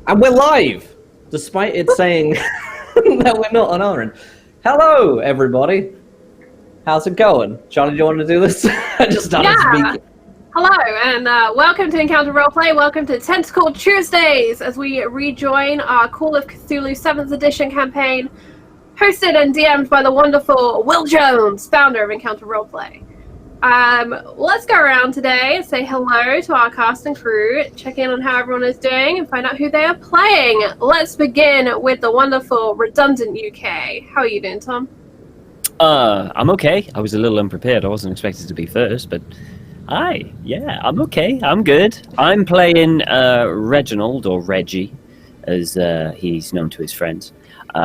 And we're live, despite it saying that we're not on our end. Hello, everybody. How's it going? Johnny, do you want to do this? I just started speaking. Hello, and welcome to Encounter Roleplay. Welcome to Tentacle Tuesdays, as we rejoin our Call of Cthulhu 7th edition campaign, hosted and DM'd by the wonderful Will Jones, founder of Encounter Roleplay. Let's go around today and say hello to our cast and crew, check in on how everyone is doing, and find out who they are playing. Let's begin with the wonderful Redundant UK. How are you doing, Tom? I'm okay. I was a little unprepared. I wasn't expected to be first, but I'm okay. I'm good. I'm playing Reginald, or Reggie, as he's known to his friends. He's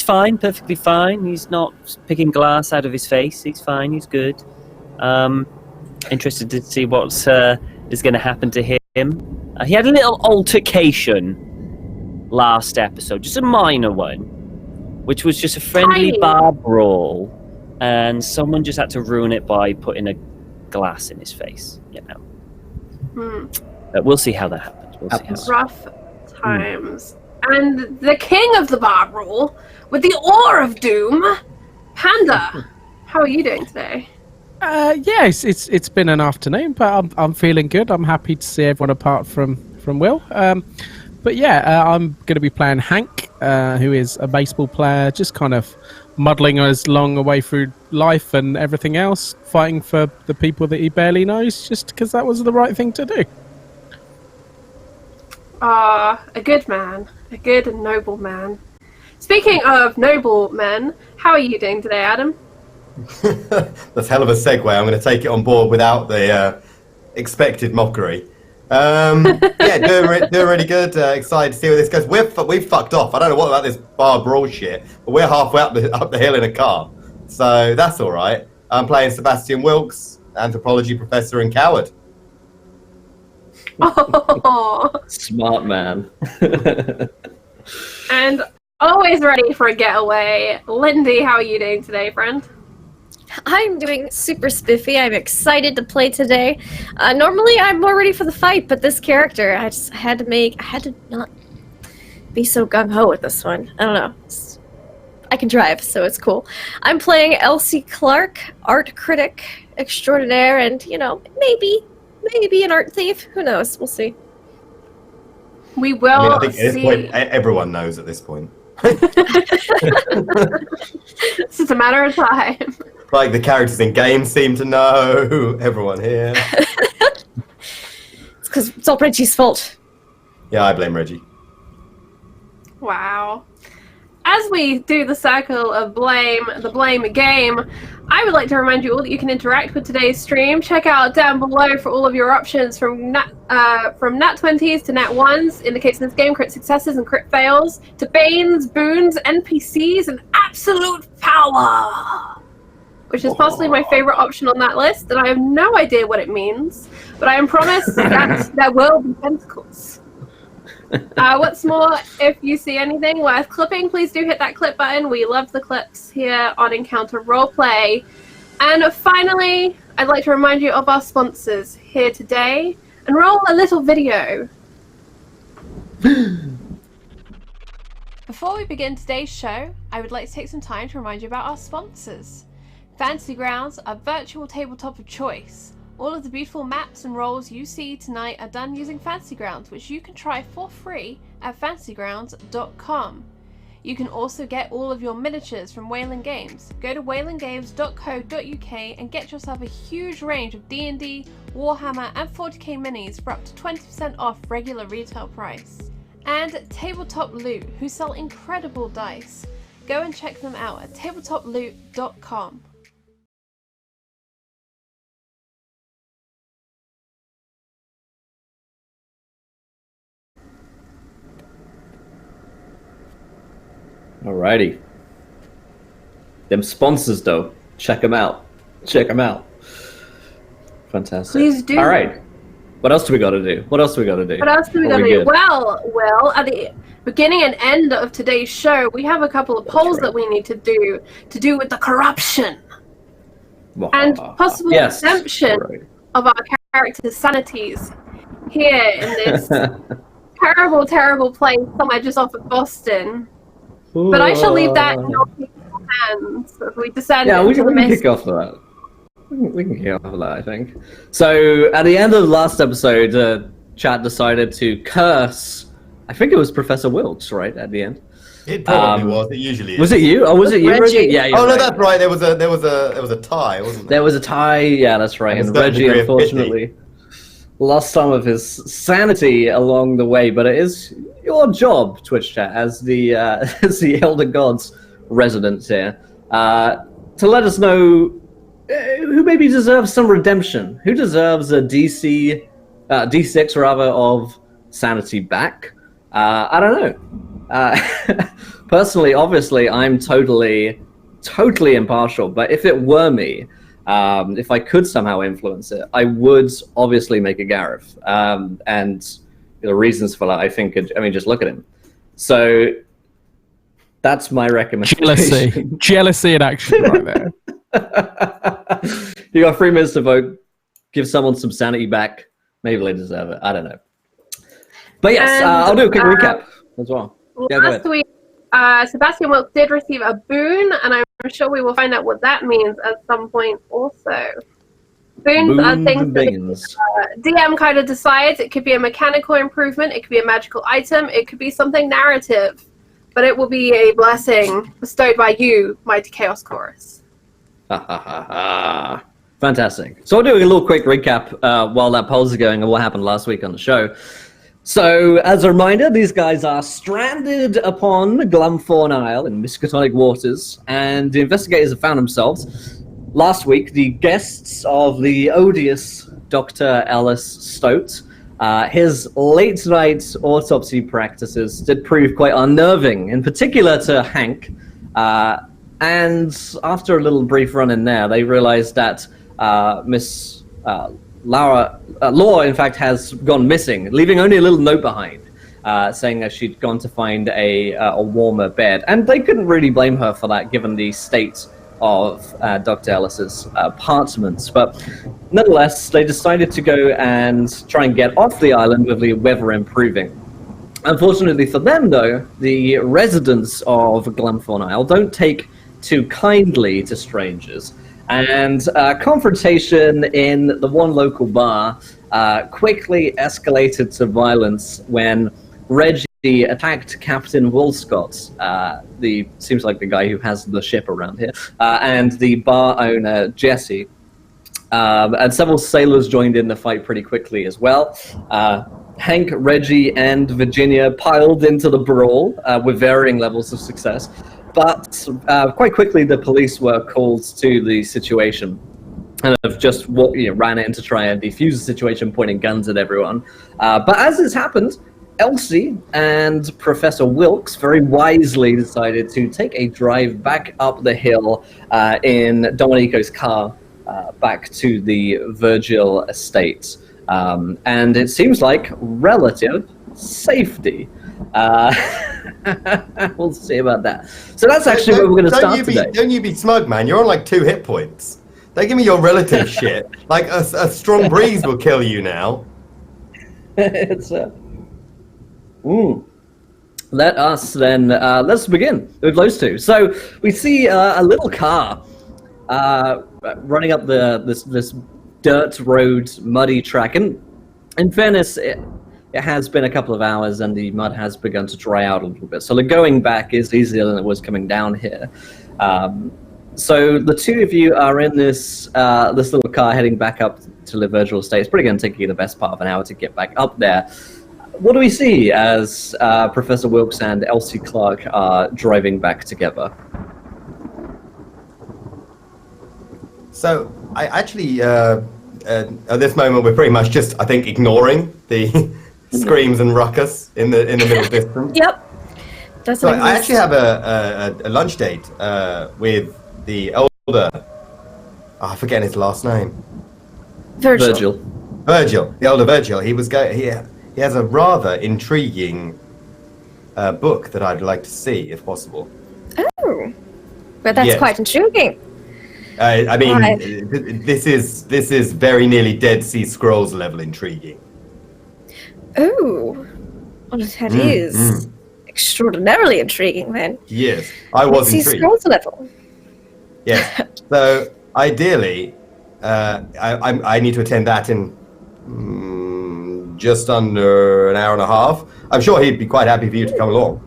fine, perfectly fine. He's not picking glass out of his face. He's fine, he's good. Interested to see what is going to happen to him. He had a little altercation last episode, just a minor one, which was just a friendly bar brawl, and someone just had to ruin it by putting a glass in his face, you know. But we'll see how that happens. Rough times. And the king of the bar brawl, with the awe of doom, Panda. How are you doing today? It's been an afternoon, but I'm feeling good. I'm happy to see everyone apart from Will. I'm going to be playing Hank, who is a baseball player, just kind of muddling us along away through life and everything else, fighting for the people that he barely knows, just because that was the right thing to do. A good man. A good and noble man. Speaking of noble men, how are you doing today, Adam? That's hell of a segue. I'm going to take it on board without the expected mockery. Doing really good. Excited to see where this goes. We've fucked off. I don't know what about this bar brawl shit, but we're halfway up the hill in a car, so that's all right. I'm playing Sebastian Wilkes, anthropology professor and coward. Oh. Smart man. And always ready for a getaway, Lindy, how are you doing today, friend? I'm doing super spiffy. I'm excited to play today. Normally I'm more ready for the fight, but this character, I had to not be so gung-ho with this one. I don't know. I can drive, so it's cool. I'm playing Elsie Clark, art critic extraordinaire, and, maybe an art thief. Who knows? We'll see. We will I think at this point, everyone knows at this point. It's just a matter of time. Like the characters in games seem to know. Everyone here. It's because it's all Reggie's fault. Yeah, I blame Reggie. Wow. As we do the circle of blame, the blame game, I would like to remind you all that you can interact with today's stream. Check out down below for all of your options from nat 20s to nat 1s, in the case of this game, crit successes and crit fails, to banes, boons, NPCs, and absolute power, which is possibly my favorite option on that list, and I have no idea what it means, but I am promised that there will be tentacles. What's more, if you see anything worth clipping, please do hit that clip button. We love the clips here on Encounter Roleplay. And finally, I'd like to remind you of our sponsors here today, and roll a little video. Before we begin today's show, I would like to take some time to remind you about our sponsors. Fantasy Grounds, our virtual tabletop of choice. All of the beautiful maps and roles you see tonight are done using Fantasy Grounds, which you can try for free at fantasygrounds.com. You can also get all of your miniatures from Wayland Games. Go to waylandgames.co.uk and get yourself a huge range of D&D, Warhammer and 40k minis for up to 20% off regular retail price. And Tabletop Loot, who sell incredible dice. Go and check them out at tabletoploot.com. Alrighty. Them sponsors, though. Check them out. Fantastic. Please do. All right. What else do we got to do? Well, Will, at the beginning and end of today's show, we have a couple of polls that we need to do with the corruption and possible exemption of our characters' sanities. here in this terrible, terrible place somewhere just off of Boston. But I shall leave that in your capable hands if we descend Yeah, we into the can mist. kick off of that. We can kick off of that, I think. So, at the end of the last episode, Chat decided to curse. I think it was Professor Wilkes, right? At the end. It probably was. It usually is. Was it you? Oh, was it you, Reggie. Reggie? Yeah. You're Oh no, right. that's right. There was a tie, wasn't there? There was a tie. Yeah, that's right. And And a certain Reggie, degree of unfortunately, lost some of his sanity along the way. But it is your job, Twitch Chat, as the as the Elder Gods resident here, to let us know who maybe deserves some redemption. Who deserves a D6 rather of sanity back? I don't know. Personally, obviously, I'm totally impartial. But if it were me, if I could somehow influence it, I would obviously make a Gareth. And the reasons for that, I think, just look at him. So that's my recommendation. Jealousy in action right there. You got 3 minutes to vote. Give someone some sanity back. Maybe they deserve it. I don't know. But yes, And, I'll do a quick recap as well. Yeah, go Last ahead. week, Sebastian Wilkes did receive a boon, and I'm sure we will find out what that means at some point also. Boons are Boons things and that beans. DM kind of decides. It could be a mechanical improvement, it could be a magical item, it could be something narrative. But it will be a blessing bestowed by you, Mighty Chaos Chorus. Fantastic. So I'll do a little quick recap while that poll is going of what happened last week on the show. So, as a reminder, these guys are stranded upon Glumthorn Isle in Miskatonic waters, and the investigators have found themselves, last week, the guests of the odious Dr. Stoat. His late-night autopsy practices did prove quite unnerving, in particular to Hank. And after a little brief run in there, they realized that Miss Law, in fact, has gone missing, leaving only a little note behind, saying that she'd gone to find a warmer bed. And they couldn't really blame her for that, given the state of Dr. Ellis's apartments. But nonetheless, they decided to go and try and get off the island with the weather improving. Unfortunately for them, though, the residents of Glumthorn Isle don't take too kindly to strangers. And confrontation in the one local bar quickly escalated to violence when Reggie attacked Captain Woolscott, seems like the guy who has the ship around here, and the bar owner, Jesse. And several sailors joined in the fight pretty quickly as well. Hank, Reggie, and Virginia piled into the brawl with varying levels of success. But quite quickly, the police were called to the situation and have just ran in to try and defuse the situation, pointing guns at everyone. But as this happened, Elsie and Professor Wilkes very wisely decided to take a drive back up the hill in Domenico's car back to the Virgil Estate. And it seems like relative safety. We'll see about that. So that's actually where we're going to start today. Don't you be smug, man. You're on like 2 hit points. Don't give me your relative shit. Like a strong breeze will kill you now. It's Let us then, let's begin with those two. So we see a little car running up this dirt road, muddy track. And in fairness, it has been a couple of hours and the mud has begun to dry out a little bit. So the going back is easier than it was coming down here. So the two of you are in this little car heading back up to the Virgil Estate. It's probably going to take you the best part of an hour to get back up there. What do we see as Professor Wilkes and Elsie Clark are driving back together? So I actually, at this moment, we're pretty much just, I think, ignoring the screams and ruckus in the middle distance. Yep. That's So what I actually have a lunch date with the elder. I forget his last name. Virgil. Virgil, the elder Virgil. He has a rather intriguing book that I'd like to see, if possible. Oh, but that's Yes. quite intriguing. I mean, Right. this is very nearly Dead Sea Scrolls level intriguing. Oh, well, that is extraordinarily intriguing then. Yes, I was See intrigued. scrolls level. Yes. So ideally, I need to attend that in just under an hour and a half. I'm sure he'd be quite happy for you to come along.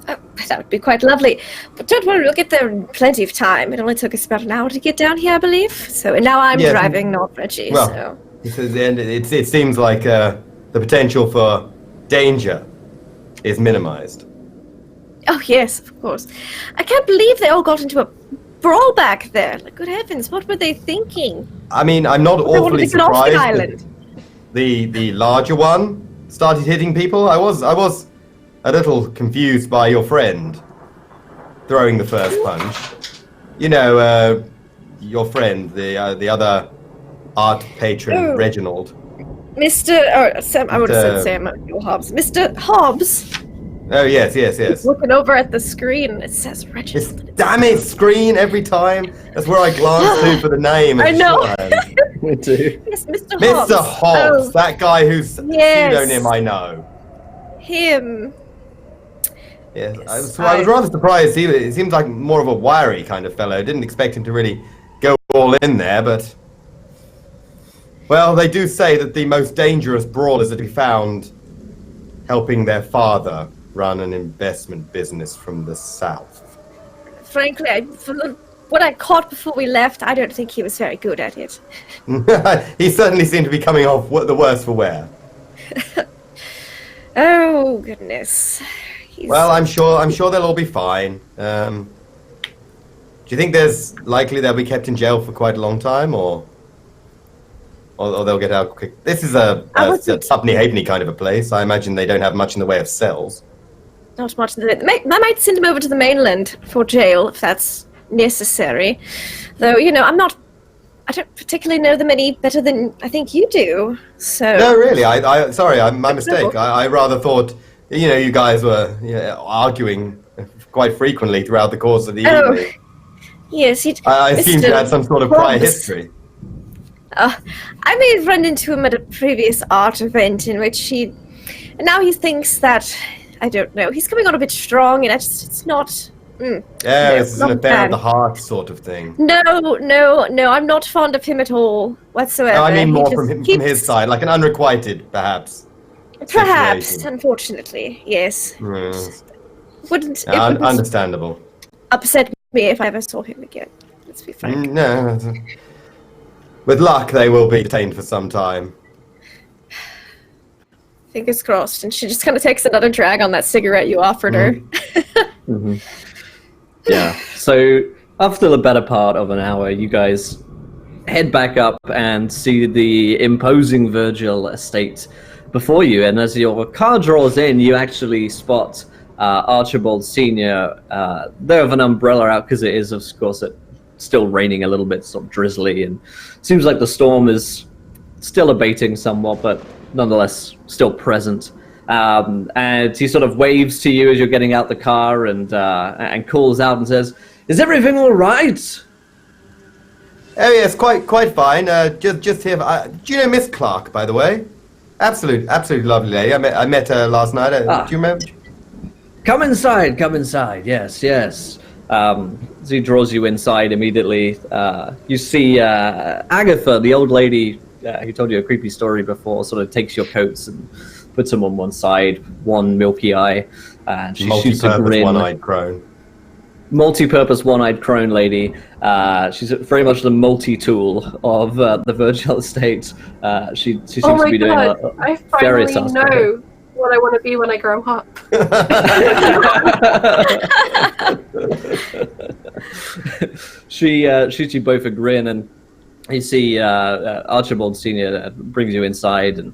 Oh, that would be quite lovely. But don't worry, we'll get there in plenty of time. It only took us about an hour to get down here, I believe. So, and now I'm Yes. driving, not Reggie. Well, So. it seems like the potential for danger is minimized. Oh yes, of course. I can't believe they all got into a brawl back there. Like, good heavens, what were they thinking? I mean, I'm not They wanted awfully to get off the surprised island. that the larger one started hitting people. I was a little confused by your friend throwing the first punch. You know, your friend, the other art patron, Oh. Reginald. Sam, I would have said Sam, not Hobbs. Mr. Hobbs, Oh yes. looking over at the screen, it says This Reginald. damn it screen every time. That's where I glance to for the name. I know. Me too. Yes, Mr. Hobbs. Mr. Hobbs, Oh, that guy whose Yes. pseudonym I know. him. Yes, Yes, I was rather surprised. He seems like more of a wiry kind of fellow. Didn't expect him to really go all in there, but... Well, they do say that the most dangerous brawlers are to be found helping their father run an investment business from the south. Frankly, from what I caught before we left, I don't think he was very good at it. He certainly seemed to be coming off the worse for wear. Oh, goodness. Well, I'm sure they'll all be fine. Do you think there's likely they'll be kept in jail for quite a long time, or they'll get out quick? This is a Tuppenny Halfpenny kind of a place. I imagine they don't have much in the way of cells. Not much. I might send him over to the mainland for jail if that's necessary. Though, you know, I don't particularly know them any better than I think you do. So. No, really. Sorry, my mistake. I rather thought, you know, you guys were arguing quite frequently throughout the course of the evening. Yes, I assumed you had some sort of prior history. I may have run into him at a previous art event in which and now he thinks that, I don't know, he's coming on a bit strong and it's not... It's not an affair bad. of the heart sort of thing. No, I'm not fond of him at all, whatsoever. No, I mean He more just from keeps- his side, like an unrequited, perhaps. Perhaps, situation. unfortunately, yes. Mm. It wouldn't Understandable. upset me if I ever saw him again. Let's be frank. No. With luck, they will be detained for some time. Fingers crossed. And she just kind of takes another drag on that cigarette you offered her. Yeah. So after the better part of an hour, you guys head back up and see the imposing Virgil Estate before you. And as your car draws in, you actually spot Archibald Sr. There with an umbrella out because it is, of course, still raining a little bit, sort of drizzly, and seems like the storm is still abating somewhat, but nonetheless still present. And he sort of waves to you as you're getting out the car and calls out and says, "Is everything all right?" Oh yes, quite fine. Just here. Do you know Miss Clark, by the way? Absolutely lovely lady. I met her last night. Do you remember? Come inside. Yes. So he draws you inside immediately. You see Agatha, the old lady who told you a creepy story before, sort of takes your coats and puts them on one side, one milky eye, and she shoots a grin. One-eyed crone. Multi-purpose one-eyed crone lady. She's very much the multi-tool of the Virgil Estate. She seems Oh to my be doing god, I various finally tasks. know what I want to be when I grow up. She shoots you both a grin, and you see Archibald Sr. Brings you inside and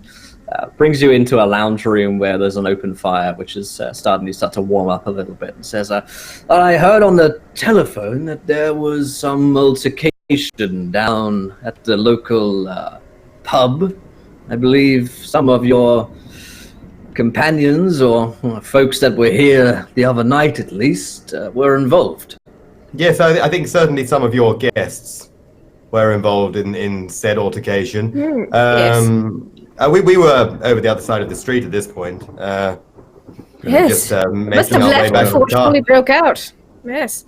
brings you into a lounge room where there's an open fire, which is starting to warm up a little bit, and says, "I heard on the telephone that there was some altercation down at the local pub. I believe some of your companions or folks that were here the other night, at least, were involved." Yes, I think certainly some of your guests were involved in said altercation. Yes. We were over the other side of the street at this point. Yes. Just Must making have our way left back to before the car. we broke out. Yes.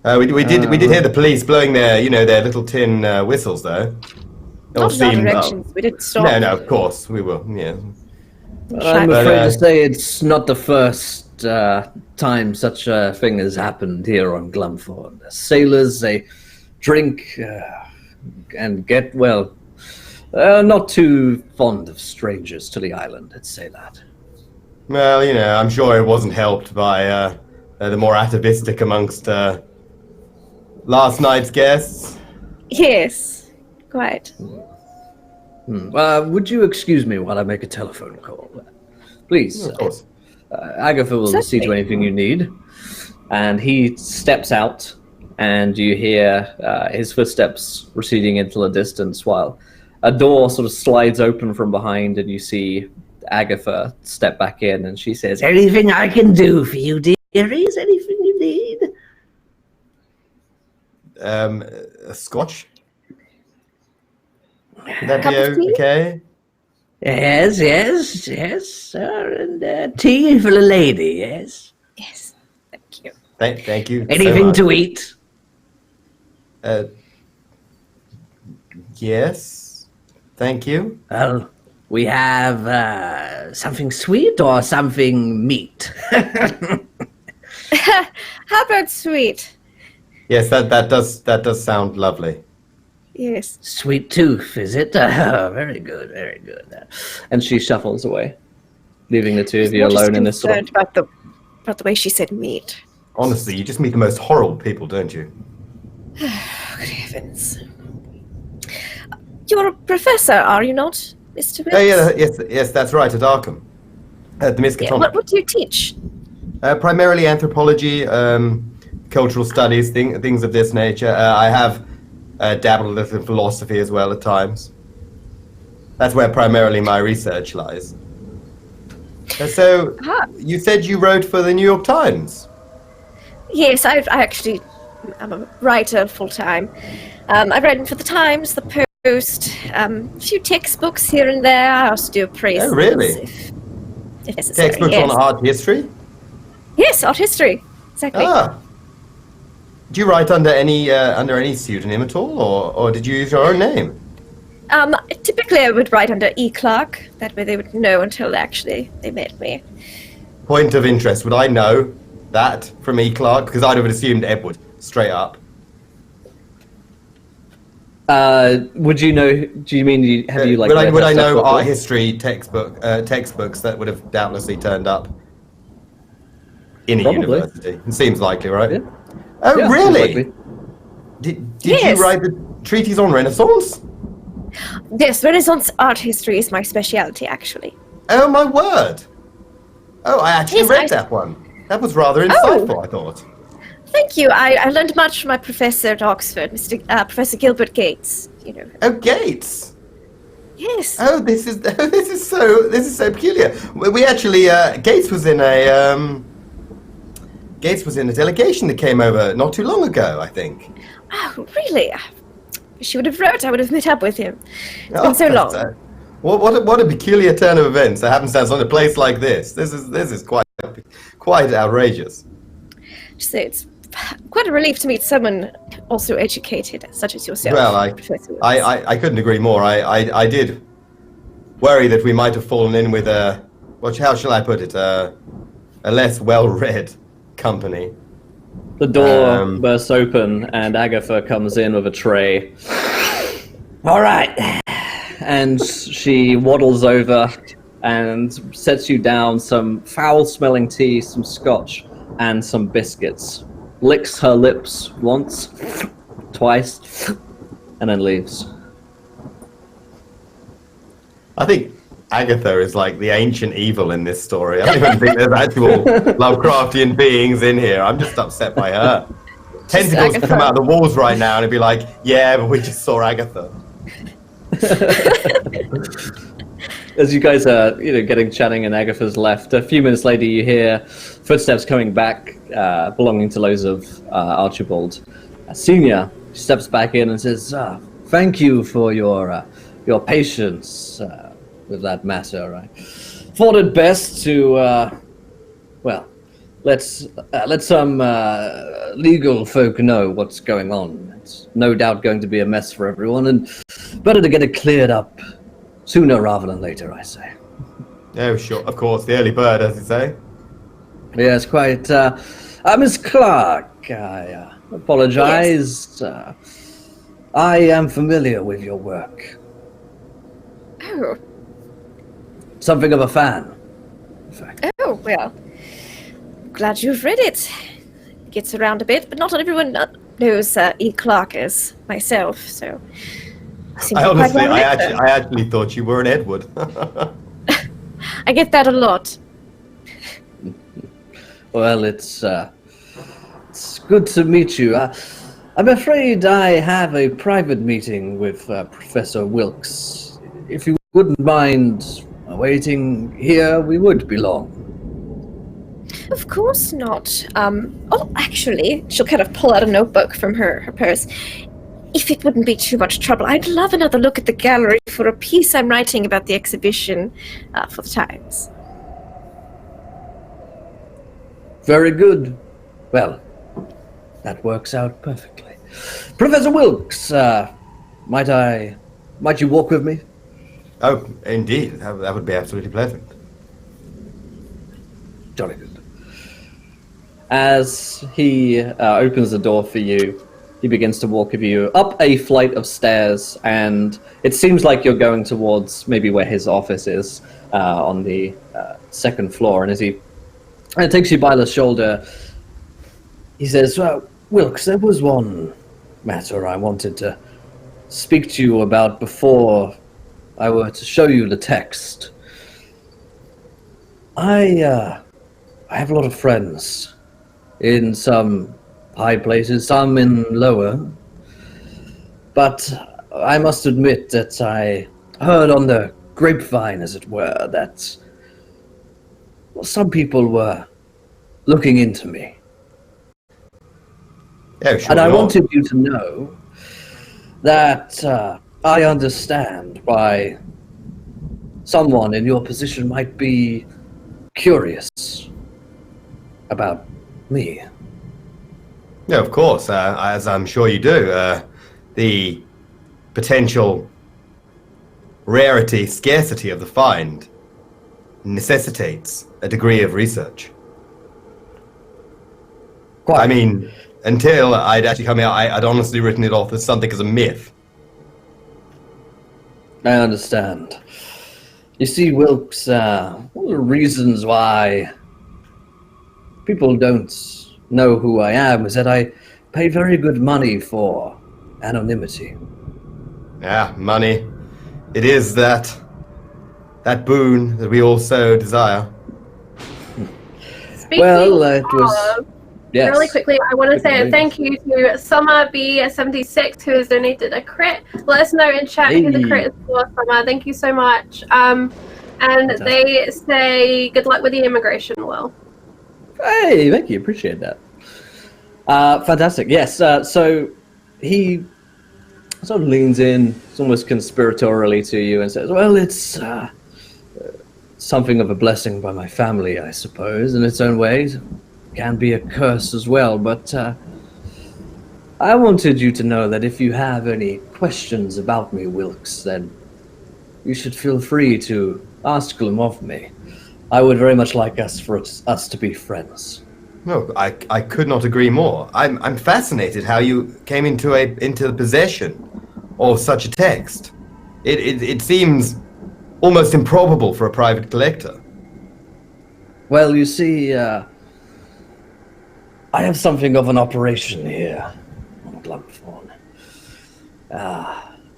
We did hear the police blowing their little tin whistles though. It all Not in our seemed. directions. We didn't stop. No, of course we will. Yeah. I'm But, afraid to say it's not the first time such a thing has happened here on Glumthorne. Sailors, they drink and get, well, not too fond of strangers to the island, let's say that. Well, I'm sure it wasn't helped by the more atavistic amongst last night's guests. Yes. Quite. Would you excuse me while I make a telephone call? Please. Of course. Agatha will see to anything you need. And he steps out, and you hear his footsteps receding into the distance while a door sort of slides open from behind, and you see Agatha step back in, and she says, "Anything I can do for you, dearies? Anything you need?" A scotch? Would that be okay? Yes, sir. And tea for the lady, yes. Yes. Thank you. Thank you. Anything to eat? Yes. Thank you. Well, we have something sweet or something meat. How about sweet? Yes, that does sound lovely. Yes. Sweet tooth, is it? Very good, very good. And she shuffles away, leaving the two of you alone in this sort of... about the way she said meat. Honestly, you just meet the most horrible people, don't you? Good heavens. You're a professor, are you not, Mr. Wilkes? Yes, that's right, at Arkham. At the Miskatonic. What do you teach? Primarily anthropology, cultural studies, things of this nature. I have dabbled a little in philosophy as well at times. That's where primarily my research lies. So, you said you wrote for the New York Times? Yes, I'm a writer full-time. I've written for the Times, the Post, a few textbooks here and there. I also do appraisals. Oh, really? If necessary. Textbooks yes. on art history? Yes, art history. Exactly. Do you write under any pseudonym at all, or did you use your own name? Typically I would write under E. Clark. That way they would know until they met me. Point of interest, would I know that from E. Clark? Because I'd have assumed Edward, straight up. Would you know? Do you mean have you like? Would I know art history textbooks that would have doubtlessly turned up in a university? It seems likely, right? Yeah. Oh, Yeah, really? Did Yes. you write the treatise on Renaissance? Yes, Renaissance art history is my specialty, actually. Oh my word! Oh, I actually Yes, read that one. That was rather insightful, I thought. Thank you. I learned much from my professor at Oxford, Professor Gilbert Gates. You know. Oh, Gates. Yes. Oh, this is so peculiar. We actually Gates was in a delegation that came over not too long ago, I think. Oh, really? She would have wrote. I would have met up with him. It's been so long. What a peculiar turn of events that happenstance on a place like this. This is quite outrageous. So it's quite a relief to meet someone also educated, such as yourself. Well, I couldn't agree more. I did worry that we might have fallen in with how shall I put it, a less well-read company. The door bursts open, and Agatha comes in with a tray. All right. And she waddles over and sets you down some foul-smelling tea, some scotch, and some biscuits. Licks her lips once, twice, and then leaves. I think Agatha is like the ancient evil in this story. I don't even think there's actual Lovecraftian beings in here. I'm just upset by her. Tentacles could come out of the walls right now and it'd be like, yeah, but we just saw Agatha. As you guys are, getting chatting and Agatha's left, a few minutes later you hear footsteps coming back, belonging to those of Archibald Senior. She steps back in and says, "Thank you for your patience. with that matter. I thought it best to, let some legal folk know what's going on. It's no doubt going to be a mess for everyone, and better to get it cleared up sooner rather than later, I say. Oh, sure, of course, the early bird, as you say. Yes, quite. Miss Clark, I apologize. Yes. I am familiar with your work. Oh. Something of a fan, in fact. Oh, well. Glad you've read it. Gets around a bit, but not everyone knows E. Clark as myself, so... I actually thought you were an Edward. I get that a lot. Well, it's good to meet you. I'm afraid I have a private meeting with Professor Wilkes. If you wouldn't mind waiting here, we would be long. Of course not. Actually, she'll kind of pull out a notebook from her purse. If it wouldn't be too much trouble, I'd love another look at the gallery for a piece I'm writing about the exhibition for the Times. Very good. Well, that works out perfectly. Professor Wilkes, might you walk with me? Oh, indeed. That would be absolutely pleasant. Jolly good. As he opens the door for you, he begins to walk with you up a flight of stairs, and it seems like you're going towards maybe where his office is on the second floor. And as he takes you by the shoulder, he says, "Well, Wilkes, there was one matter I wanted to speak to you about before I were to show you the text. I have a lot of friends in some high places, some in lower. But I must admit that I heard on the grapevine, as it were, that some people were looking into me. Oh, sure. And I wanted you to know that I understand why someone in your position might be curious about me. Yeah, of course, as I'm sure you do. The potential rarity, scarcity of the find necessitates a degree of research. Quite. I mean, until I'd actually come out, I'd honestly written it off as something as a myth. I understand. You see, Wilkes, one of the reasons why people don't know who I am is that I pay very good money for anonymity. Yeah, money. It is that boon that we all so desire. Speaking It was... of, Yes. really quickly, I want to say a Good thank you to Summer B76 who has donated a crit. Let us know in chat who the crit is for, Summer. Thank you so much. And Fantastic. they say good luck with the immigration, Will. Hey, thank you. Appreciate that. Fantastic. Yes. So he sort of leans in, almost conspiratorially to you, and says, "Well, it's something of a blessing by my family, I suppose, in its own way. Can be a curse as well. But I wanted you to know that if you have any questions about me, Wilkes, then you should feel free to ask them of me. I would very much like us to be friends." No, I could not agree more. I'm fascinated how you came into the possession of such a text. It seems almost improbable for a private collector. Well, you see, I have something of an operation here on Glumthorne.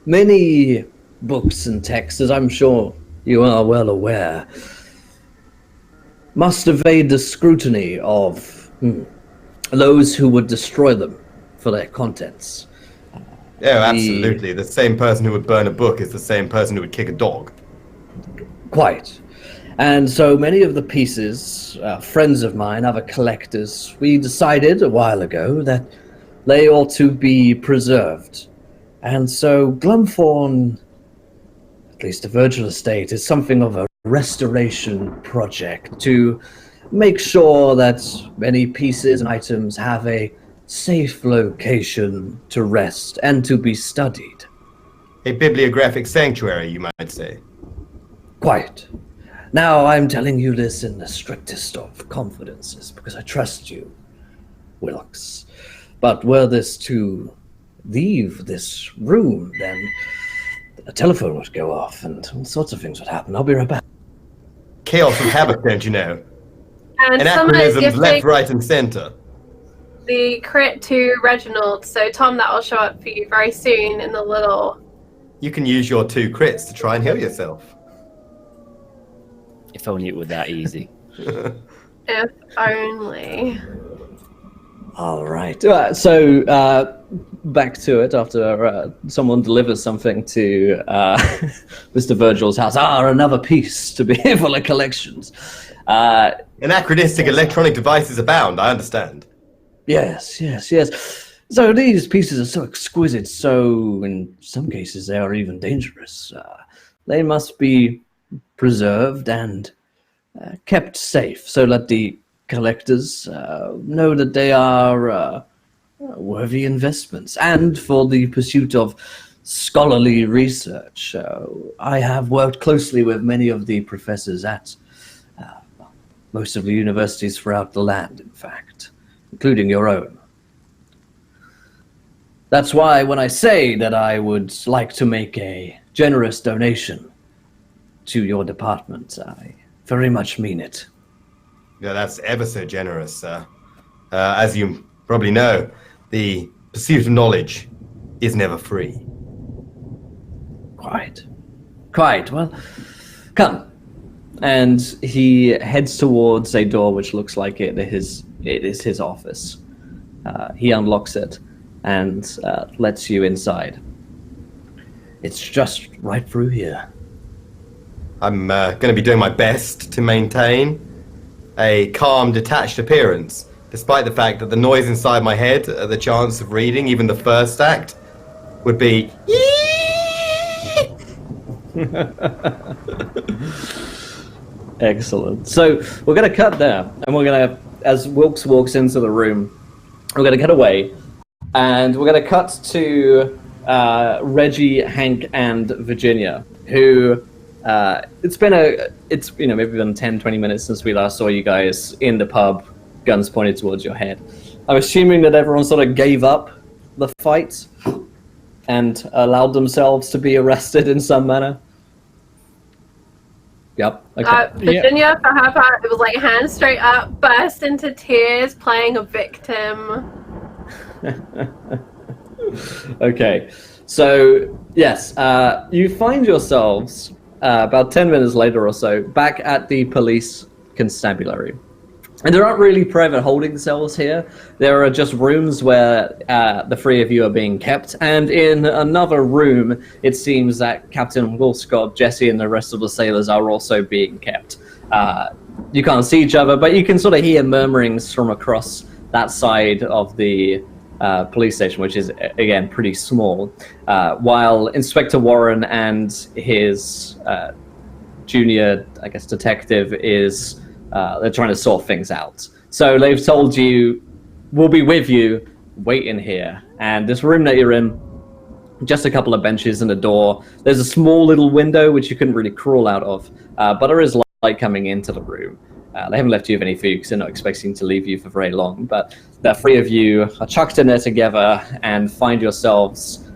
Many books and texts, as I'm sure you are well aware, must evade the scrutiny of those who would destroy them for their contents. Oh, absolutely. The same person who would burn a book is the same person who would kick a dog. Quite. And so many of the pieces, friends of mine, other collectors, we decided a while ago that they ought to be preserved. And so Glumthorne least the Virgil Estate, is something of a restoration project to make sure that many pieces and items have a safe location to rest and to be studied. A bibliographic sanctuary, you might say. Quite. Now, I'm telling you this in the strictest of confidences, because I trust you, Wilkes. But were this to leave this room, then a telephone would go off and all sorts of things would happen. I'll be right back. Chaos and havoc, don't you know? And Anachronisms left, right, and center. The crit to Reginald, so Tom, that will show up for you very soon in the little... You can use your 2 crits to try and heal yourself. If only it were that easy. If only. All right. So back to it after someone delivers something to Mr. Virgil's house. Another piece to be full of collections. Anachronistic electronic devices abound, I understand. Yes. So these pieces are so exquisite, so in some cases they are even dangerous. They must be preserved and kept safe so that the collectors know that they are worthy investments. And for the pursuit of scholarly research, I have worked closely with many of the professors at most of the universities throughout the land, in fact, including your own. That's why when I say that I would like to make a generous donation to your department, I very much mean it. Yeah, that's ever so generous, sir. As you probably know, the pursuit of knowledge is never free. Quite. Well, come. And he heads towards a door which looks like it is his office. He unlocks it and lets you inside. It's just right through here. I'm going to be doing my best to maintain a calm, detached appearance, despite the fact that the noise inside my head, the chance of reading even the first act, would be... Excellent. So we're going to cut there, and we're going to, as Wilkes walks into the room, we're going to get away, and we're going to cut to Reggie, Hank, and Virginia, who it's maybe been 10-20 minutes since we last saw you guys in the pub, guns pointed towards your head. I'm assuming that everyone sort of gave up the fight and allowed themselves to be arrested in some manner. Yep. Okay. Virginia, for her part, it was like hands straight up, burst into tears, playing a victim. Okay. So, yes, you find yourselves about 10 minutes later or so back at the police constabulary. And there aren't really private holding cells here. There are just rooms where the 3 of you are being kept. And in another room, it seems that Captain Woolscott, Jesse, and the rest of the sailors are also being kept. You can't see each other, but you can sort of hear murmurings from across that side of the police station, which is, again, pretty small. While Inspector Warren and his junior, I guess, detective is... they're trying to sort things out. So they've told you, we'll be with you, wait in here. And this room that you're in, just a couple of benches and a door. There's a small little window which you couldn't really crawl out of, but there is light coming into the room. They haven't left you with any food because they're not expecting to leave you for very long. But the 3 of you are chucked in there together and find yourselves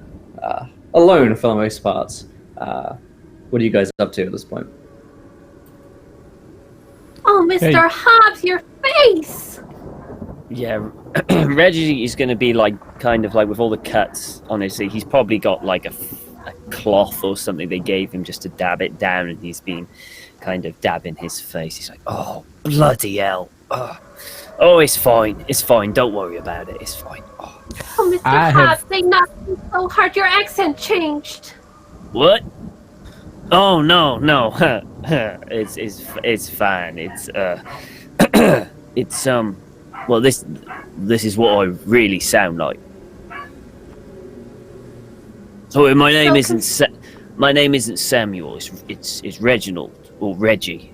alone for the most part. What are you guys up to at this point? Oh, Mr. Hobbs, your face! Yeah, Reggie is going to be kind of with all the cuts, honestly. He's probably got a cloth or something they gave him just to dab it down, and he's been kind of dabbing his face. He's like, oh, bloody hell. Oh, it's fine. It's fine. Don't worry about it. It's fine. Oh, Mr. Hobbs, they knocked you so hard your accent changed. What? Oh, no. It's fine. It's well, this is what I really sound like. So my name isn't My name isn't Samuel. It's Reginald or Reggie.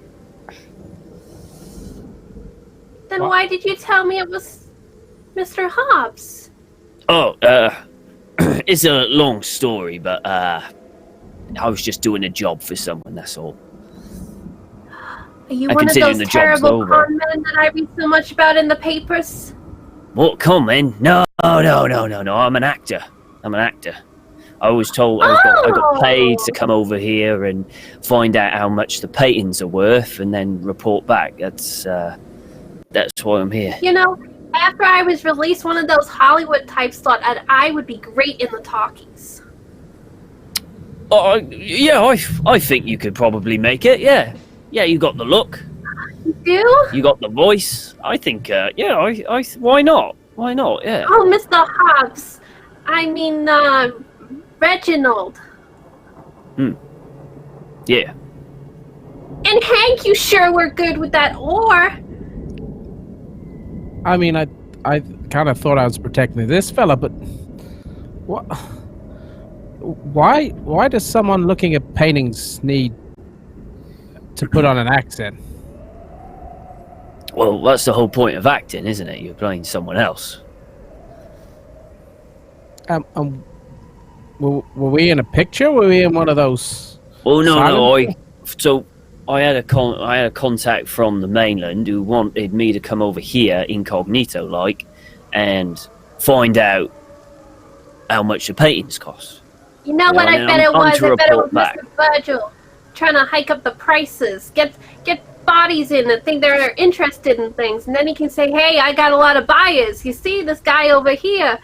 Then why did you tell me it was Mr. Hobbs? Oh, it's a long story, but I was just doing a job for someone. That's all. Are you I one of consider those the job's terrible over. con men that I read so much about in the papers? What, come in? No. I'm an actor. I was told I got paid to come over here and find out how much the paintings are worth, and then report back. That's why I'm here. You know, after I was released, one of those Hollywood types thought I would be great in the talkies. Yeah, I think you could probably make it. Yeah, you got the look. You do? You got the voice. I think. Why not? Why not? Yeah. Oh, Mr. Hobbs. I mean, Reginald. Yeah. And Hank, you sure were good with that oar. I mean, I kind of thought I was protecting this fella, but what? Why does someone looking at paintings need to put on an accent? Well, that's the whole point of acting, isn't it? You're playing someone else. Were we in a picture? Were we in one of those? Oh no, silent- I had a contact from the mainland who wanted me to come over here incognito like and find out how much the paintings cost. You know what I bet it was? I bet it was Mr. Virgil trying to hike up the prices, get bodies in and think they're interested in things, and then he can say, hey, I got a lot of buyers. You see this guy over here,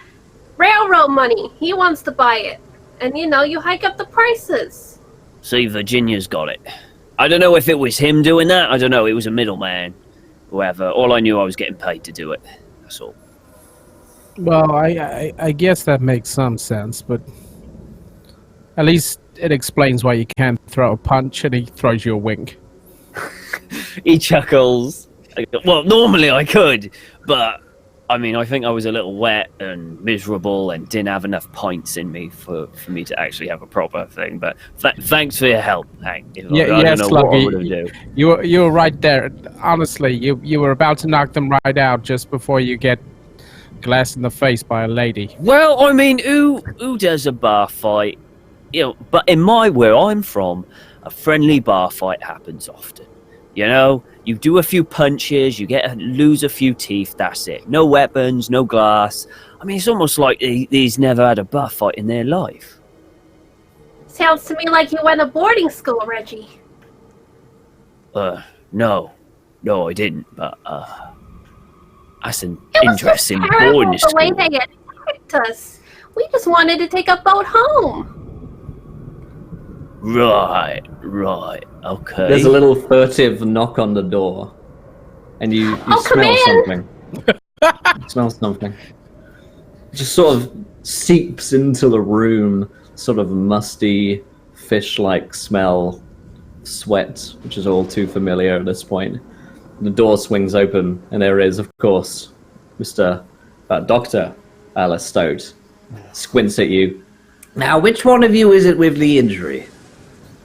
railroad money, he wants to buy it. And you hike up the prices. See, Virginia's got it. I don't know if it was him doing that. I don't know. It was a middleman. Whoever. All I knew I was getting paid to do it. That's all. Well, I guess that makes some sense, but at least it explains why you can't throw a punch and he throws you a wink. He chuckles. Well, normally I could, but I mean, I think I was a little wet and miserable and didn't have enough pints in me for me to actually have a proper thing. But thanks for your help, Hank. I don't know what I would do. You were right there. Honestly, you were about to knock them right out just before you get glassed in the face by a lady. Well, I mean, who does a bar fight? But in where I'm from, a friendly bar fight happens often. You do a few punches, you lose a few teeth, that's it. No weapons, no glass. I mean, it's almost like these never had a bar fight in their life. Sounds to me like you went to boarding school, Reggie. No, I didn't, but, that's an interesting boarding school. It was the way they attacked us. We just wanted to take a boat home. Right, okay. There's a little furtive knock on the door, and you smell something. You smell something. It just sort of seeps into the room, sort of musty, fish-like smell, sweat, which is all too familiar at this point. The door swings open, and there is, of course, Doctor Stoat. Squints at you. Now, which one of you is it with the injury?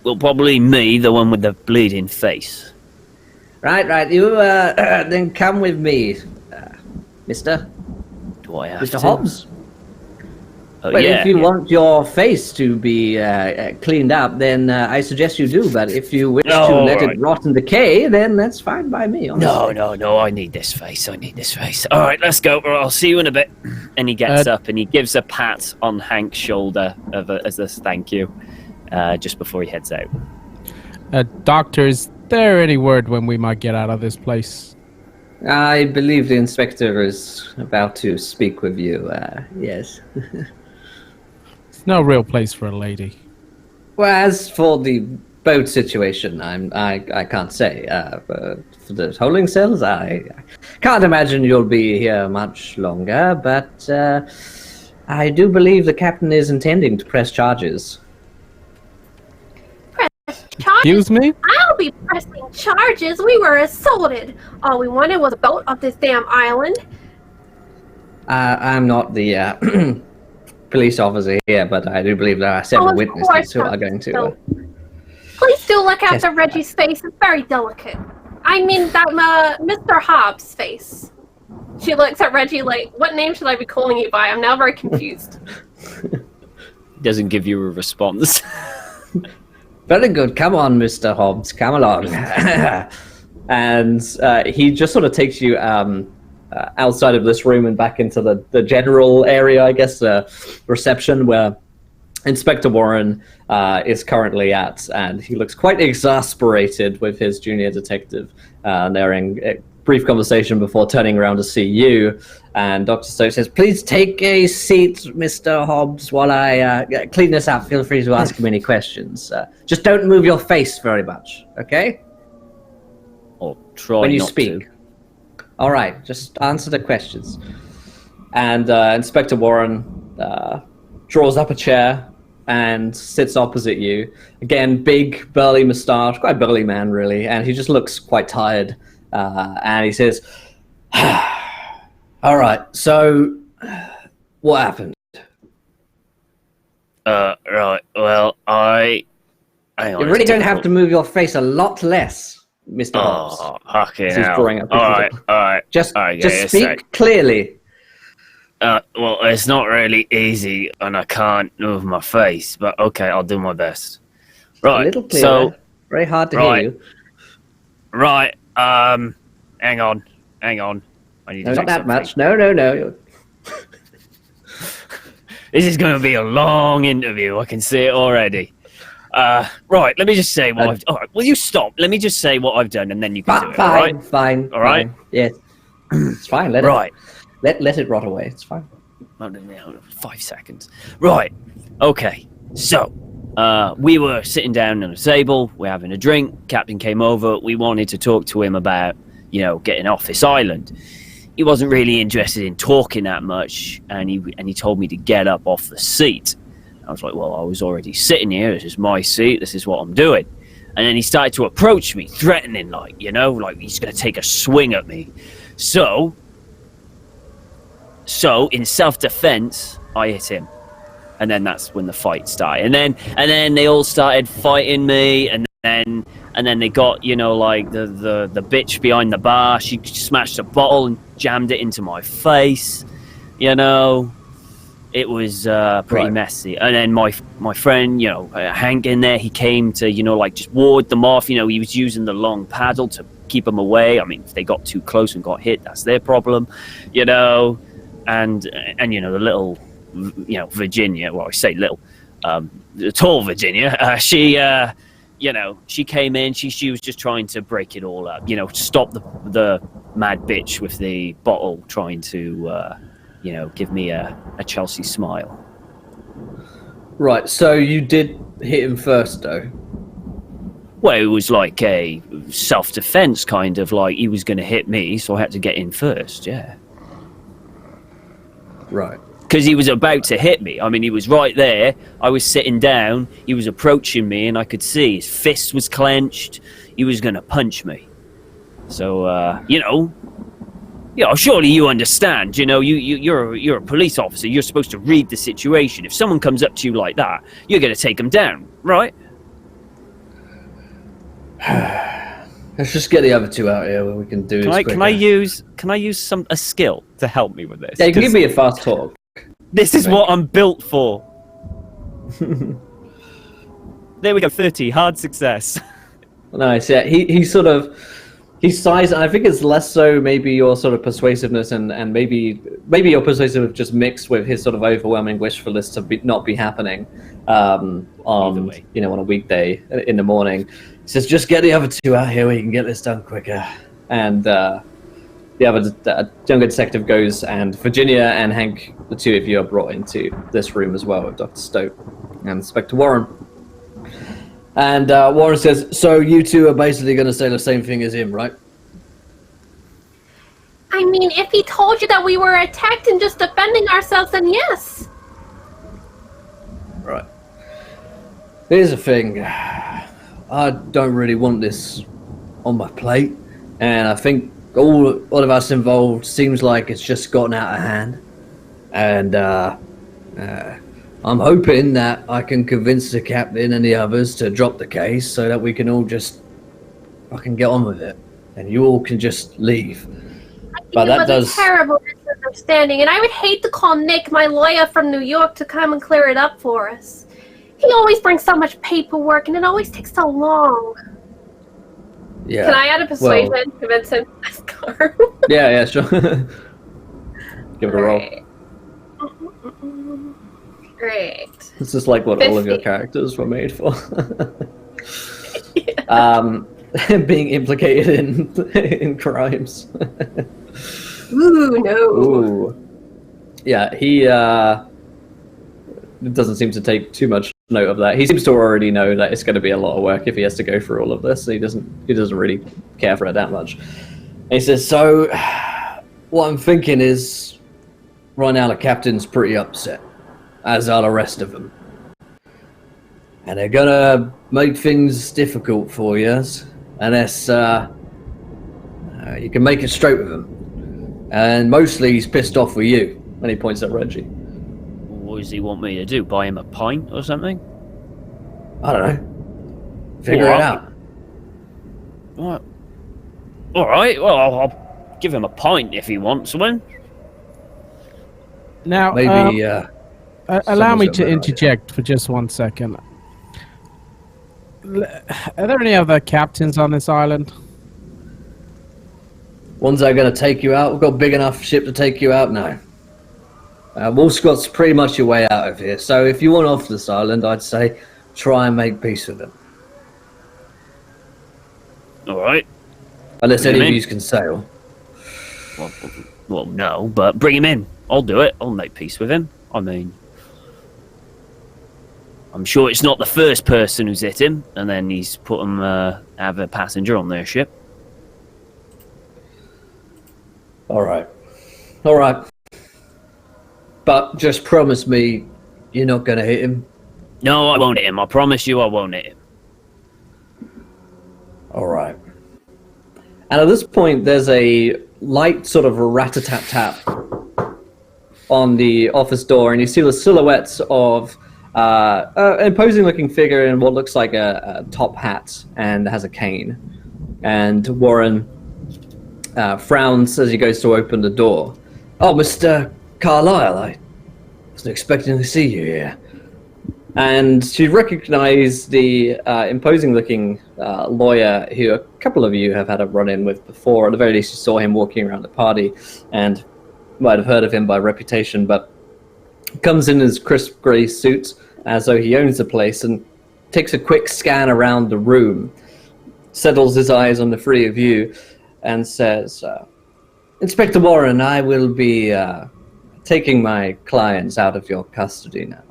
Well, probably me, the one with the bleeding face. Right. You, then come with me, Mister. Do I have Mr. to? Hobbs? Well, if you want your face to be cleaned up, then I suggest you do. But if you wish to let it rot and decay, then that's fine by me, honestly. No, I need this face. All right, let's go. I'll see you in a bit. And he gets up and he gives a pat on Hank's shoulder as a thank you. Just before he heads out. Doctor, is there any word when we might get out of this place? I believe the inspector is about to speak with you, yes. It's no real place for a lady. Well, as for the boat situation, I can't say. But for the holding cells, I can't imagine you'll be here much longer, but I do believe the captain is intending to press charges. Excuse me? I'll be pressing charges. We were assaulted. All we wanted was a boat off this damn island. I'm not the police officer here, but I do believe there are several of witnesses course, who are going to. so- Please do look after Yes. Reggie's face. It's very delicate. I mean, that Mr. Hobbs' face. She looks at Reggie like, what name should I be calling you by? I'm now very confused. Doesn't give you a response. Very good. Come on, Mr. Hobbs. Come along. And he just sort of takes you outside of this room and back into the general area, I guess, reception, where Inspector Warren is currently at, and he looks quite exasperated with his junior detective. They're in a brief conversation before turning around to see you, and Dr. Stoat says, "Please take a seat, Mr. Hobbs, while I clean this up. Feel free to ask him any questions. Just don't move your face very much, okay? Or try When you not speak. to. All right, just answer the questions." And Inspector Warren draws up a chair and sits opposite you. Again, big, burly moustache, quite a burly man, really, and he just looks quite tired. And he says, "All right, so what happened?" Right, well, hang on, You're really it's going to have to difficult. move your face a lot less, Mr. Hobbs. Oh, fucking He's hell. drawing up his Alright, little- alright. Just Alright, give me a speak sec. clearly. Well, it's not really easy, and I can't move my face, but okay, I'll do my best. A Right, little clearer. so, Very hard to right. hear you. right, hang on. I need No, to not do that something. much. No. This is going to be a long interview, I can see it already. Right, let me just say what I've... Alright, will you stop? Let me just say what I've done, and then you can do it, alright? Fine. All right? Yes. It's fine. Let Right. Let it rot away. It's fine. 5 seconds. Right. Okay. So, we were sitting down on a table. We're having a drink. Captain came over. We wanted to talk to him about, getting off this island. He wasn't really interested in talking that much, and he told me to get up off the seat. I was like, well, I was already sitting here. This is my seat. This is what I'm doing. And then he started to approach me, threatening, like he's going to take a swing at me. So in self-defense, I hit him, and then that's when the fight started. And then they all started fighting me, and then they got the bitch behind the bar. She smashed a bottle and jammed it into my face. It was pretty messy. And then my friend, Hank in there, he came to just ward them off. He was using the long paddle to keep them away. I mean, if they got too close and got hit, that's their problem. And the little, Virginia. Well, I say little, the tall Virginia. She came in. She was just trying to break it all up. Stop the mad bitch with the bottle trying to, give me a Chelsea smile. Right. So you did hit him first, though. Well, it was like a self-defense kind of, like he was going to hit me, so I had to get in first. Yeah. Right. Because he was about to hit me. I mean, he was right there. I was sitting down. He was approaching me, and I could see his fist was clenched. He was going to punch me. So, surely you understand. You're a police officer. You're supposed to read the situation. If someone comes up to you like that, you're going to take them down, right? Let's just get the other two out here where we can do this quicker. Can I use a skill to help me with this? Yeah, you can give me a fast talk. This is what I'm built for. There we go, 30, hard success. Nice, yeah. He sighs, and I think it's less so maybe your sort of persuasiveness and maybe your persuasiveness just mixed with his sort of overwhelming wish for this to not be happening on a weekday in the morning. He says, just get the other two out here where you can get this done quicker. And the other younger detective goes, and Virginia and Hank, the two of you, are brought into this room as well with Dr. Stoat and Inspector Warren. And Warren says, so you two are basically going to say the same thing as him, right? I mean, if he told you that we were attacked and just defending ourselves, then yes. Right. Here's the thing. I don't really want this on my plate, and I think all of us involved seems like it's just gotten out of hand. And I'm hoping that I can convince the captain and the others to drop the case so that we can all just fucking get on with it. And you all can just leave. But that was a terrible misunderstanding, and I would hate to call Nick, my lawyer from New York, to come and clear it up for us. He always brings so much paperwork, and it always takes so long. Yeah. Can I add a persuasion to convince him to this car? Yeah, sure. Give it a roll. Great. This is like what 50. all of your characters were made for. Yeah. Being implicated in crimes. Ooh, no. Ooh. Yeah, he doesn't seem to take too much note of that. He seems to already know that it's going to be a lot of work if he has to go through all of this. He doesn't really care for it that much. And he says, so what I'm thinking is right now the captain's pretty upset, as are the rest of them. And they're going to make things difficult for you unless you can make it straight with him. And mostly he's pissed off with you. And he points at Reggie. What does he want me to do? Buy him a pint or something? I don't know. Figure it out. What? All right. Well, I'll give him a pint if he wants one. Now, Maybe. allow me someone's to got an interject for just 1 second. Are there any other captains on this island? Ones that are going to take you out? We've got a big enough ship to take you out? No. Wolfscott's pretty much your way out of here. So if you want off this island, I'd say try and make peace with them. All right. Unless Bring any him of in. you can sail. Well, no, but bring him in. I'll do it. I'll make peace with him. I mean, I'm sure it's not the first person who's hit him, and then he's put him have a passenger on their ship. All right. But just promise me you're not going to hit him. No, I won't hit him. I promise you I won't hit him. All right. And at this point, there's a light sort of rat-a-tat-tap on the office door, and you see the silhouettes of an imposing-looking figure in what looks like a top hat and has a cane. And Warren frowns as he goes to open the door. Oh, Mr. Carlyle, I wasn't expecting to see you here. And she recognized the imposing-looking lawyer who a couple of you have had a run-in with before. At the very least, you saw him walking around the party and might have heard of him by reputation, but comes in his crisp grey suit as though he owns the place and takes a quick scan around the room, settles his eyes on the three of you, and says, Inspector Warren, I will be taking my clients out of your custody now.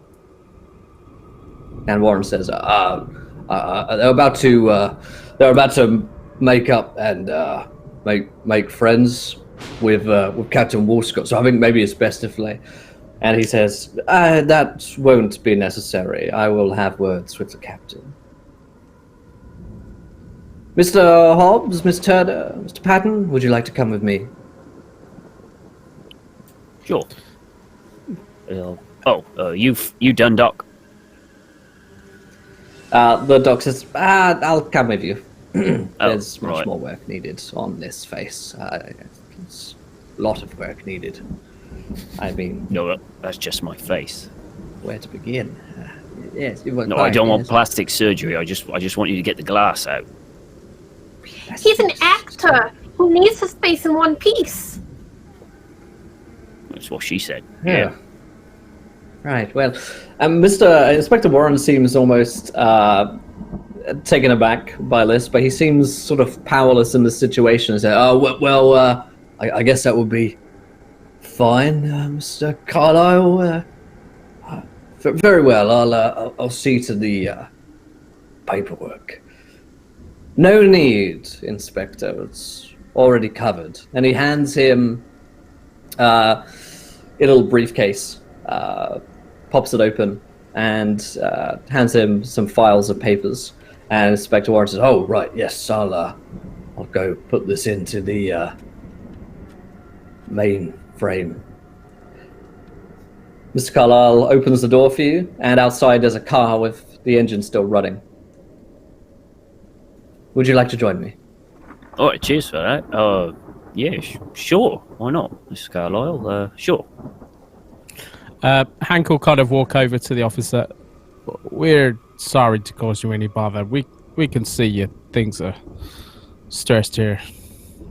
And Warren says, they're about to make up and make friends with Captain Wolfscott. So I think maybe it's best if they. And he says, that won't be necessary. I will have words with the captain. Mr. Hobbs, Miss Turner, Mr. Patton, would you like to come with me? Sure. You done, Doc? The doc says, I'll come with you. There's much right. more work needed on this face. There's a lot of work needed. I mean... No, that's just my face. Where to begin? Yes. No, I don't want plastic surgery. I just want you to get the glass out. He's an actor who needs his face in one piece. That's what she said. Yeah. Right, well, Mr. Inspector Warren seems almost taken aback by this, but he seems sort of powerless in the situation. Say, I guess that would be fine, Mr. Carlyle. Very well, I'll see to the paperwork. No need, Inspector, it's already covered. And he hands him a little briefcase. Pops it open and hands him some files of papers. And Inspector Warren says, "Oh, right, yes, I'll go put this into the mainframe." Mr. Carlyle opens the door for you, and outside there's a car with the engine still running. Would you like to join me? All right, cheers for that. Yeah, sure. Why not, Mr. Carlyle? Sure. Hank will kind of walk over to the officer. We're sorry to cause you any bother. We can see you. Things are stressed here.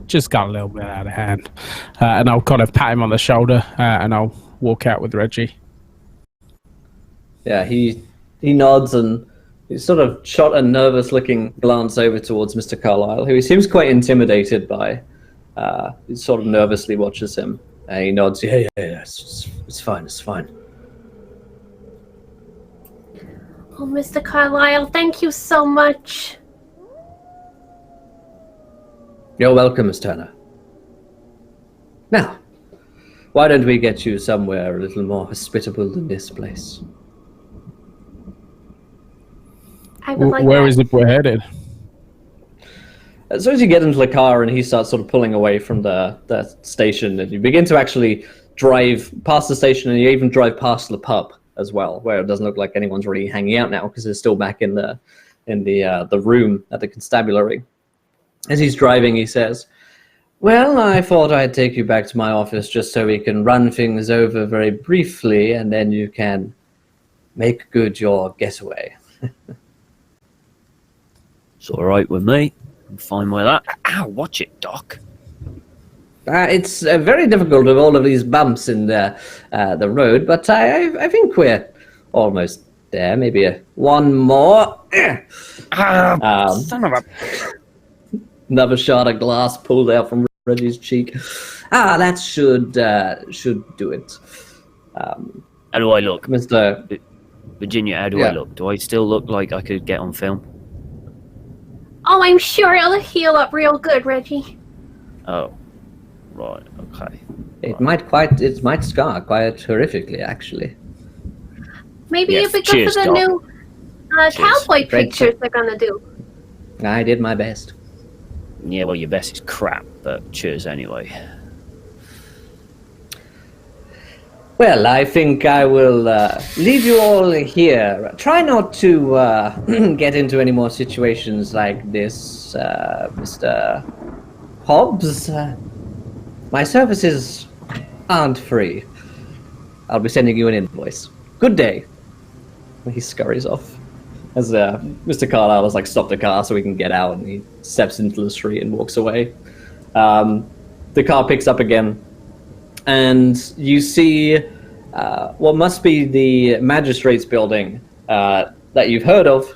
Just got a little bit out of hand. And I'll kind of pat him on the shoulder and I'll walk out with Reggie. Yeah, he nods and he sort of shot a nervous-looking glance over towards Mr. Carlyle, who he seems quite intimidated by. He sort of nervously watches him. And he nods, yeah, it's fine. Oh, Mr. Carlyle, thank you so much. You're welcome, Miss Turner. Now, why don't we get you somewhere a little more hospitable than this place? I would like Where that. is it we're headed? As soon as you get into the car and he starts sort of pulling away from the station, and you begin to actually drive past the station, and you even drive past the pub as well, where it doesn't look like anyone's really hanging out now because they're still back in the room at the constabulary. As he's driving, he says, "Well, I thought I'd take you back to my office just so we can run things over very briefly, and then you can make good your getaway." It's all right with me. I'm fine with that. Ow, watch it, Doc. It's very difficult with all of these bumps in the road, but I think we're almost there. Maybe one more. Son of a... Another shot of glass pulled out from Reggie's cheek. That should do it. How do I look? Mr. Virginia, how do I look? Do I still look like I could get on film? Oh, I'm sure it'll heal up real good, Reggie. Oh, right, okay. It might scar quite horrifically, actually. Maybe Yes, it'd be good cheers, for the Doc. new cowboy pictures they're gonna do. I did my best. Yeah, well, your best is crap, but cheers anyway. Well, I think I will leave you all here. Try not to get into any more situations like this, Mr. Hobbs. My services aren't free. I'll be sending you an invoice. Good day. He scurries off. As Mr. Carlyle has stopped the car so he can get out, and he steps into the street and walks away. The car picks up again, and you see what must be the magistrate's building that you've heard of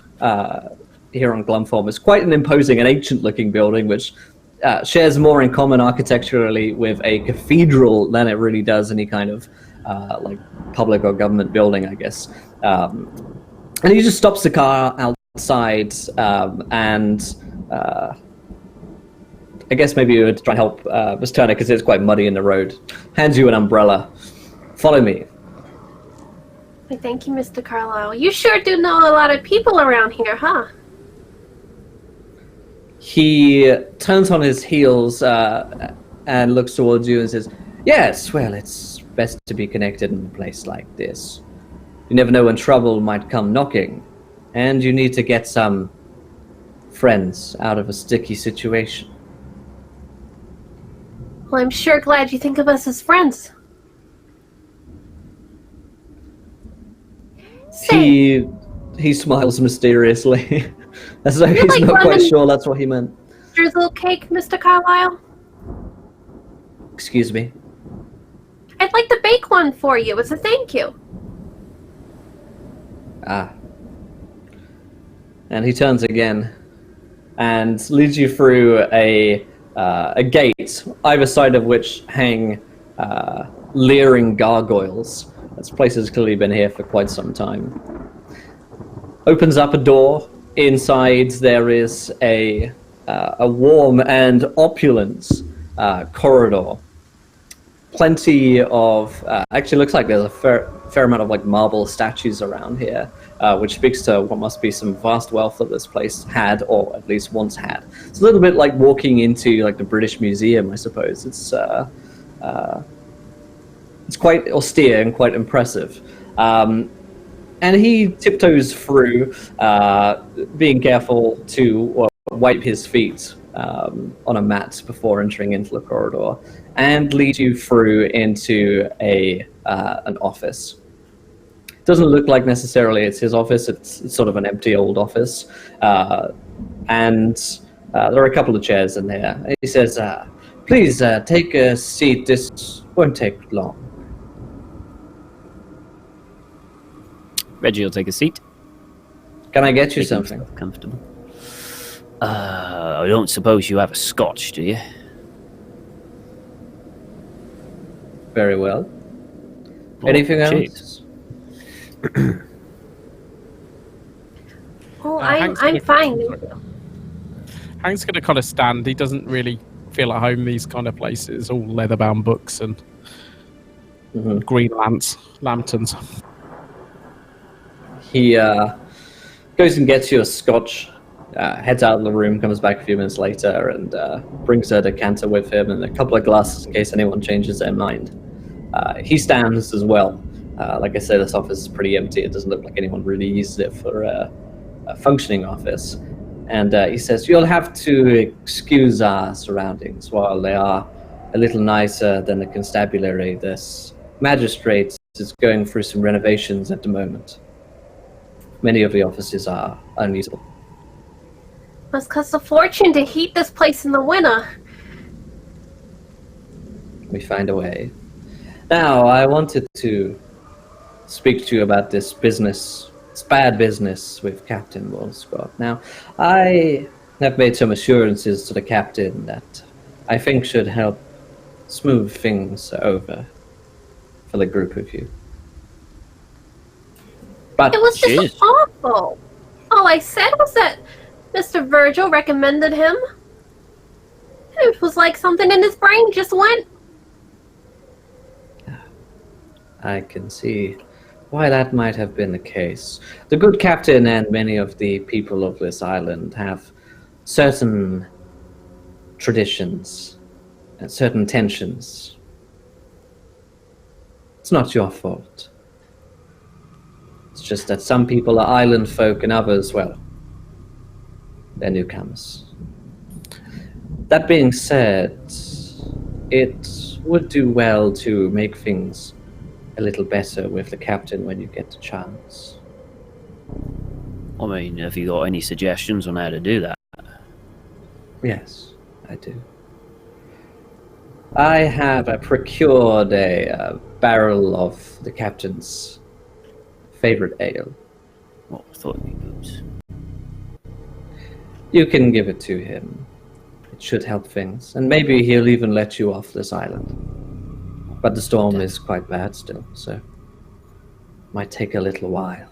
here on Glumform. It's quite an imposing and ancient-looking building, which shares more in common architecturally with a cathedral than it really does any kind of public or government building, I guess. And he just stops the car outside, and I guess maybe you would try and help Miss Turner because it's quite muddy in the road. Hands you an umbrella. Follow me. Why, thank you, Mr. Carlyle. You sure do know a lot of people around here, huh? He turns on his heels and looks towards you and says, "Yes, well, it's best to be connected in a place like this. You never know when trouble might come knocking, and you need to get some friends out of a sticky situation." Well, I'm sure glad you think of us as friends. Say, He smiles mysteriously, as though You're he's like not quite lemon- sure that's what he meant. drizzle cake, Mr. Carlyle? Excuse me? I'd like to bake one for you as a thank you. And he turns again and leads you through a gate, either side of which hang leering gargoyles. This place has clearly been here for quite some time. Opens up a door. Inside there is a warm and opulent corridor. Plenty of actually looks like there's a fair amount of marble statues around here, which speaks to what must be some vast wealth that this place had, or at least once had. It's a little bit like walking into the British Museum, I suppose. It's It's quite austere and quite impressive. And he tiptoes through, being careful to wipe his feet on a mat before entering into the corridor, and leads you through into an office. Doesn't look like necessarily it's his office. It's sort of an empty old office, and there are a couple of chairs in there. He says, "Please take a seat. This won't take long." Reggie will take a seat. Can I get you Make something? himself comfortable. I don't suppose you have a scotch, do you? Very well. Oh, Anything else? cheers. Oh, Hank's I'm gonna- fine. Hank's going to kind of stand. He doesn't really feel at home in these kind of places. All leather-bound books and green lanterns. He goes and gets you a scotch, heads out of the room, comes back a few minutes later, and brings a decanter with him and a couple of glasses in case anyone changes their mind. He stands as well. Like I said, this office is pretty empty. It doesn't look like anyone really uses it for a functioning office. And he says, "You'll have to excuse our surroundings. While they are a little nicer than the constabulary, this magistrate is going through some renovations at the moment. Many of the offices are unusable." Must cost a fortune to heat this place in the winter. We find a way. Now, I wanted to speak to you about this business. It's bad business with Captain Wolfscott. Now, I have made some assurances to the captain that I think should help smooth things over for the group of you. But It was Cheers. just awful. All I said was that Mr. Virgil recommended him. It was like something in his brain just went. I can see why that might have been the case. The good captain and many of the people of this island have certain traditions and certain tensions. It's not your fault. It's just that some people are island folk and others, well, they're newcomers. That being said, it would do well to make things a little better with the captain when you get the chance. I mean, have you got any suggestions on how to do that? Yes, I do. I have procured a barrel of the captain's favorite ale. Well, I thought it'd be good. You can give it to him. It should help things, and maybe he'll even let you off this island. But the storm is quite bad still, so might take a little while.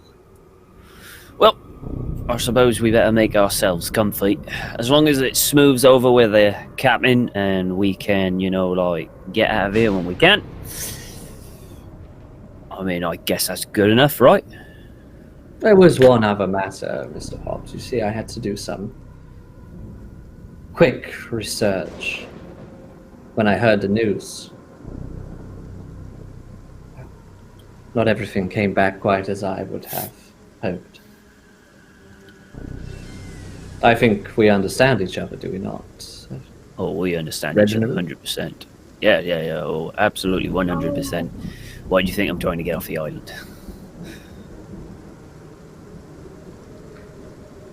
Well, I suppose we better make ourselves comfy. As long as it smooths over with the captain and we can, get out of here when we can. I mean, I guess that's good enough, right? There was one other matter, Mr. Hobbs. You see, I had to do some quick research when I heard the news. Not everything came back quite as I would have hoped. I think we understand each other, do we not? Oh, we understand each other Reginald? 100%. Yeah. Oh, absolutely 100%. Why do you think I'm trying to get off the island?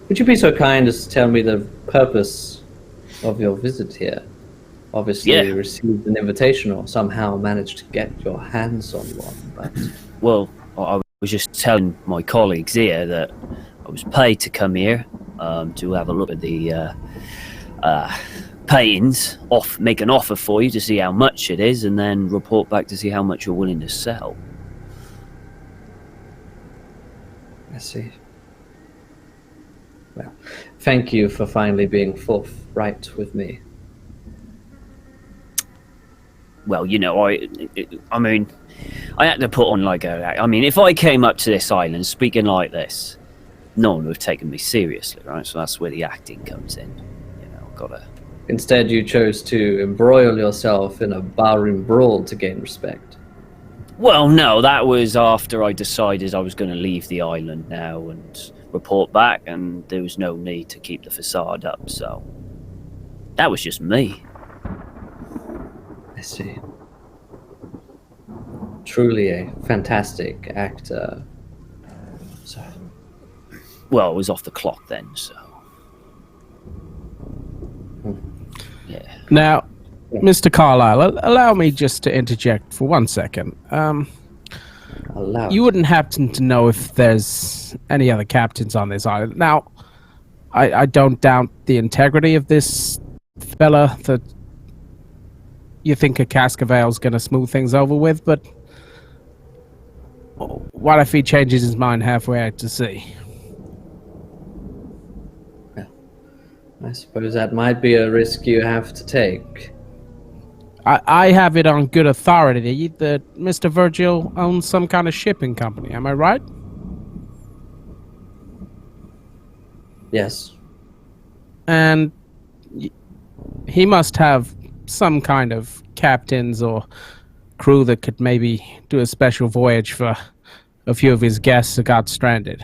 Would you be so kind as to tell me the purpose of your visit here? Obviously, Yeah. you received an invitation or somehow managed to get your hands on one, but... Well, I was just telling my colleagues here that I was paid to come here to have a look at the paintings, make an offer for you to see how much it is, and then report back to see how much you're willing to sell. I see. Well, thank you for finally being forthright with me. Well, I mean, I had to put on if I came up to this island speaking like this, no one would have taken me seriously, right? So that's where the acting comes in. Gotta... Instead, you chose to embroil yourself in a barroom brawl to gain respect. Well, no, that was after I decided I was going to leave the island now and report back, and there was no need to keep the facade up, so that was just me. I see. Truly a fantastic actor. So, Well, it was off the clock then, so... Yeah. Now, Mr. Carlyle, allow me just to interject for 1 second. allow You wouldn't happen to know if there's any other captains on this island. Now, I don't doubt the integrity of this fella that you think a Cascavale's going to smooth things over with, but what if he changes his mind halfway out to sea? I suppose that might be a risk you have to take. I have it on good authority that Mr. Virgil owns some kind of shipping company. Am I right? Yes. And he must have some kind of captains or crew that could maybe do a special voyage for a few of his guests that got stranded.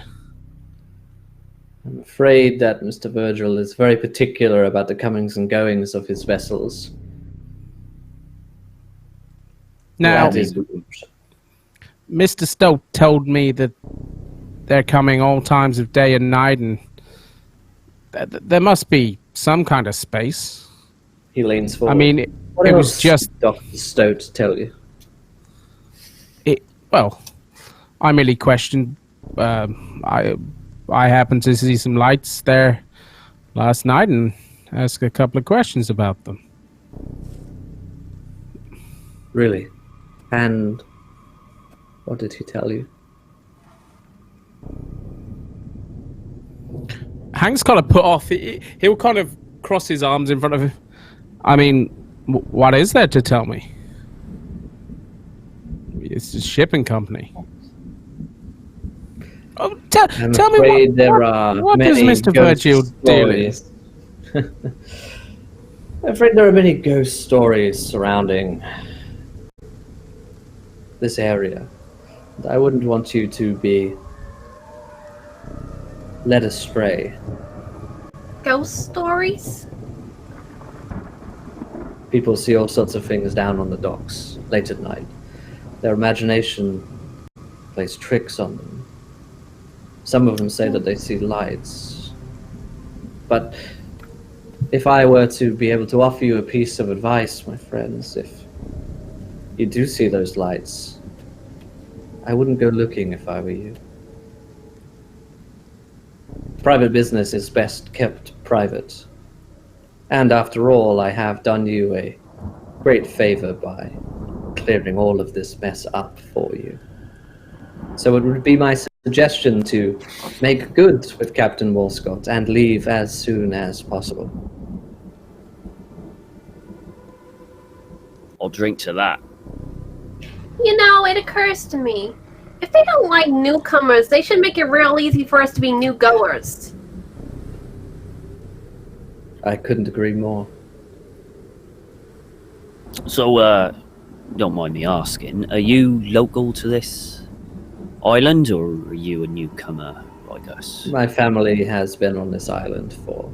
I'm afraid that Mr. Virgil is very particular about the comings and goings of his vessels. Now, That is- Mr. Stoat told me that they're coming all times of day and night, and there must be some kind of space. He leans forward. I mean, it What was else just... did Doctor Stoat tell you? Well, I merely questioned. I happened to see some lights there last night and asked a couple of questions about them. Really? And what did he tell you? Hank's kind of put off. He'll kind of cross his arms in front of him. I mean, what is there to tell me? It's a shipping company. Oh, tell me what does Mr. Virgil do? I'm afraid there are many ghost stories surrounding this area. I wouldn't want you to be led astray. Ghost stories? People see all sorts of things down on the docks late at night. Their imagination plays tricks on them. Some of them say that they see lights. But if I were to be able to offer you a piece of advice, my friends, if you do see those lights, I wouldn't go looking if I were you. Private business is best kept private. And after all, I have done you a great favor by clearing all of this mess up for you. So it would be my suggestion to make good with Captain Walscott and leave as soon as possible. I'll drink to that. You know, it occurs to me, if they don't like newcomers, they should make it real easy for us to be new goers. I couldn't agree more. So, don't mind me asking, are you local to this island, or are you a newcomer like us? My family has been on this island for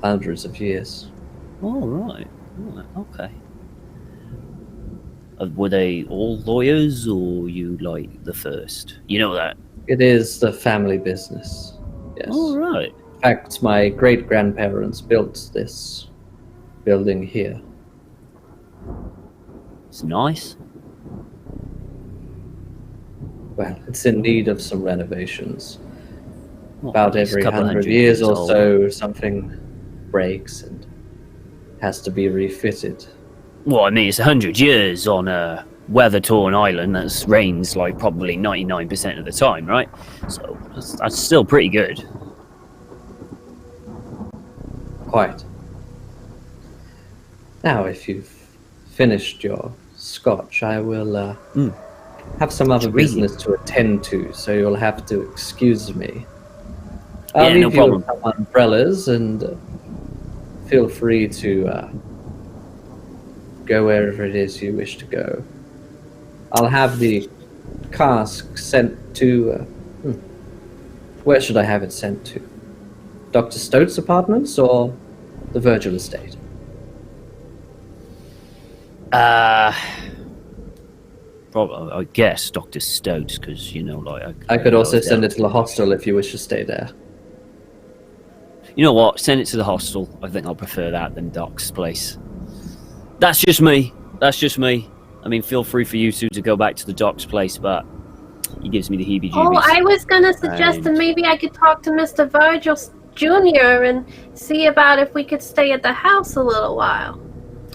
hundreds of years. Oh, right. Okay. Were they all lawyers, or you like the first? You know that? It is the family business, yes. Oh, right. In fact, my great-grandparents built this building here. It's nice. Well, it's in need of some renovations. Well, About it's a every couple 100 years or old. so, something breaks and has to be refitted. Well, I mean, it's 100 years on a weather-torn island that rains like probably 99% of the time, right? So that's still pretty good. Quite. Now, if you've finished your scotch, I will have some other Really? business to attend to, so you'll have to excuse me. I'll Yeah, leave no you problem. with some umbrellas, and feel free to go wherever it is you wish to go. I'll have the cask sent to... where should I have it sent to? Dr. Stoat's apartments or the Virgil Estate? Probably, I guess Doctor Stoat, because I could also send it to the hostel if you wish to stay there. You know what? Send it to the hostel. I think I'll prefer that than Doc's place. That's just me. I mean, feel free for you two to go back to the Doc's place, but he gives me the heebie-jeebies. Oh, I was gonna suggest that maybe I could talk to Mr. Virgil Jr. and see about if we could stay at the house a little while.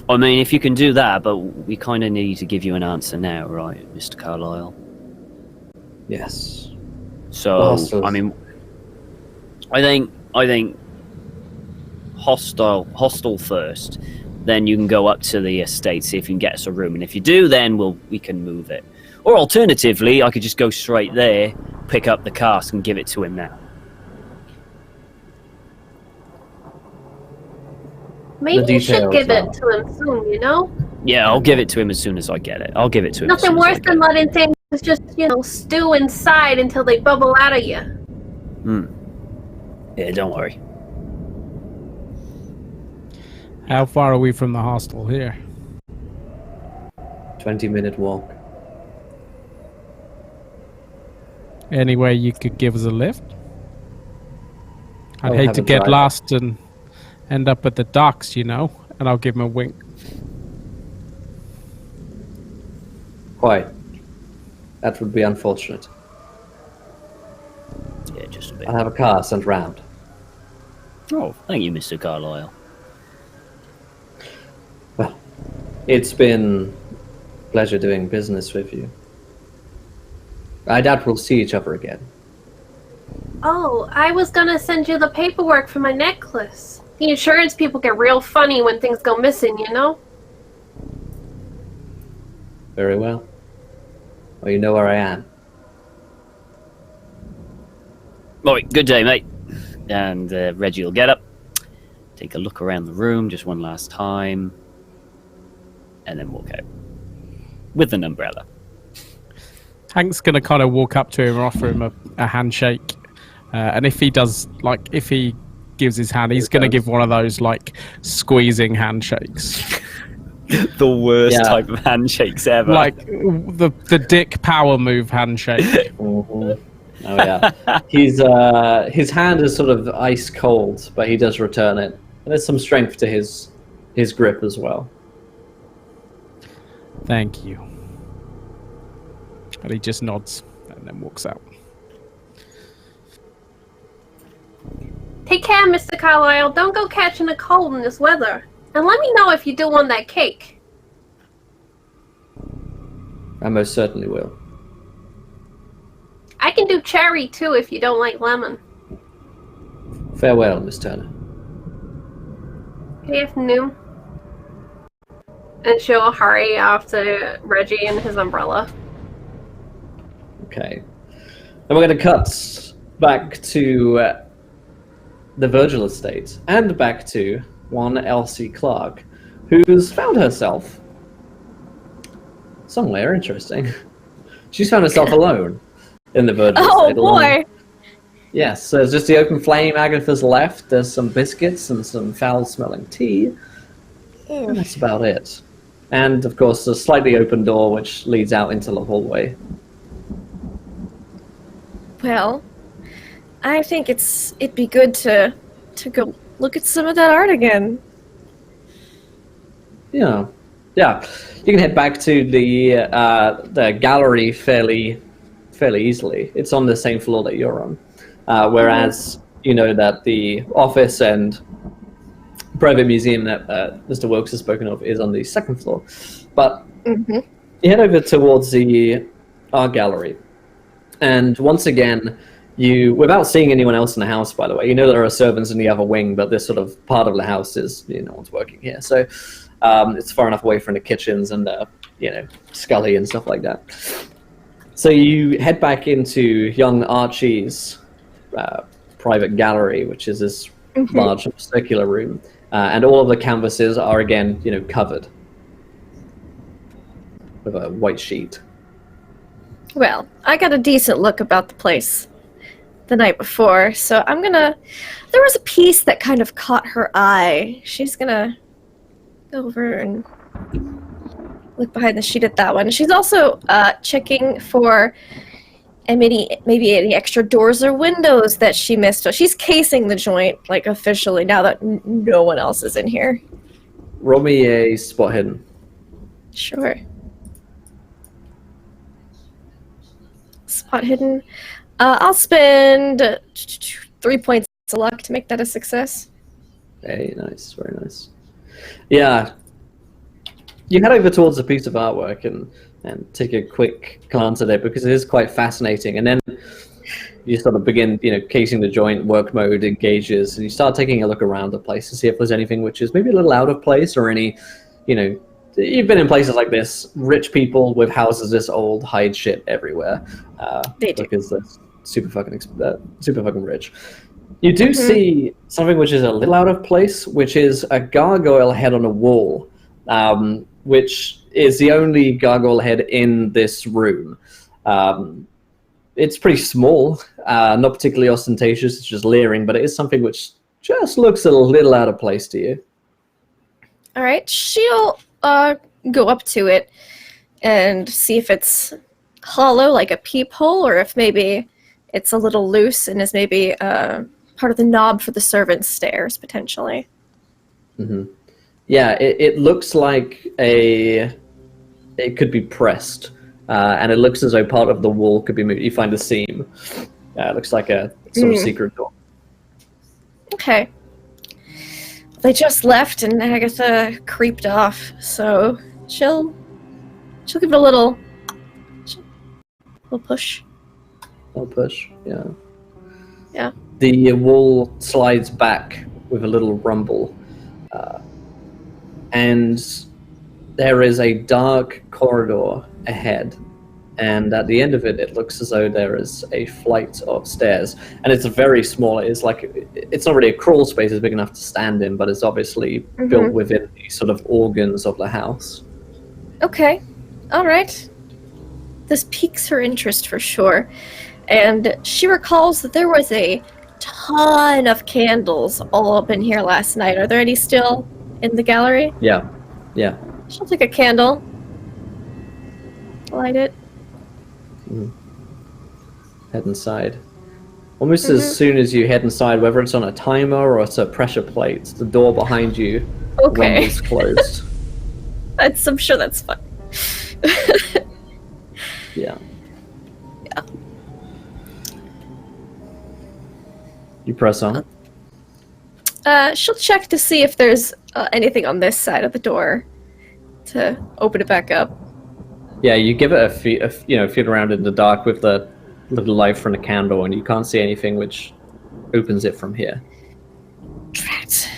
I mean, if you can do that, but we kind of need to give you an answer now, right, Mr. Carlyle? Yes. So, I mean, I think hostel first. Then you can go up to the estate, see if you can get us a room, and if you do, then we can move it. Or alternatively, I could just go straight there, pick up the cask, and give it to him now. Maybe you should give it to him soon, Yeah, I'll give it to him as soon as I get it. I'll give it to him. Nothing worse than letting things just, stew inside until they bubble out of you. Yeah, don't worry. How far are we from the hostel here? 20-minute walk. Any way you could give us a lift? I'd I'll hate have to a get driver. lost and end up at the docks, and I'll give him a wink. Quite. That would be unfortunate. Yeah, just a bit. I'll have a car sent round. Oh, thank you, Mr. Carlyle. Well, it's been a pleasure doing business with you. I doubt we'll see each other again. Oh, I was gonna send you the paperwork for my necklace. The insurance people get real funny when things go missing, Very well. Well, you know where I am. Right, good day, mate. And Reggie will get up, take a look around the room just one last time, and then walk out with an umbrella. Hank's going to kind of walk up to him and offer him a handshake. And if he does, if he gives his hand, he's going to give one of those, squeezing handshakes. The worst type of handshakes ever. The dick power move handshake. Mm-hmm. Oh, yeah. His hand is sort of ice cold, but he does return it. And there's some strength to his grip as well. Thank you. And he just nods and then walks out. Take care, Mr. Carlyle. Don't go catching a cold in this weather. And let me know if you do want that cake. I most certainly will. I can do cherry, too, if you don't like lemon. Farewell, Miss Turner. Good afternoon. And she'll hurry after Reggie and his umbrella. Okay. Then we're going to cut back to the Virgil Estate and back to one Elsie Clark, who's found herself somewhere interesting. She's found herself alone in the Virgil Estate. Oh boy! Yes, so there's just the open flame. Agatha's left. There's some biscuits and some foul-smelling tea. And that's about it. And, of course, a slightly open door which leads out into the hallway. Well, I think it'd be good to go look at some of that art again. Yeah. You can head back to the gallery fairly easily. It's on the same floor that you're on. Whereas, you know that the office and private museum that Mr. Wilkes has spoken of is on the second floor. But you head over towards the art gallery. And once again, without seeing anyone else in the house, by the way, you know there are servants in the other wing, but this sort of part of the house is, no one's working here. So it's far enough away from the kitchens and, Scully and stuff like that. So you head back into young Archie's private gallery, which is this large circular room. And all of the canvases are, again, covered with a white sheet. Well, I got a decent look about the place the night before, so I'm gonna... There was a piece that kind of caught her eye. She's gonna go over and look behind the sheet at that one. She's also checking for maybe any extra doors or windows that she missed. So she's casing the joint, like, officially, now that no one else is in here. Roll me a spot hidden. Sure. Spot hidden. I'll spend 3 points of luck to make that a success. Very nice, very nice. Yeah. You head over towards a piece of artwork and take a quick glance at it because it is quite fascinating. And then you sort of begin, casing the joint, work mode engages, and you start taking a look around the place to see if there's anything which is maybe a little out of place or any, you've been in places like this, rich people with houses this old hide shit everywhere. They do. Because they're super fucking rich. You do see something which is a little out of place, which is a gargoyle head on a wall, which is the only gargoyle head in this room. It's pretty small, not particularly ostentatious, it's just leering, but it is something which just looks a little out of place to you. All right, she'll go up to it and see if it's hollow, like a peephole, or if maybe it's a little loose and is maybe part of the knob for the servants' stairs, potentially. Mm-hmm. Yeah, it looks like it could be pressed, and it looks as though part of the wall could be moved. You find a seam. It looks like a sort of secret door. Okay. They just left, and Agatha creeped off, so she'll give it a little push. I'll push, yeah. Yeah. The wall slides back with a little rumble, and there is a dark corridor ahead, and at the end of it, it looks as though there is a flight of stairs, and it's very small. It's not really a crawl space; it's big enough to stand in, but it's obviously built within the sort of organs of the house. Okay, all right. This piques her interest for sure, and she recalls that there was a ton of candles all up in here last night. Are there any still in the gallery? Yeah. She'll take a candle, light it. Head inside. Almost as soon as you head inside, whether it's on a timer or it's a pressure plate, the door behind you rumbles closed. I'm sure that's fine. Yeah. You press on. She'll check to see if there's anything on this side of the door to open it back up. Yeah, you give it a feel around in the dark with the little light from the candle, and you can't see anything which opens it from here. Drat.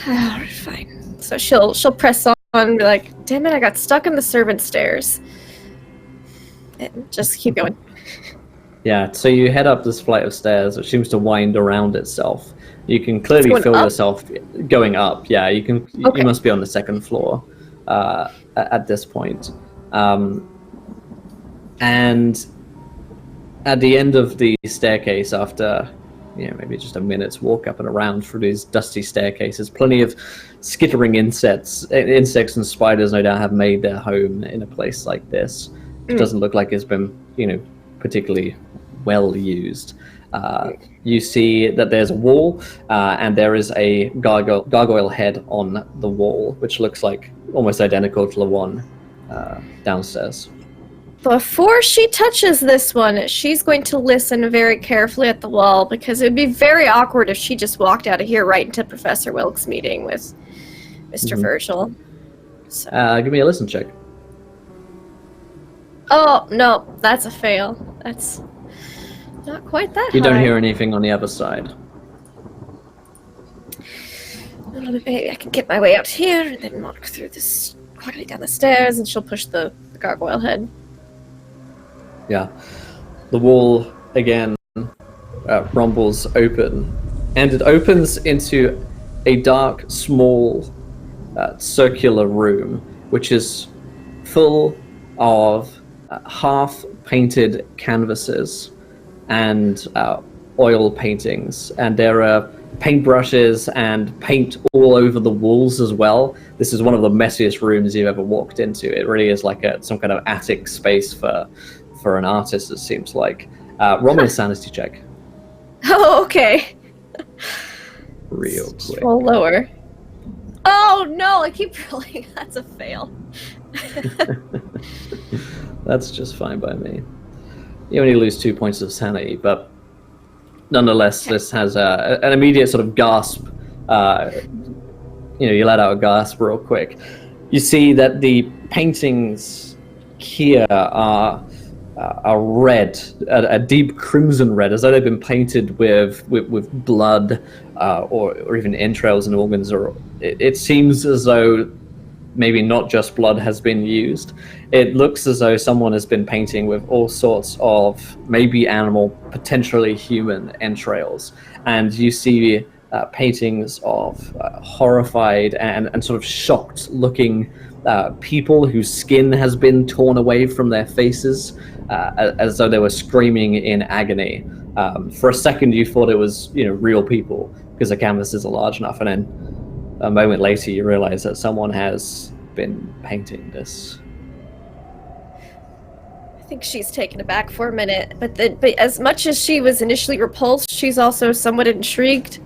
Alright, fine. So she'll press on and be like, damn it, I got stuck in the servant stairs. And just keep going. Yeah, so you head up this flight of stairs, which seems to wind around itself. You can clearly feel yourself going up. Yeah, you can. You must be on the second floor at this point. And at the end of the staircase, after maybe just a minute's walk up and around through these dusty staircases, plenty of skittering insects and spiders no doubt have made their home in a place like this. It doesn't look like it's been particularly well used. You see that there's a wall, and there is a gargoyle head on the wall, which looks like almost identical to the one downstairs. Before she touches this one, she's going to listen very carefully at the wall, because it would be very awkward if she just walked out of here right into Professor Wilkes' meeting with Mr. Virgil. So. Give me a listen check. Oh, no, that's a fail. That's not quite that You high. don't hear anything on the other side. Maybe I can get my way out here and then walk through this quietly down the stairs, and she'll push the gargoyle head. Yeah. The wall, again, rumbles open. And it opens into a dark, small, circular room, which is full of half-painted canvases and oil paintings, and there are paintbrushes and paint all over the walls as well. This is one of the messiest rooms you've ever walked into. It really is like some kind of attic space for an artist, it seems like. Roll me a sanity check. Oh, okay. Real quick. Roll lower. Oh no, I keep rolling. That's a fail. That's just fine by me. You only lose 2 points of sanity, but nonetheless, this has an immediate sort of gasp. You let out a gasp real quick. You see that the paintings here are red, a deep crimson red, as though they've been painted with blood or even entrails and organs. Or it seems as though maybe not just blood has been used. It looks as though someone has been painting with all sorts of maybe animal, potentially human entrails. And you see paintings of horrified and sort of shocked looking people whose skin has been torn away from their faces, as though they were screaming in agony. For a second you thought it was real people because the canvases are large enough, and then a moment later you realize that someone has been painting this. I think she's taken aback for a minute, but as much as she was initially repulsed, she's also somewhat intrigued.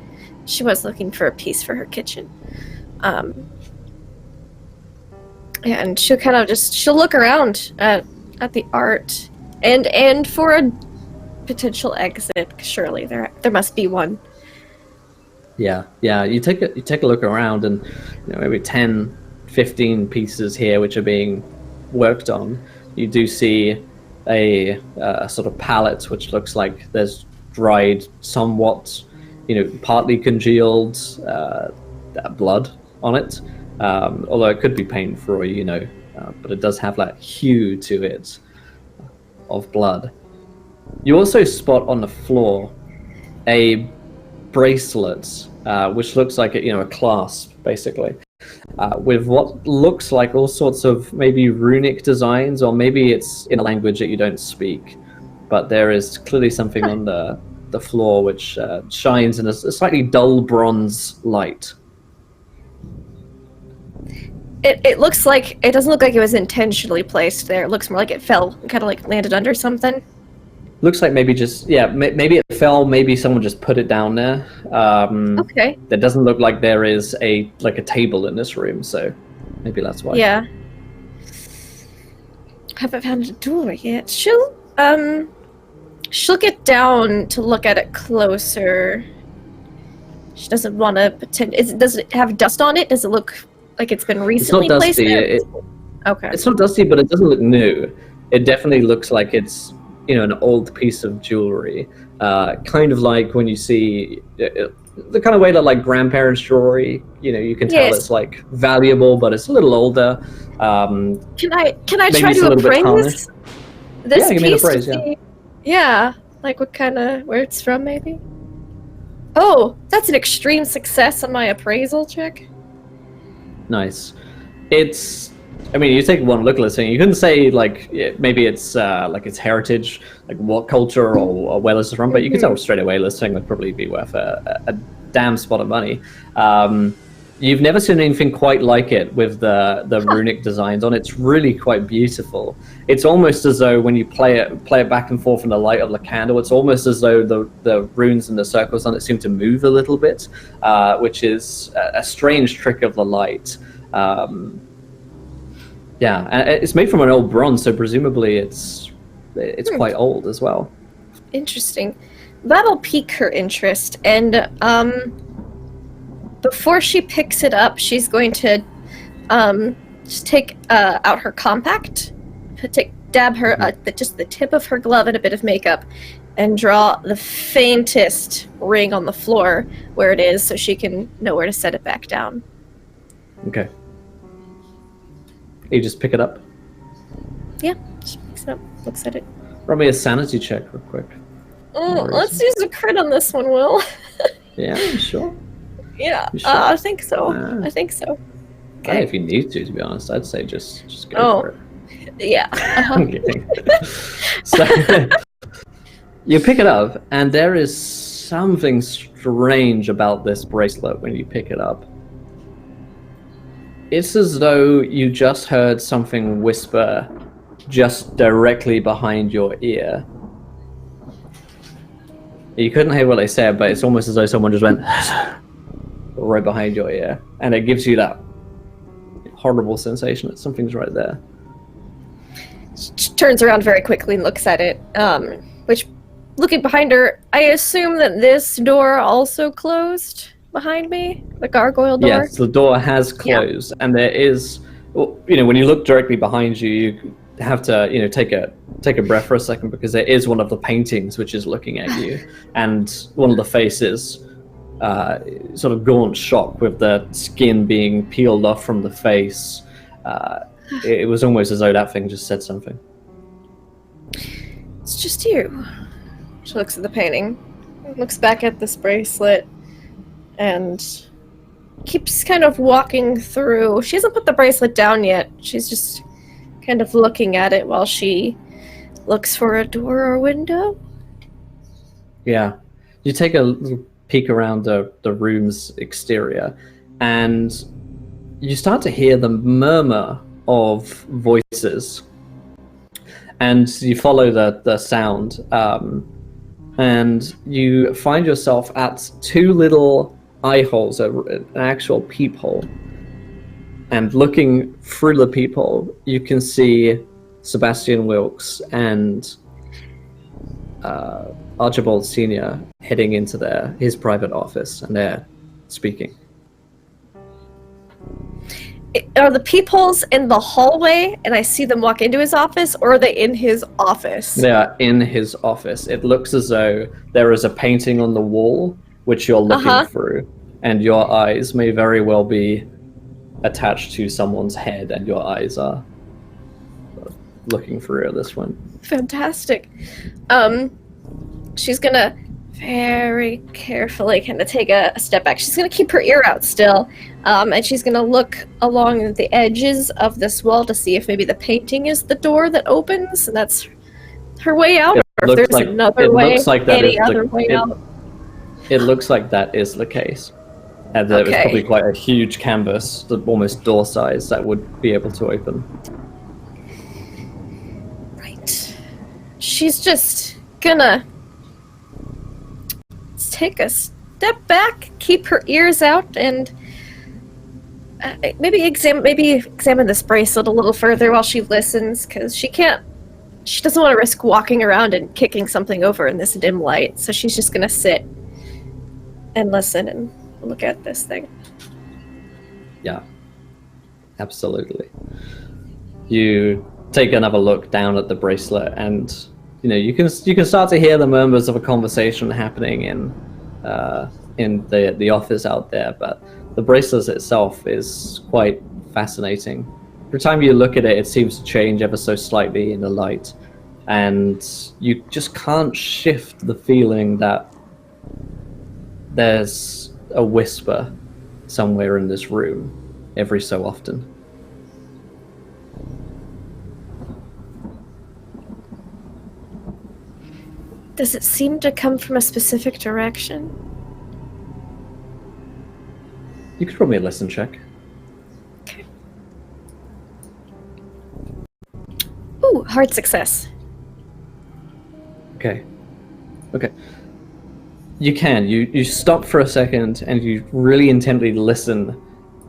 She was looking for a piece for her kitchen. And she'll kind of she'll look around at the art and for a potential exit. Surely there must be one. Yeah. You take a look around, and maybe 10, 15 pieces here which are being worked on. You do see a sort of palette which looks like there's dried somewhat, partly congealed blood on it. Although it could be paint for all you know, but it does have that hue to it of blood. You also spot on the floor a bracelet, which looks like a clasp, basically, with what looks like all sorts of maybe runic designs, or maybe it's in a language that you don't speak. But there is clearly something on the floor which shines in a slightly dull bronze light. It looks like, it doesn't look like it was intentionally placed there. It looks more like it fell and kind of like landed under something. Looks like maybe just, maybe it fell, maybe someone just put it down there. Okay. There doesn't look like there is a table in this room, so maybe that's why. Yeah. Haven't found a door yet. She'll get down to look at it closer. She doesn't want to pretend. Does it have dust on it? Does it look like it's been recently placed there? Okay. It's not dusty, but it doesn't look new. It definitely looks like it's an old piece of jewelry, kind of like when you see the kind of way that grandparents' jewelry, you can tell it's valuable, but it's a little older. Can I try to appraise this give piece? me an appraise, Yeah, like where it's from, maybe. Oh, that's an extreme success on my appraisal check. Nice. You take one look at this thing, you couldn't say maybe it's its heritage, what culture or where this is from, but you can tell straight away this thing would probably be worth a damn spot of money. You've never seen anything quite like it with the runic designs on it. It's really quite beautiful. It's almost as though when you play it back and forth in the light of the candle, it's almost as though the runes and the circles on it seem to move a little bit, which is a strange trick of the light. Yeah, and it's made from an old bronze, so presumably it's quite old as well. Interesting. That'll pique her interest, and before she picks it up, she's going to just take out her compact, dab her just the tip of her glove in a bit of makeup, and draw the faintest ring on the floor where it is, so she can know where to set it back down. Okay. You just pick it up? Yeah, she picks it up, looks at it. Roll me a sanity check real quick. Let's use a crit on this one, Will. Yeah, sure. Yeah, sure? I think so. I think so. Okay. If you need to be honest, I'd say just go for it. Yeah. I'm kidding. So you pick it up, and there is something strange about this bracelet when you pick it up. It's as though you just heard something whisper just directly behind your ear. You couldn't hear what they said, but it's almost as though someone just went right behind your ear, and it gives you that horrible sensation that something's right there. She turns around very quickly and looks at it, which, looking behind her, I assume that this door also closed behind me? The gargoyle door? Yes, the door has closed, and there is, well, when you look directly behind you, you have to, take a breath for a second, because there is one of the paintings which is looking at you, and one of the faces, sort of gaunt shock with the skin being peeled off from the face. It was almost as though that thing just said something. It's just you. She looks at the painting, looks back at this bracelet, and keeps kind of walking through. She hasn't put the bracelet down yet. She's just kind of looking at it while she looks for a door or window. Yeah. You take a little peek around the room's exterior, and you start to hear the murmur of voices. And you follow the sound, and you find yourself at two little eye holes, an actual peephole. And looking through the peephole, you can see Sebastian Wilkes and Archibald Sr. heading into his private office, and they're speaking. Are the peepholes in the hallway and I see them walk into his office, or are they in his office? They are in his office. It looks as though there is a painting on the wall which you're looking through, and your eyes may very well be attached to someone's head, and your eyes are looking through this one. Fantastic. She's gonna very carefully kind of take a step back. She's gonna keep her ear out still, and she's gonna look along the edges of this wall to see if maybe the painting is the door that opens, and that's her way out, or if there's another way, any other way out. It looks like that is the case. And there was probably quite a huge canvas, almost door size, that would be able to open. Right. She's just gonna take a step back, keep her ears out, and maybe examine this bracelet a little further while she listens, because she doesn't want to risk walking around and kicking something over in this dim light, so she's just gonna sit and listen and look at this thing. Yeah, absolutely. You take another look down at the bracelet, and you can start to hear the murmurs of a conversation happening in the office out there. But the bracelet itself is quite fascinating. Every time you look at it, it seems to change ever so slightly in the light, and you just can't shift the feeling that there's a whisper somewhere in this room every so often. Does it seem to come from a specific direction? You could probably listen check. Okay. Ooh, hard success. Okay. You can. You stop for a second and you really intently listen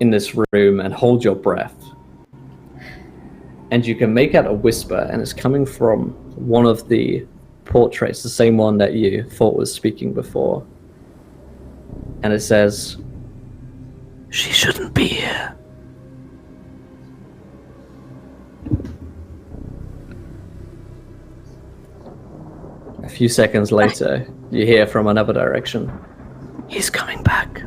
in this room and hold your breath. And you can make out a whisper, and it's coming from one of the portraits, the same one that you thought was speaking before. And it says, "She shouldn't be here." A few seconds later, you hear from another direction, "He's coming back."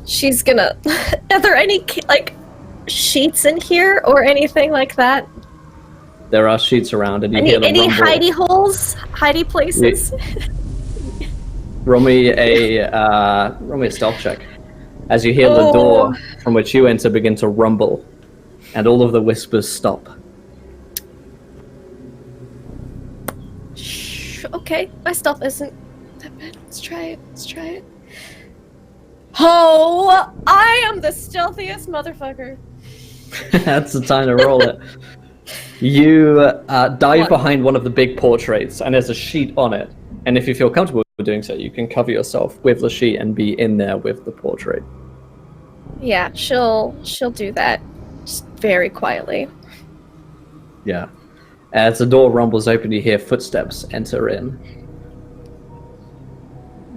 She's gonna... Are there any, sheets in here or anything like that? There are sheets around, and you hear the Any rumble. hidey holes? Hidey places? Roll me a stealth check. As you hear the door from which you enter begin to rumble, and all of the whispers stop. Okay, my stealth isn't that bad. Let's try it. Oh, I am the stealthiest motherfucker. That's the time to roll it. You dive behind one of the big portraits, and there's a sheet on it. And if you feel comfortable doing so, you can cover yourself with the sheet and be in there with the portrait. Yeah, she'll do that, just very quietly. Yeah. As the door rumbles open, you hear footsteps enter in.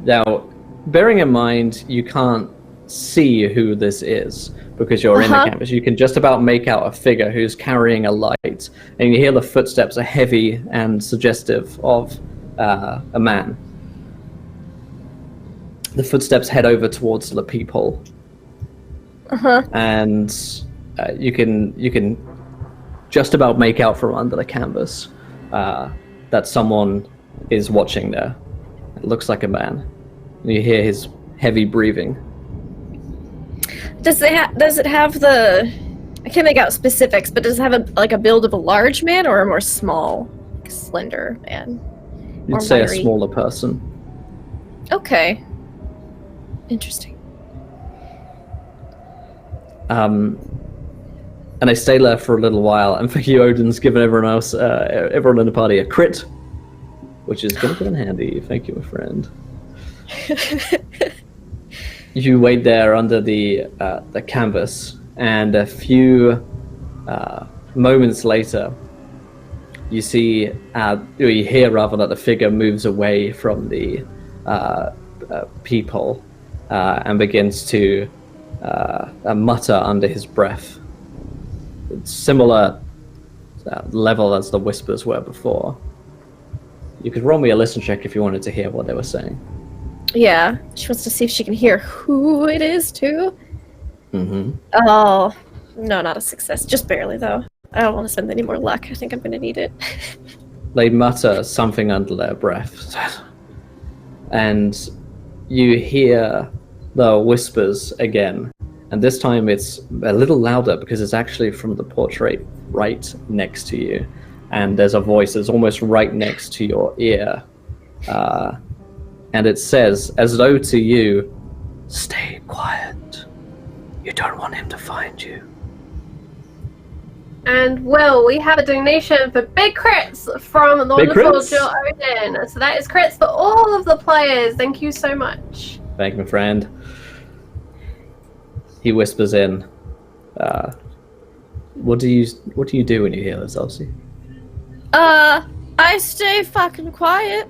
Now, bearing in mind, you can't see who this is because you're in the canvas. You can just about make out a figure who's carrying a light, and you hear the footsteps are heavy and suggestive of a man. The footsteps head over towards the peephole. And you can just about make out from under the canvas that someone is watching there. It looks like a man. You hear his heavy breathing. Does it have the? I can't make out specifics, but does it have a build of a large man or a more small, slender man? You'd say a smaller person. Okay. Interesting. And they stay there for a little while, and for you, Odin's given everyone else, everyone in the party, a crit, which is going to come in handy. Thank you, my friend. You wait there under the canvas, and a few moments later, you see, you hear rather that the figure moves away from the peephole and begins to mutter under his breath. It's similar level as the whispers were before. You could roll me a listen check if you wanted to hear what they were saying. Yeah, she wants to see if she can hear who it is too. Mm-hmm. Oh, no, not a success. Just barely though. I don't want to spend any more luck. I think I'm gonna need it. They mutter something under their breath, and you hear the whispers again. And this time it's a little louder because it's actually from the portrait right next to you. And there's a voice that's almost right next to your ear. And it says, as though to you, stay quiet. You don't want him to find you. And Will, we have a donation for big crits from the wonderful Jill Odin. So that is crits for all of the players. Thank you so much. Thank you, my friend. He whispers in, what do you do when you hear this, Elsie? I stay fucking quiet.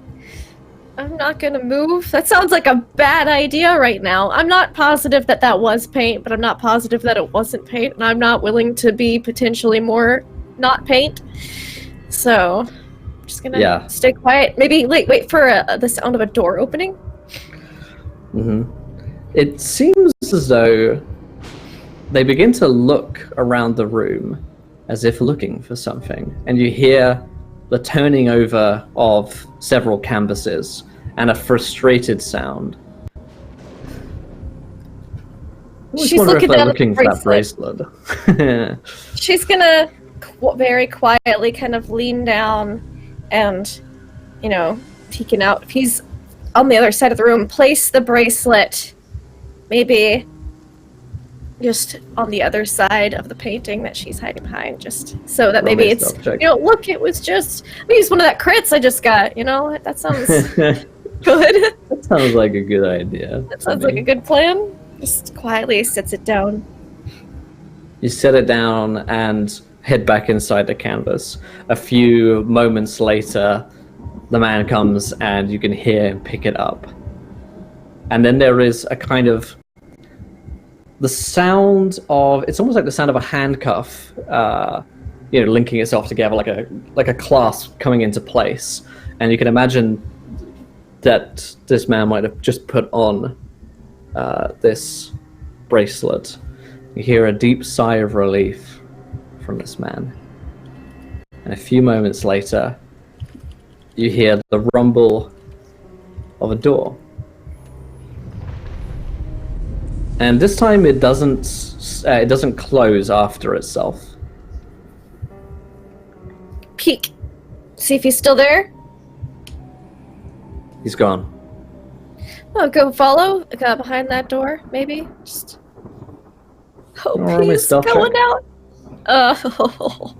I'm not gonna move. That sounds like a bad idea right now. I'm not positive that was paint, but I'm not positive that it wasn't paint, and I'm not willing to be potentially more not paint. So, I'm just gonna stay quiet. Maybe wait for the sound of a door opening. Mm-hmm. It seems as though they begin to look around the room as if looking for something, and you hear the turning over of several canvases and a frustrated sound. She's looking if they're down looking at for the that bracelet. She's gonna very quietly kind of lean down and, peeking out. If he's on the other side of the room, place the bracelet maybe just on the other side of the painting that she's hiding behind, just so that maybe it's, look, it was just, use one of that crits I just got, that sounds good. That sounds like a good idea. That sounds like a good plan. Just quietly sits it down. You set it down and head back inside the canvas. A few moments later, the man comes and you can hear him pick it up. And then there is a kind of the sound of, it's almost like the sound of a handcuff, linking itself together like a clasp coming into place. And you can imagine that this man might have just put on this bracelet. You hear a deep sigh of relief from this man. And a few moments later, you hear the rumble of a door. and this time it doesn't close after itself. Peek. See if he's still there. He's gone. Oh, go follow. Go behind that door, maybe. Just hope he's going out. Oh.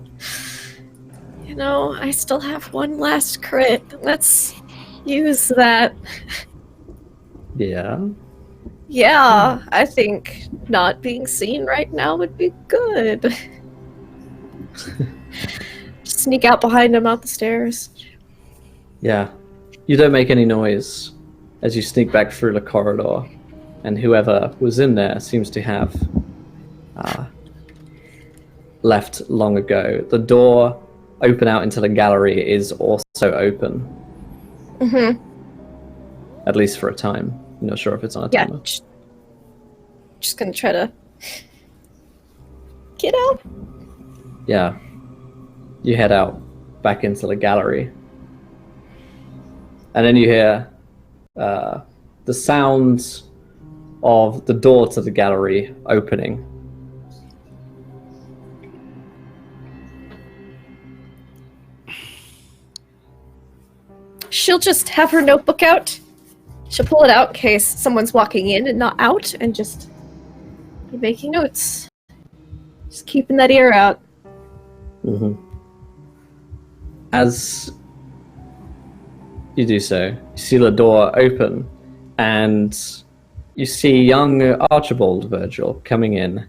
You know, I still have one last crit. Let's use that. Yeah. Yeah, I think not being seen right now would be good. Sneak out behind him out the stairs. Yeah. You don't make any noise as you sneak back through the corridor, and whoever was in there seems to have left long ago. The door open out into the gallery is also open. Mm-hmm. At least for a time. I'm not sure if it's on a timer. Just gonna try to get out. Yeah. You head out back into the gallery. And then you hear the sounds of the door to the gallery opening. She'll just have her notebook out. She'll pull it out in case someone's walking in and not out, and just be making notes. Just keeping that ear out. Mm-hmm. As you do so, you see the door open, and you see young Archibald Virgil coming in,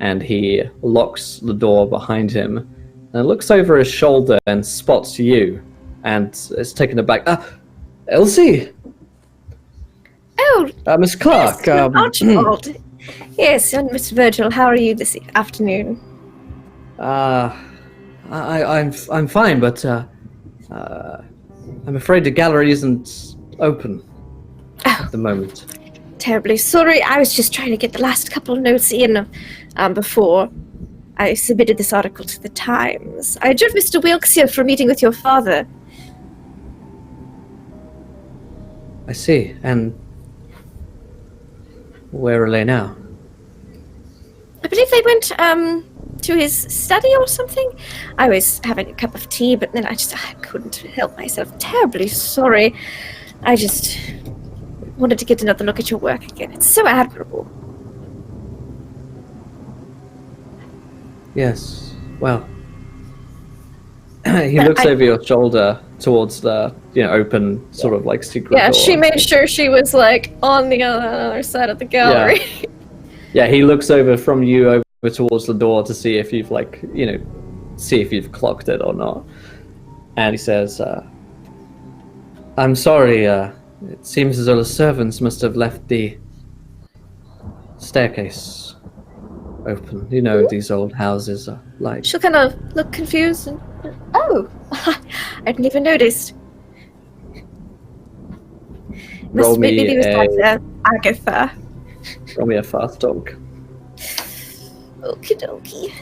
and he locks the door behind him, and looks over his shoulder and spots you, and is taken aback. Elsie! Oh, Miss Clark! yes, Archibald. Yes, and Mr. Virgil, how are you this afternoon? I'm fine, but I'm afraid the gallery isn't open at the moment. Terribly sorry. I was just trying to get the last couple of notes in before I submitted this article to the Times. I drove Mr. Wilkes here for a meeting with your father. I see. And where are they now? I believe they went to his study or something. I was having a cup of tea, but then I couldn't help myself. Terribly sorry. I just wanted to get another look at your work again. It's so admirable. Yes. Well, he looks over your shoulder towards the open sort of like secret door. She made sure she was like on the other side of the gallery. Yeah, he looks over from you over towards the door to see if you've see if you've clocked it or not. And he says, I'm sorry, it seems as though the servants must have left the staircase open. You know, these old houses are like... She'll kind of look confused and... Oh! I hadn't even noticed. Roll me maybe it was Dr. Agatha. Roll me a fast dog. Okie dokie.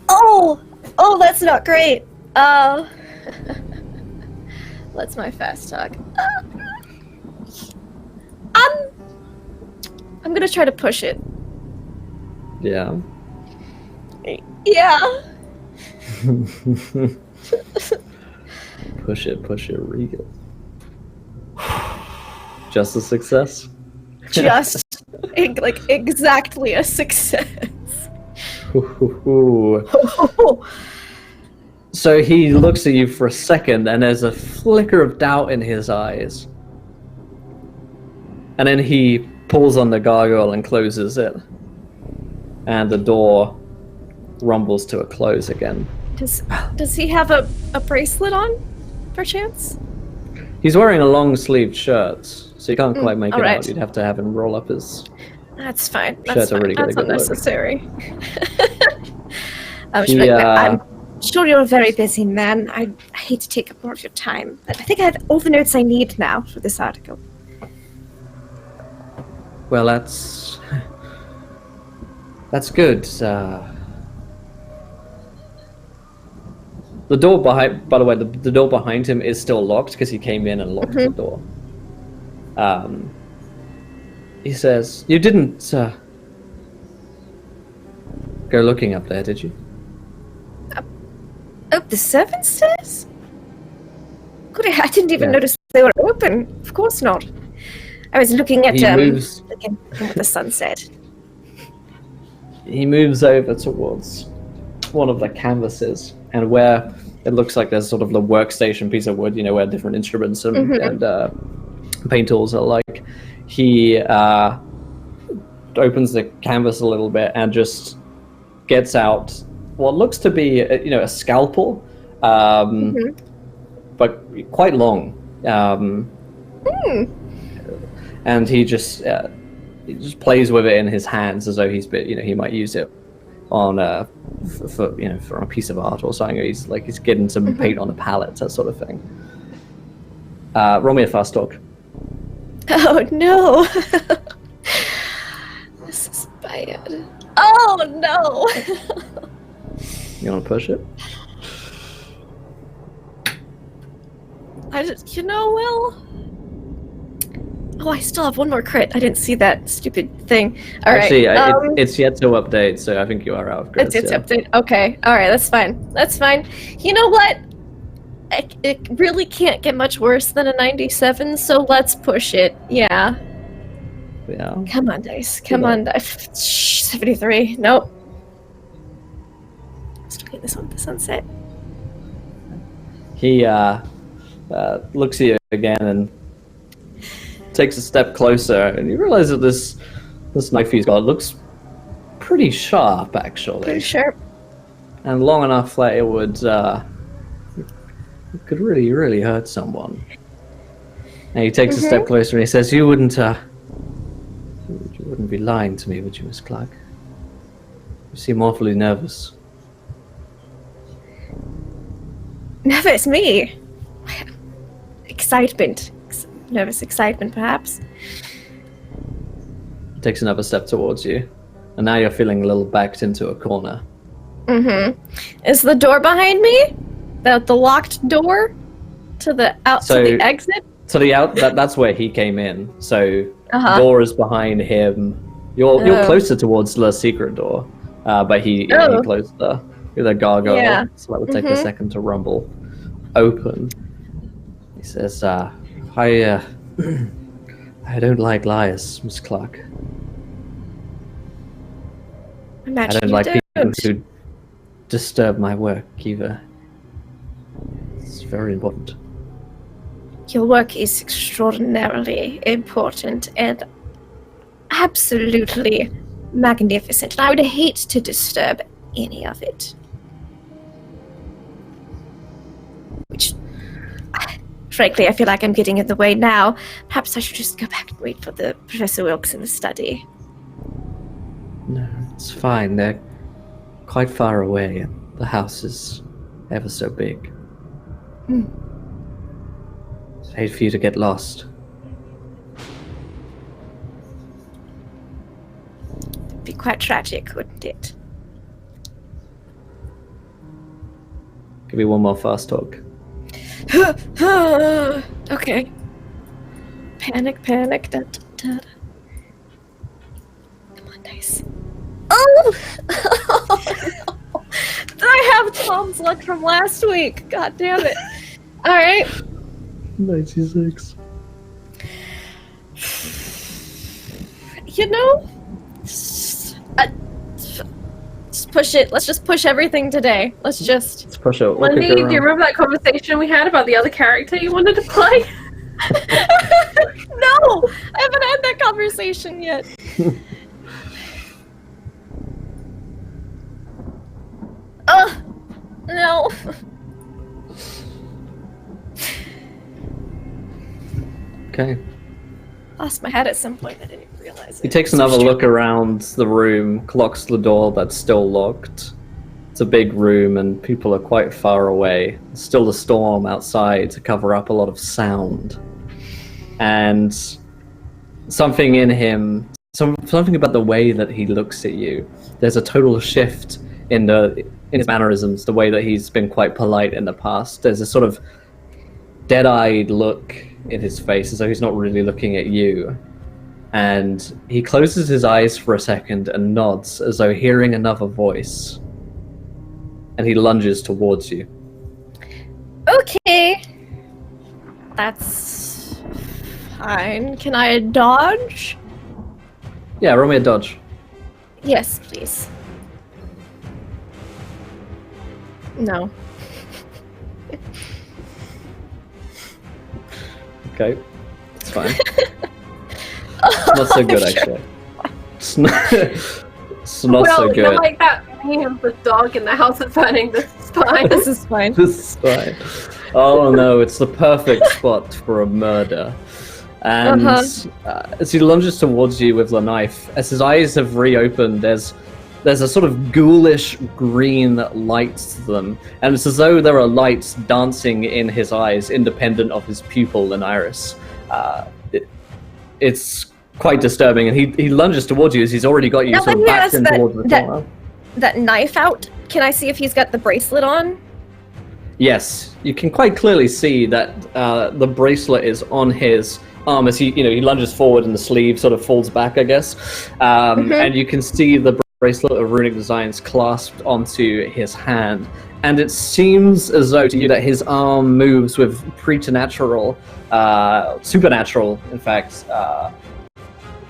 Oh, that's not great. What's my fast talk? I'm gonna try to push it. Yeah. Yeah. Push it, Regal. Just a success? Just like exactly a success. So he looks at you for a second, and there's a flicker of doubt in his eyes. And then he pulls on the gargoyle and closes it. And the door rumbles to a close again. Does he have a bracelet on, perchance? He's wearing a long-sleeved shirt, so you can't quite make it right. out. You'd have to have him roll up his... That's fine. Shirts are really That's good unnecessary. I'm sure you're a very busy man. I hate to take up more of your time, but I think I have all the notes I need now for this article. Well, that's good. The door behind, by the way, the door behind him is still locked because he came in and locked the door. He says, "You didn't go looking up there, did you?" Up the 7 stairs? Good, I didn't even notice they were open. Of course not. I was looking at looking at the sunset. He moves over towards one of the canvases, and where it looks like there's sort of the workstation piece of wood, where different instruments and paint tools are like. He opens the canvas a little bit and just gets out what looks to be, a scalpel, but quite long. And he just plays with it in his hands as though he might use it on for a piece of art or something. He's getting some paint on a palette, that sort of thing. Roll me a fast talk. Oh no! This is bad. Oh no! You want to push it? Will. Oh, I still have one more crit. I didn't see that stupid thing. All right. Actually, it's yet to update, so I think you are out of crits. It's update. Okay. All right. That's fine. That's fine. You know what? It really can't get much worse than a 97, so let's push it. Yeah. Yeah. Come on, dice. Come on, dice. 73. Nope. Let's get this one with the sunset. He looks at you again and takes a step closer, and you realize that this knife he's got looks pretty sharp, actually. Pretty sharp. And long enough that it would it could really, really hurt someone. And he takes a step closer and he says, "You wouldn't be lying to me, would you, Miss Clark? You seem awfully nervous." Nervous me? Excitement. Nervous excitement, perhaps. He takes another step towards you, and now you're feeling a little backed into a corner. Is the door behind me? The locked door to the exit? To the out. That's where he came in. So door is behind him. You're closer towards the secret door, but he closed the gargoyle. Yeah. So that would take a second to rumble open. He says, I don't like liars, Miss Clark. I don't like people who disturb my work either. It's very important. Your work is extraordinarily important and absolutely magnificent, and I would hate to disturb any of it. Which, frankly, I feel like I'm getting in the way now. Perhaps I should just go back and wait for the Professor Wilkes in the study. No, it's fine. They're quite far away, and the house is ever so big. I'd hate for you to get lost. It'd be quite tragic, wouldn't it? Give me one more fast talk. Okay. Panic. Da, da, da. Come on, dice. Oh! No. I have Tom's luck from last week. God damn it. Alright. 96. Just push it. Let's just push everything today. Let's push it. Wendy, do you remember that conversation we had about the other character you wanted to play? No! I haven't had that conversation yet. No. Okay. Lost my head at some point. I didn't even realize it. He takes another look around the room, clocks the door that's still locked. It's a big room and people are quite far away. There's still a storm outside to cover up a lot of sound. And something in him, something about the way that he looks at you, there's a total shift in his mannerisms, the way that he's been quite polite in the past. There's a sort of dead-eyed look in his face, as though he's not really looking at you. And he closes his eyes for a second and nods, as though hearing another voice. And he lunges towards you. Okay. That's fine. Can I dodge? Yeah, roll me a dodge. Yes, please. No. Okay, it's fine. It's not so good, actually. It's not well, so good. You're like that meme of the dog in the house of burning. This is fine. This is fine. This is fine. Oh no, it's the perfect spot for a murder. And as he lunges towards you with the knife, as his eyes have reopened, there's a sort of ghoulish green light to them, and it's as though there are lights dancing in his eyes, independent of his pupil and iris. It's quite disturbing, and he lunges towards you as he's already got you Now, sort of let me backed ask in towards the corner. that knife out. Can I see if he's got the bracelet on? Yes, you can quite clearly see that the bracelet is on his arm as he lunges forward and the sleeve sort of falls back, I guess. And you can see the bracelet of runic designs clasped onto his hand. And it seems as though to you that his arm moves with supernatural, in fact,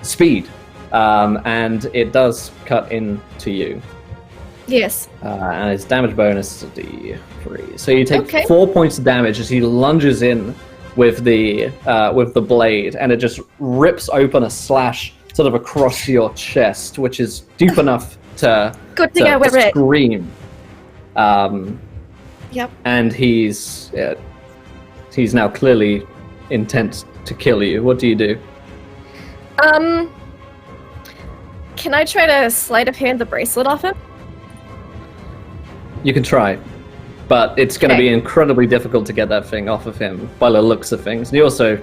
speed. And it does cut into you. Yes. And his damage bonus is a D3. So you take Okay. 4 points of damage as he lunges in with the blade, and it just rips open a slash sort of across your chest, which is deep enough to Good thing I wear it. scream. Yep. And he's now clearly intent to kill you. What do you do? Can I try to sleight of hand the bracelet off him? You can try, but it's going to Okay. be incredibly difficult to get that thing off of him by the looks of things. And you also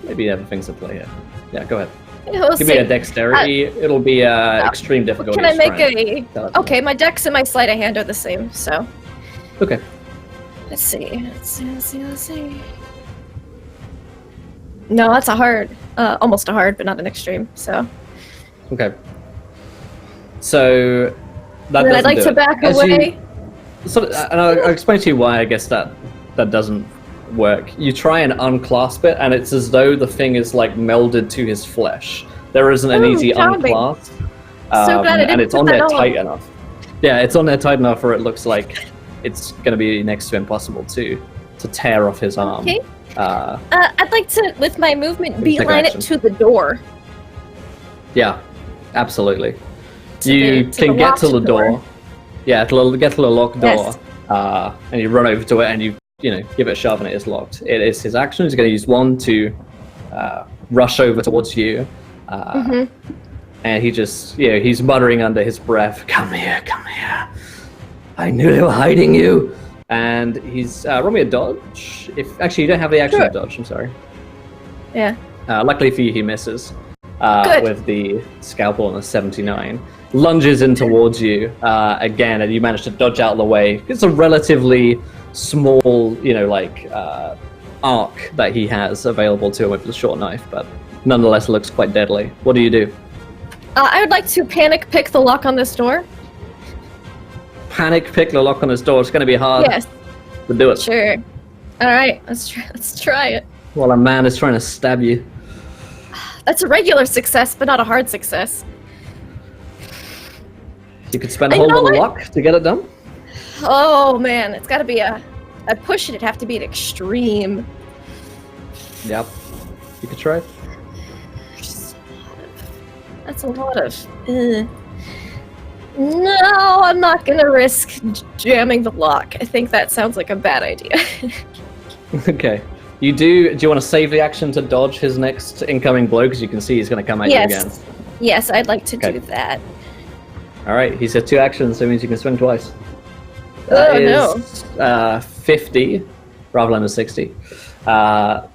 maybe have things to play here. Yeah, go ahead. We'll Give me see. a dexterity. It'll be extreme difficulty. Can I make strength. Okay, my dex and my sleight of hand are the same, so Okay. let's see. No, that's a hard. Almost a hard, but not an extreme. So Okay. So that then I'd doesn't like do to it. back As away. and I'll explain to you why I guess that doesn't work. You try and unclasp it, and it's as though the thing is like melded to his flesh. There isn't an Oh, easy charming. unclasp, So glad I didn't and it's put on that there on. tight enough. Yeah, it's on there tight enough where it looks like it's going to be next to impossible to tear off his arm. Okay. I'd like to, with my movement, Take beeline it action. to the door. Yeah, absolutely. To You the can get locked to the door. Yeah, get to the locked door, Yes. and you run over to it, and you give it a shove, and it is locked. It is his action. He's going to use one to rush over towards you, and he just he's muttering under his breath, "Come here, come here! I knew they were hiding you." And he's roll me a dodge. If actually you don't have the action of dodge, I'm sorry. Yeah. Luckily for you, he misses Good. with the scalpel on a 79. Lunges in towards you again, and you manage to dodge out of the way. It's a relatively small, arc that he has available to him with the short knife, but nonetheless looks quite deadly. What do you do? I would like to panic pick the lock on this door. Panic pick the lock on his door. It's going to be hard. Yes. But do it. Sure. All right. Let's try it. While a man is trying to stab you. That's a regular success, but not a hard success. You could spend a You whole know lot of what? luck to get it done. Oh man, it's got to be a push. It'd have to be an extreme. Yep. You could try. That's a lot of. No, I'm not gonna risk jamming the lock. I think that sounds like a bad idea. Okay. Do you want to save the action to dodge his next incoming blow? Because you can see he's going to come at you again. Yes, I'd like to Okay. do that. All right. He said 2 actions, so it means you can swing twice. Oh, no. 50 rather than a 60. So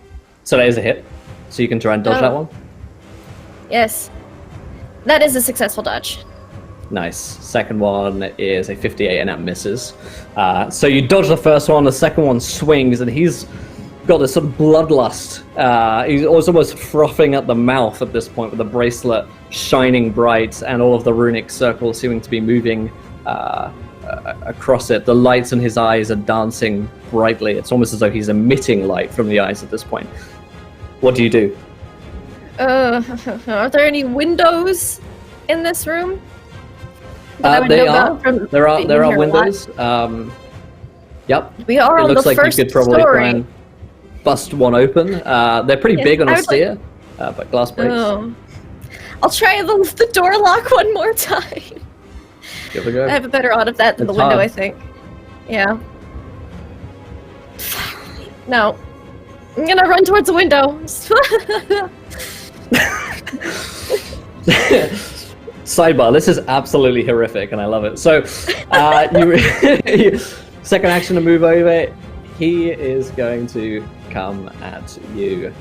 that is a hit. So you can try and dodge that one. Yes, that is a successful dodge. Nice. Second one is a 58 and that misses. So you dodge the first one, the second one swings, and he's got this sort of bloodlust. He's almost frothing at the mouth at this point with the bracelet shining bright and all of the runic circles seeming to be moving across it. The lights in his eyes are dancing brightly. It's almost as though he's emitting light from the eyes at this point. What do you do? Are there any windows in this room? There are windows. Yep. We are it on looks the like first you could probably story. try and bust one open. They're pretty big and I would austere, but glass breaks. Oh. I'll try the door lock one more time. Give it a go. I have a better odd of that than It's the window, hard. I think. Yeah. No. I'm gonna run towards the window. Sidebar, this is absolutely horrific and I love it. So, you second action to move over, he is going to come at you.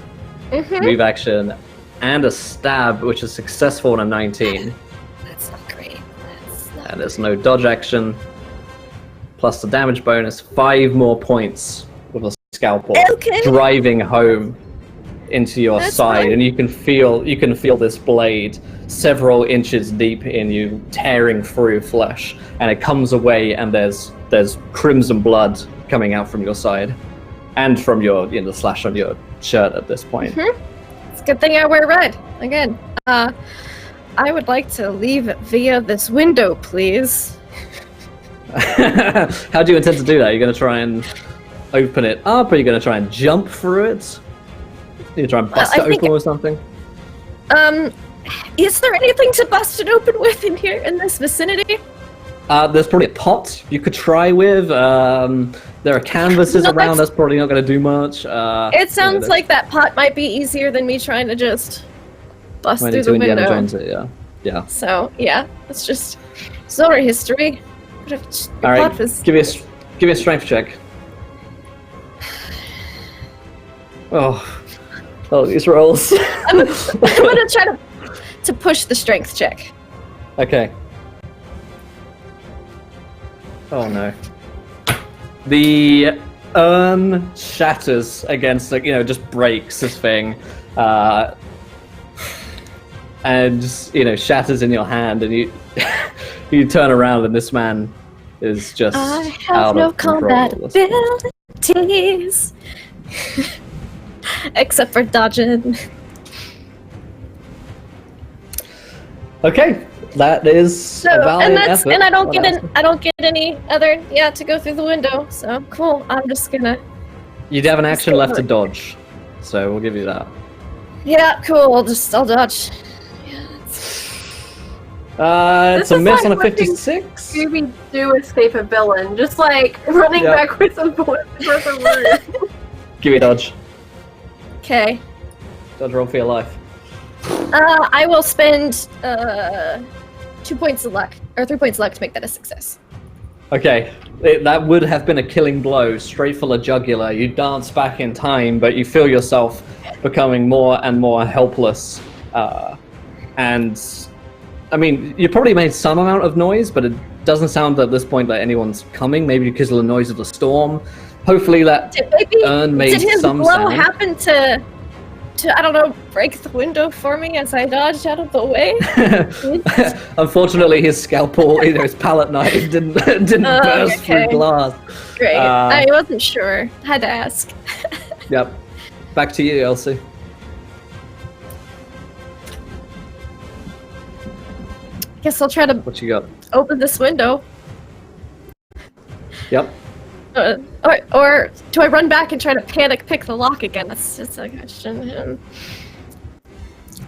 Move action and a stab, which is successful on a 19. That's not great. And there's no dodge action. Plus the damage bonus, 5 more points with a scalpel. Okay. Driving home into your That's side, fine. and you can feel this blade several inches deep in you, tearing through flesh, and it comes away, and there's crimson blood coming out from your side, and from the slash on your shirt at this point. It's a good thing I wear red. Again, I would like to leave via this window, please. How do you intend to do that? Are you going to try and open it up? Are you going to try and jump through it? Are you try and bust I it think open or something? Is there anything to bust it open with in here, in this vicinity? There's probably a pot you could try with. There are canvases No, around. That's probably not going to do much. It sounds like that pot might be easier than me trying to just bust through the Indiana window. Jones it, yeah. So, yeah, it's just story history. What if All your right, pot was... give me a strength check. Oh, these rolls. I'm gonna try to push the strength check. Okay. Oh no. The urn shatters against, just breaks this thing, and shatters in your hand, and you you turn around, and this man is just I have out no of control. combat abilities. Except for dodging. Okay, that is a valiant effort. And I don't What get else? I don't get any other to go through the window. So cool. I'm just gonna. You'd have an action go left to for it. dodge, so we'll give you that. Yeah, cool. I'll dodge. It's a is miss like on a watching 56. Scooby-Doo escape a villain, just like running Yeah. backwards and forwards across the room. Give me a dodge. Okay. Dodge roll for your life. I will spend 2 points of luck or 3 points of luck to make that a success. Okay, that would have been a killing blow, straight for the jugular. You dance back in time, but you feel yourself becoming more and more helpless. And, I mean, you probably made some amount of noise, but it doesn't sound at this point like anyone's coming, maybe because of the noise of the storm. Hopefully that urn made Did his some blow sound. happen to I don't know, break the window for me as I dodged out of the way? Unfortunately, his scalpel, his palette knife didn't burst through glass. Great. I wasn't sure. Had to ask. Yep. Back to you, Elsie. Guess I'll try to What you got? open this window. Yep. Or do I run back and try to panic pick the lock again? That's just a question.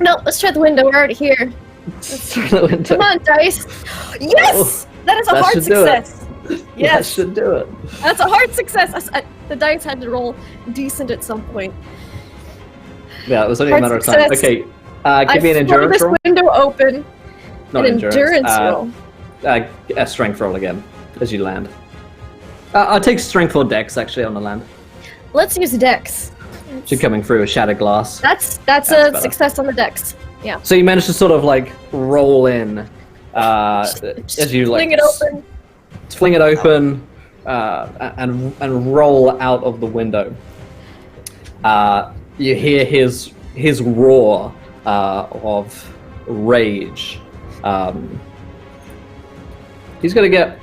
No, let's try the window. We're already here. Through the window. Come on, dice. Yes! That is a That hard should do it. success. That Yes, should do it. that's a hard success. The dice had to roll decent at some point. Yeah, it was only Hard a matter of time. success. Okay, give me an I endurance this roll. window open. Not an endurance roll. A strength roll again as you land. I'll take strength or dex actually on the land. Let's use dex. You're coming through a shattered glass. That's That's a better. success on the dex. Yeah. So you managed to sort of like roll in as you Fling it open. fling it open, and roll out of the window. You hear his roar of rage. He's going to get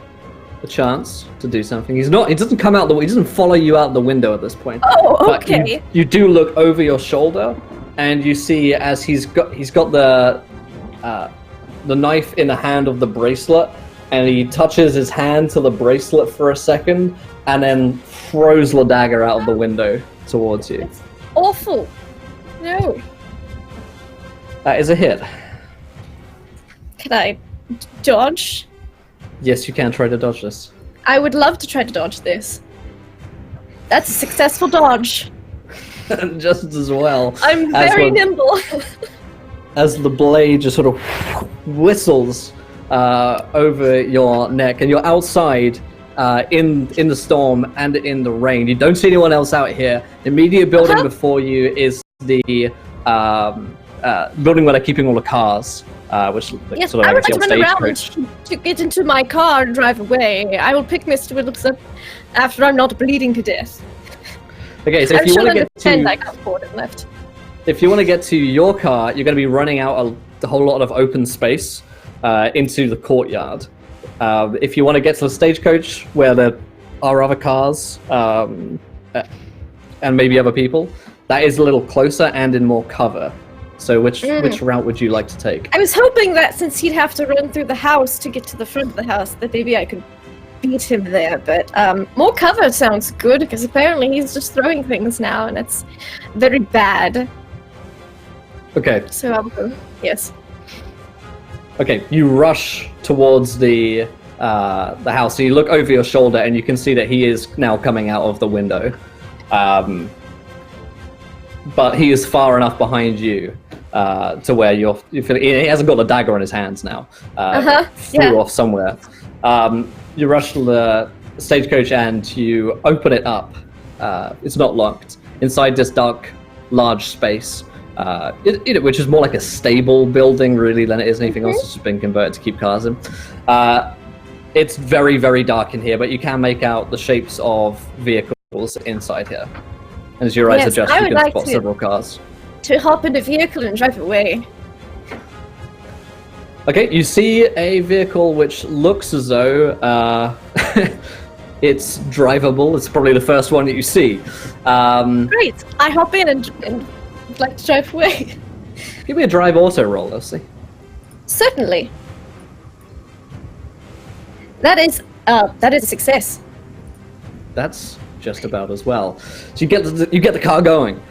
a chance to do something. He doesn't come out he doesn't follow you out the window at this point. Oh, okay. But you do look over your shoulder, and you see as he's got the knife in the hand of the bracelet, and he touches his hand to the bracelet for a second, and then throws the dagger out of the window towards you. It's awful. No. That is a hit. Can I dodge? Yes, you can try to dodge this. I would love to try to dodge this. That's a successful dodge. Just as well. I'm very nimble. As the blade just sort of whistles over your neck, and you're outside in the storm and in the rain. You don't see anyone else out here. The immediate building before you is the building where they're keeping all the cars. Which Yes, sort of, I would guess, like the to run around stagecoach. to get into my car and drive away. I will pick Mr. Williamson after I'm not bleeding to death. Okay, so if I'm you sure want to in get the tent to I got forward and left. if you want to get to your car, you're going to be running out a whole lot of open space into the courtyard. If you want to get to the stagecoach, where there are other cars and maybe other people, that is a little closer and in more cover. So which route would you like to take? I was hoping that since he'd have to run through the house to get to the front of the house, that maybe I could beat him there. But more cover sounds good, because apparently he's just throwing things now, and it's very bad. Okay. So I'll go. Yes. Okay, you rush towards the house. So you look over your shoulder, and you can see that he is now coming out of the window. But he is far enough behind you to where you feel he hasn't got the dagger in his hands now. Flew off somewhere. You rush to the stagecoach and you open it up. It's not locked. Inside this dark, large space, which is more like a stable building really than it is anything else. It's just been converted to keep cars in. It's very, very dark in here, but you can make out the shapes of vehicles inside here. And as your eyes adjust, you can spot several cars. To hop in the vehicle and drive away. Okay, you see a vehicle which looks as though it's drivable. It's probably the first one that you see. Great! I hop in and like to drive away. Give me a drive auto roll, Elsie. Certainly. That is a success. That's just about as well. So you get the car going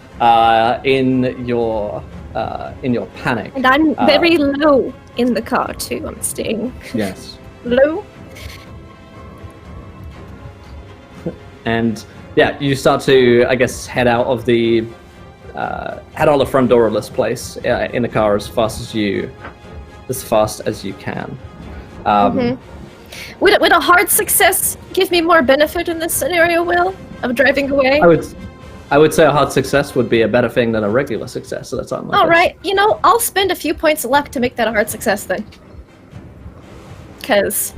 in your panic. And I'm very low in the car too. I'm staying low. And yeah, you start to, I guess, head out of the front door of this place in the car as fast as you can. Would a hard success give me more benefit in this scenario, Will, of driving away? I would say a hard success would be a better thing than a regular success. So that's all right. You know, I'll spend a few points of luck to make that a hard success then. Cause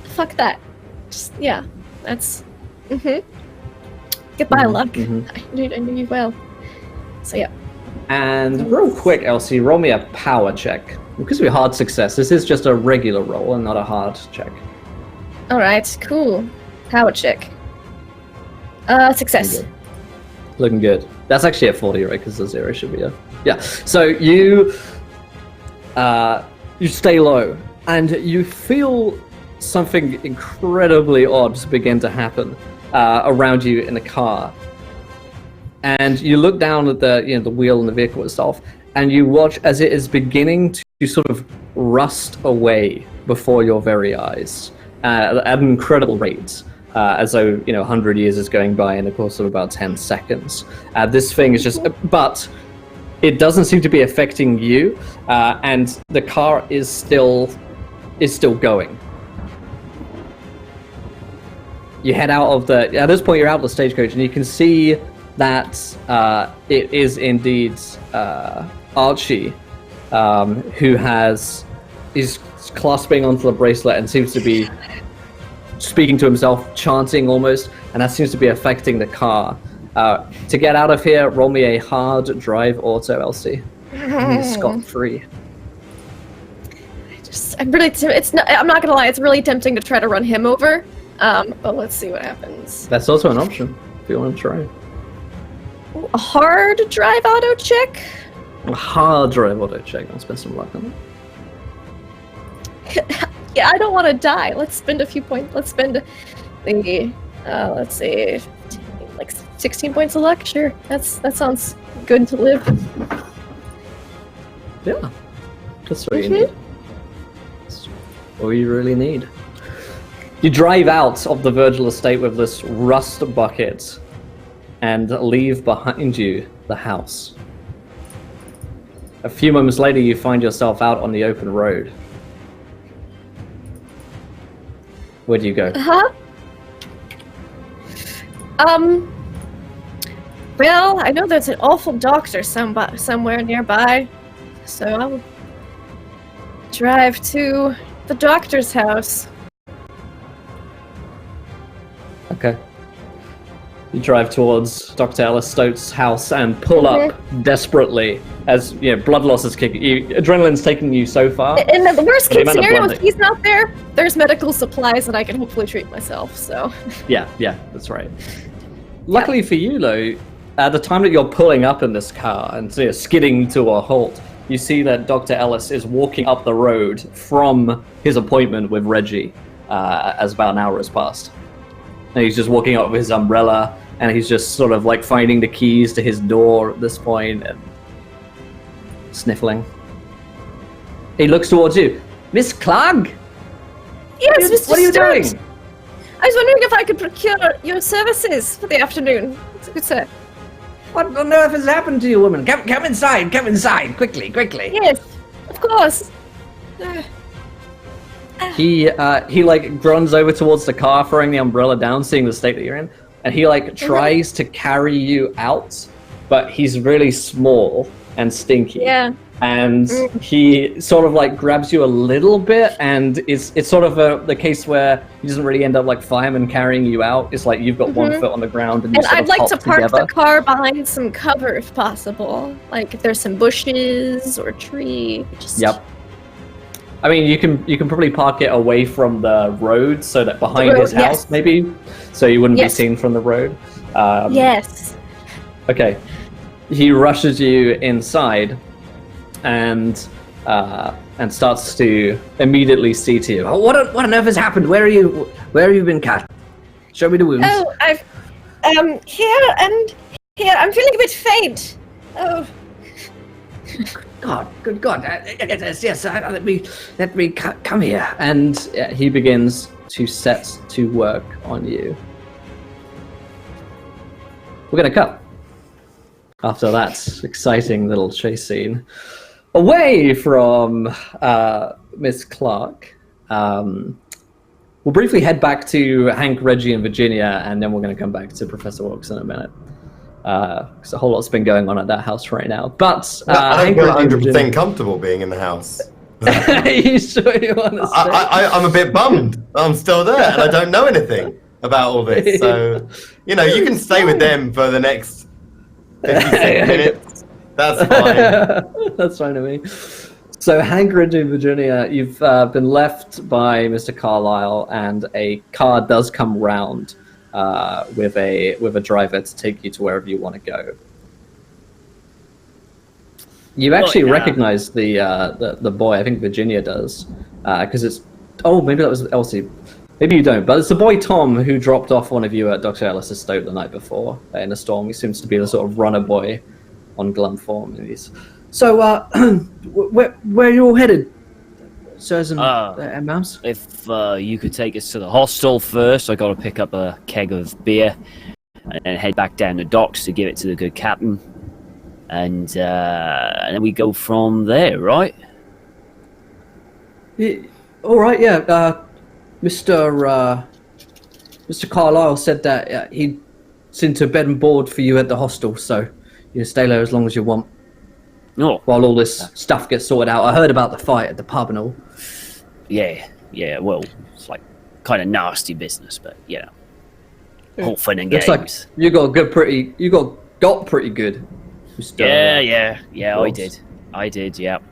fuck that. Just, yeah, that's goodbye luck. I knew you well. So yeah. And real quick, Elsie, roll me a power check. Because we're hard success, this is just a regular roll and not a hard check. Alright, cool. Power check. Success. Looking good. That's actually a 40, right? Because the 0 should be a... Yeah. So you stay low, and you feel something incredibly odd begin to happen around you in the car. And you look down at the wheel and the vehicle itself, and you watch as it is beginning to sort of rust away before your very eyes at an incredible rate, as though 100 years is going by in the course of about 10 seconds. This thing is just, but it doesn't seem to be affecting you, and the car is still going. You head out of at this point you're out of the stagecoach, and you can see that it is indeed Archie, who has he's clasping onto the bracelet and seems to be speaking to himself, chanting almost, and that seems to be affecting the car. To get out of here, roll me a hard drive auto, Elsie. He's scot-free. I'm not gonna lie, it's really tempting to try to run him over. But let's see what happens. That's also an option if you want to try. Ooh, a hard drive auto check? A hard drive auto check. I'll spend some luck on Yeah, I don't want to die. Let's spend a few points. Let's spend the, let's see, like 16 points of luck. Sure, that sounds good to live. it. Yeah, that's what you need. That's all you really need. You drive out of the Virgil Estate with this rust bucket and leave behind you the house. A few moments later, you find yourself out on the open road. Where do you go? Well, I know there's an awful doctor somewhere nearby, so I'll drive to the doctor's house. Okay. You drive towards Dr. Ellis Stoat's house and pull up desperately as blood loss is kicking you. Adrenaline's taking you so far. In the worst case scenario, blood if he's not there, there's medical supplies and I can hopefully treat myself. So. Yeah, that's right. Luckily for you, though, at the time that you're pulling up in this car and skidding to a halt, you see that Dr. Ellis is walking up the road from his appointment with Reggie as about an hour has passed. And he's just walking up with his umbrella, and he's just sort of like finding the keys to his door at this point and sniffling. He looks towards you. Miss Clark? Yes, Mr. What are you Stoat. doing? I was wondering if I could procure your services for the afternoon. Good sir. What on earth has happened to you, woman? Come inside, quickly. Yes, of course. He like runs over towards the car, throwing the umbrella down, seeing the state that you're in, and he like tries to carry you out, but he's really small and stinky. Yeah. And he sort of like grabs you a little bit, and it's sort of the case where he doesn't really end up like fireman carrying you out. It's like you've got one foot on the ground, and you sort I'd of like hop to park together. the car behind some cover if possible, like if there's some bushes or a tree. Yep. I mean, you can probably park it away from the road, so that behind his house, maybe, so you wouldn't be seen from the road. Yes. Okay. He rushes you inside, and starts to immediately see to you. Oh, what on earth has happened? Where have you been cut? Show me the wounds. Oh, I've here. I'm feeling a bit faint. Oh. Good God! Yes. Let me come here. And he begins to set to work on you. We're gonna cut after that exciting little chase scene away from Miss Clark. We'll briefly head back to Hank, Reggie, and Virginia, and then we're going to come back to Professor Wilkes in a minute. Because a whole lot's been going on at that house right now. But I don't Hank, feel Reggie, 100% comfortable being in the house. you sure you want to stay? I'm a bit bummed. I'm still there, and I don't know anything about all this. So, you can stay with them for the next 56 minutes. That's fine. That's fine to me. So, Hank, Reggie, and Virginia, you've been left by Mr. Carlyle, and a car does come round with a driver to take you to wherever you want to go. You actually recognize the boy. I think Virginia does, because it's. Oh, maybe that was Elsie. Maybe you don't, but it's the boy Tom who dropped off one of you at Dr. Ellis Estate the night before in a storm. He seems to be the sort of runner boy on glum form. So, where are you all headed, sirs and ma'ams? If you could take us to the hostel first, I got to pick up a keg of beer and then head back down the docks to give it to the good captain. And then we go from there, right? Yeah, all right, yeah. Mr. Carlyle said that he'd sent a bed and board for you at the hostel, so you can stay there as long as you want. Oh, while all this stuff gets sorted out. I heard about the fight at the pub and all. yeah. Well, it's like kind of nasty business, but all fun and games. Looks like you got pretty good. Mr. Yeah, I did. Yep.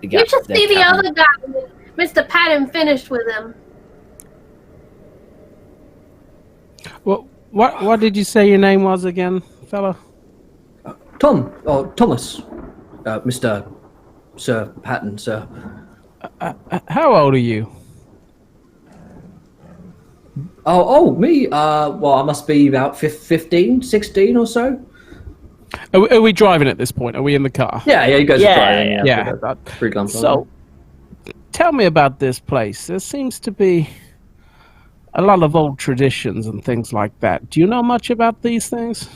You should see the other guy. Mr. Patton finished with him. What did you say your name was again, fella? Thomas. Mr. Sir Patton, sir. How old are you? Oh, me? Well, I must be about 15, 16 or so. Are we driving at this point? Are we in the car? Yeah, you guys are driving. Yeah. Pretty glum. So, tell me about this place. There seems to be a lot of old traditions and things like that. Do you know much about these things?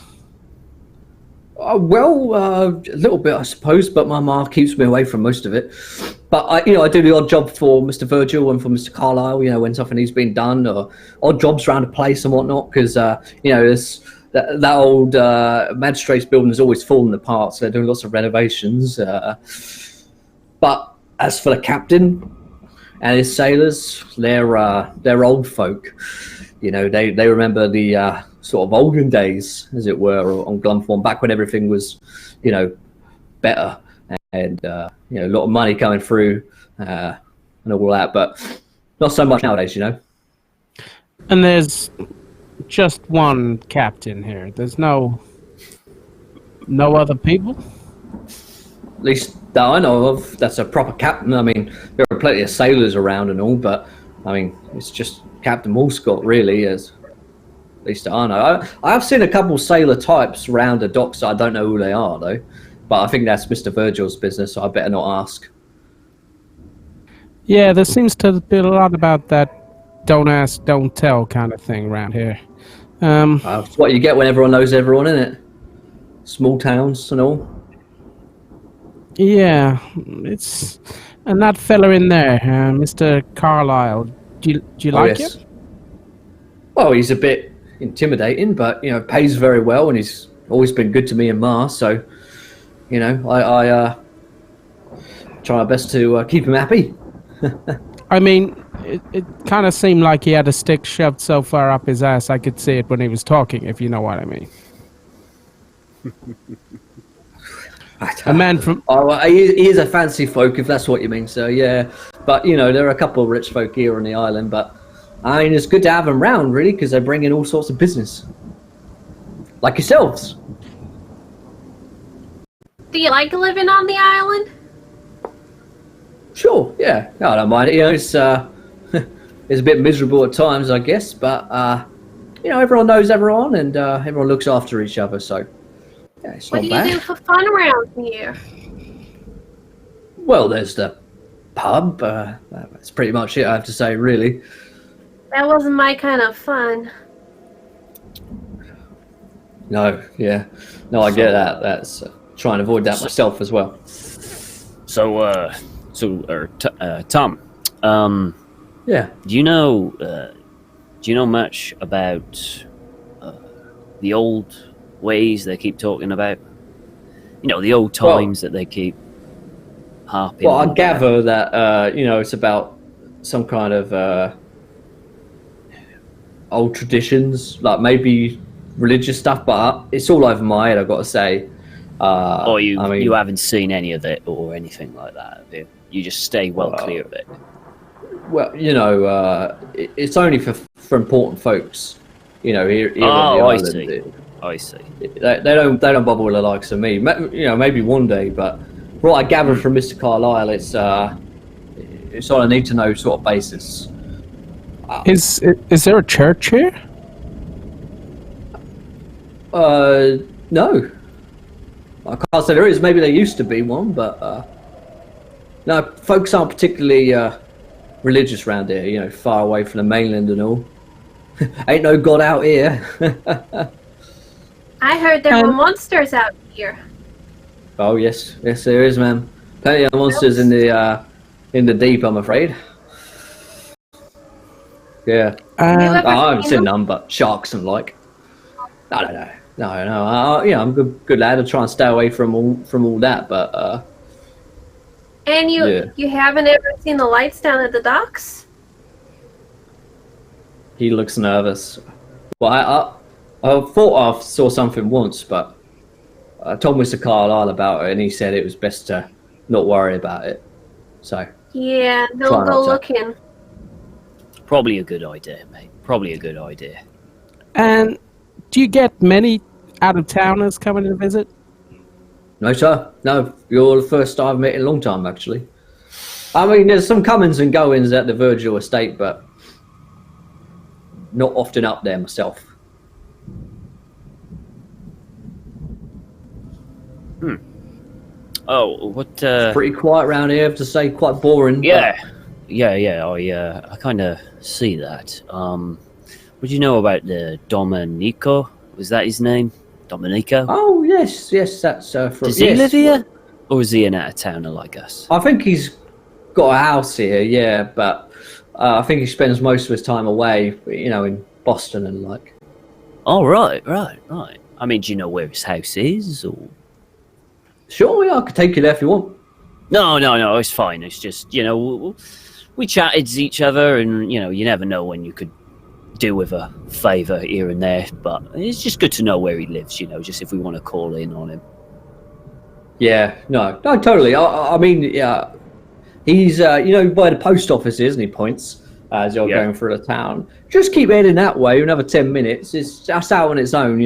A little bit, I suppose, but my ma keeps me away from most of it. But I do the odd job for Mr. Virgil and for Mr. Carlyle, when something needs being done, or odd jobs around the place and whatnot, because that old magistrate's building is always falling apart, so they're doing lots of renovations. But as for the captain and his sailors, they're old folk. They remember the sort of olden days, as it were, on Glumthorne, back when everything was, better, and a lot of money coming through and all that, but not so much nowadays, And there's just one captain here. There's no other people? At least that I know of, that's a proper captain. I mean, there are plenty of sailors around and all, but I mean, it's just Captain Walscott, really, at least I know. I've seen a couple sailor types around the docks. I don't know who they are, though. But I think that's Mr. Virgil's business, so I better not ask. Yeah, there seems to be a lot about that don't ask, don't tell kind of thing around here. It's what you get when everyone knows everyone, isn't it? Small towns and all. Yeah, and that fella in there, Mr. Carlyle. Do you like him? Well, he's a bit intimidating, but pays very well, and he's always been good to me and Ma. So, I try my best to keep him happy. I mean, it kind of seemed like he had a stick shoved so far up his ass I could see it when he was talking, if you know what I mean. A man from... he is a fancy folk, if that's what you mean, so yeah. But, there are a couple of rich folk here on the island, but, I mean, it's good to have them round, really, because they bring in all sorts of business. Like yourselves. Do you like living on the island? Sure, yeah. No, I don't mind it. It's it's a bit miserable at times, I guess, but, everyone knows everyone, and everyone looks after each other, so... Yeah, it's what not do you bad. do for fun around here? Well, there's the pub. That's pretty much it, I have to say, really. That wasn't my kind of fun. No, yeah. No, I get that. That's trying to avoid that myself as well. Tom, Yeah. do you know much about the old ways they keep talking about? The old times that they keep harping Well, on I gather that, it's about some kind of old traditions, like maybe religious stuff, but it's all over my head, I've got to say. You haven't seen any of it or anything like that, have you? You just stay clear of it. Well, it's only for important folks, here on the I island. see. I see. They don't bother with the likes of me. Maybe one day, but what I gather from Mr. Carlyle, it's on a need to know sort of basis. Is there a church here? No. I can't say there is. Maybe there used to be one, but no, folks aren't particularly religious around here. Far away from the mainland and all. Ain't no God out here. I heard there were monsters out here. Oh yes, there is, man. Plenty of monsters in the deep, I'm afraid. Yeah. I haven't seen none, but sharks and like. I don't know. No, I'm a good lad. I try and stay away from all that, but And you Yeah. you haven't ever seen the lights down at the docks? he looks nervous. Well, I thought I saw something once, but I told Mr. Carlyle about it, and he said it was best to not worry about it. So, Yeah, Try don't not go to. looking. Probably a good idea, mate. Probably a good idea. And do you get many out-of-towners coming to visit? no, sir. No, you're the first I've met in a long time, actually. I mean, there's some comings and goings at the Virgil Estate, but not often up there myself. Oh, what? Pretty quiet around here, I have to say, quite boring. but- Yeah. I kind of see that. What do you know about the Domenico? Was that his name? Domenico? Oh, yes, that's from... Does he yes. live here? Or is he an out-of-towner like us? I think he's got a house here, yeah, but I think he spends most of his time away, in Boston and like. Oh, right. I mean, do you know where his house is? Or... Sure, yeah, I could take you there if you want. No, it's fine. It's just, we chatted to each other and, you never know when you could do with a favour here and there, but it's just good to know where he lives, just if we want to call in on him. Yeah, no, totally. I mean, yeah, he's, by the post office is, and he points as you're going through the town. Just keep heading that way, another 10 minutes. It's just out on its own,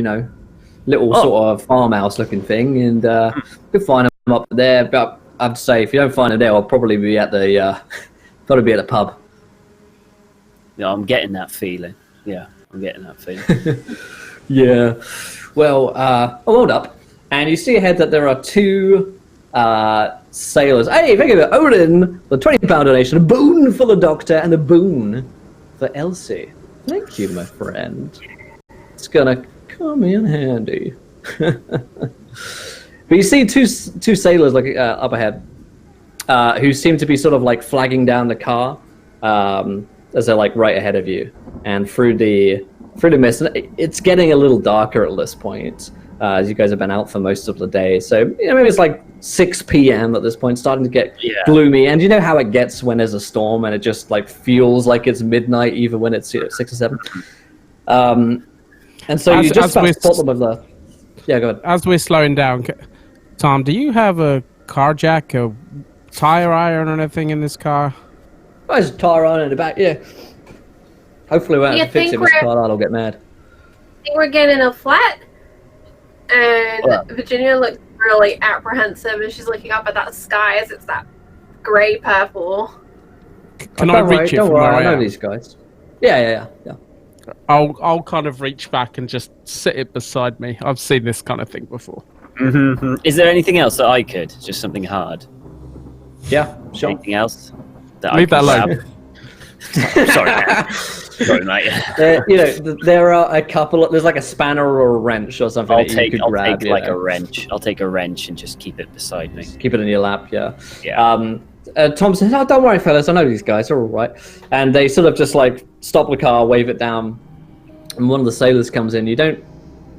little sort of farmhouse looking thing, and you can find him up there. But I'd say if you don't find him there, I'll probably be at the pub. Yeah, I'm getting that feeling. Yeah. Well, I rolled up, and you see ahead that there are two sailors. Hey, think of it, Odin, the £20 donation, a boon for the Doctor, and a boon for Elsie. Thank you, my friend. It's gonna come in handy. But you see two sailors like up ahead, who seem to be sort of like flagging down the car as they're like right ahead of you, and through the mist. It's getting a little darker at this point, as you guys have been out for most of the day. So maybe it's like 6 p.m. at this point, starting to get gloomy. And you know how it gets when there's a storm, and it just like feels like it's midnight, even when it's 6 or 7. And so you just about spot them with the. Yeah, go ahead. As we're slowing down, Tom, do you have a car jack, a tire iron, or anything in this car? Oh, there's a tire iron in the back, yeah. Hopefully we won't have to fix it, Mr. Carlyle will get mad. I think we're getting a flat. And Virginia looks really apprehensive, and she's looking up at that sky as it's that grey purple. Can I reach it from where I I know am? these guys. Yeah. I'll kind of reach back and just sit it beside me. I've seen this kind of thing before. Mm-hmm. Is there anything else that I could? Just something hard? Yeah, sure. Anything else? Leave that alone. Sorry, mate. There are a couple. There's like a spanner or a wrench or something that you could grab. Like a wrench. I'll take a wrench and just keep it beside me. Keep it in your lap. Yeah. Yeah. Tom says, "Oh, don't worry, fellas. I know these guys. They're all right." And they sort of just like stop the car, wave it down, and one of the sailors comes in. You don't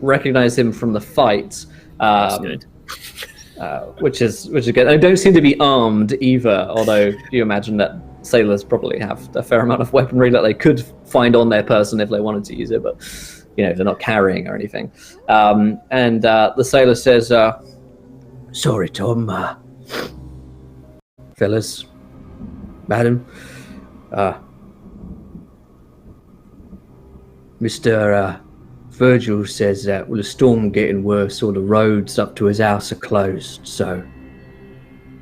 recognize him from the fight. That's good. Which is good. They don't seem to be armed either, although you imagine that sailors probably have a fair amount of weaponry that they could find on their person if they wanted to use it, but they're not carrying or anything. And the sailor says, "Sorry, Tom, fellas, madam, Mr. Virgil says that with the storm getting worse, all the roads up to his house are closed, so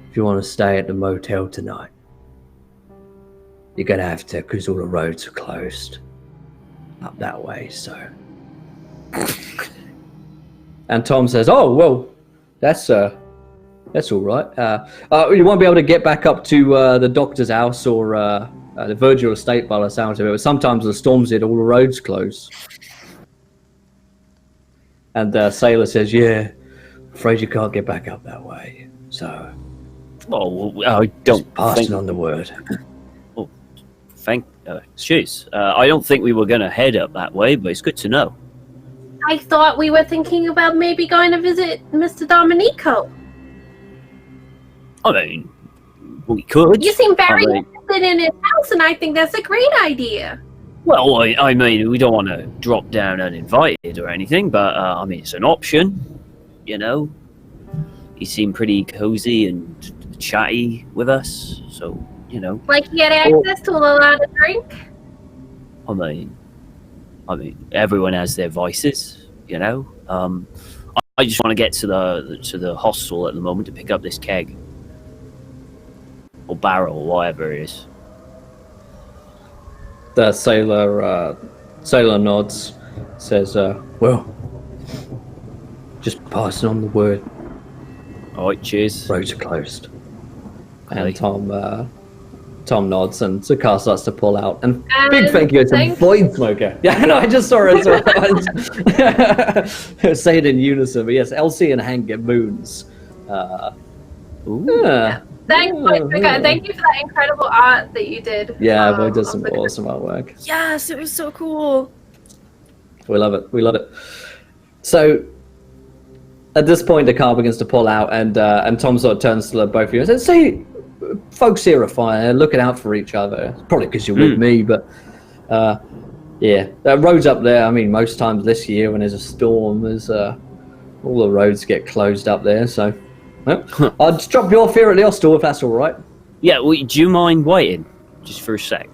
if you want to stay at the motel tonight, you're going to have to, because all the roads are closed up that way, so." And Tom says, "Oh, well, that's all right. You won't be able to get back up to the doctor's house or the Virgil Estate by the sounds of it, but sometimes the storms hit, all the roads close." And the sailor says, "Yeah, afraid you can't get back up that way, so I don't passing on the word." I don't think we were going to head up that way, but it's good to know. I thought we were thinking about maybe going to visit Mr. Domenico. I mean, we could. You seem very I mean, interested in his house, and I think that's a great idea. well, I mean, we don't want to drop down uninvited or anything, but I mean, it's an option. You know, he seemed pretty cozy and chatty with us, so you know. Like he had access to a lot of drink. I mean, everyone has their vices, you know. I just want to get to the hostel at the moment to pick up this keg or barrel or whatever it is. The sailor nods, says, well, just passing on the word. All right, cheers. Roads are closed. Okay. And Tom nods, and Zakar starts to pull out. And big And thank you to thank- Void Smoker. Yeah, no, I just saw it as well. Say it in unison, but yes, Elsie and Hank get moons. Ooh. Yeah. Thank you for that incredible art that you did. Yeah, Void does of some the- awesome artwork. Yes, it was so cool. We love it. We love it. So, at this point, the car begins to pull out, and Tom sort of turns to the both of you and says, "See, folks here are fine. They're looking out for each other. Probably because you're with me, but yeah, roads up there. I mean, most times this year when there's a storm, there's all the roads get closed up there. So, well, I'll just drop you off here at the hostel if that's all right. Yeah, well, do you mind waiting just for a sec?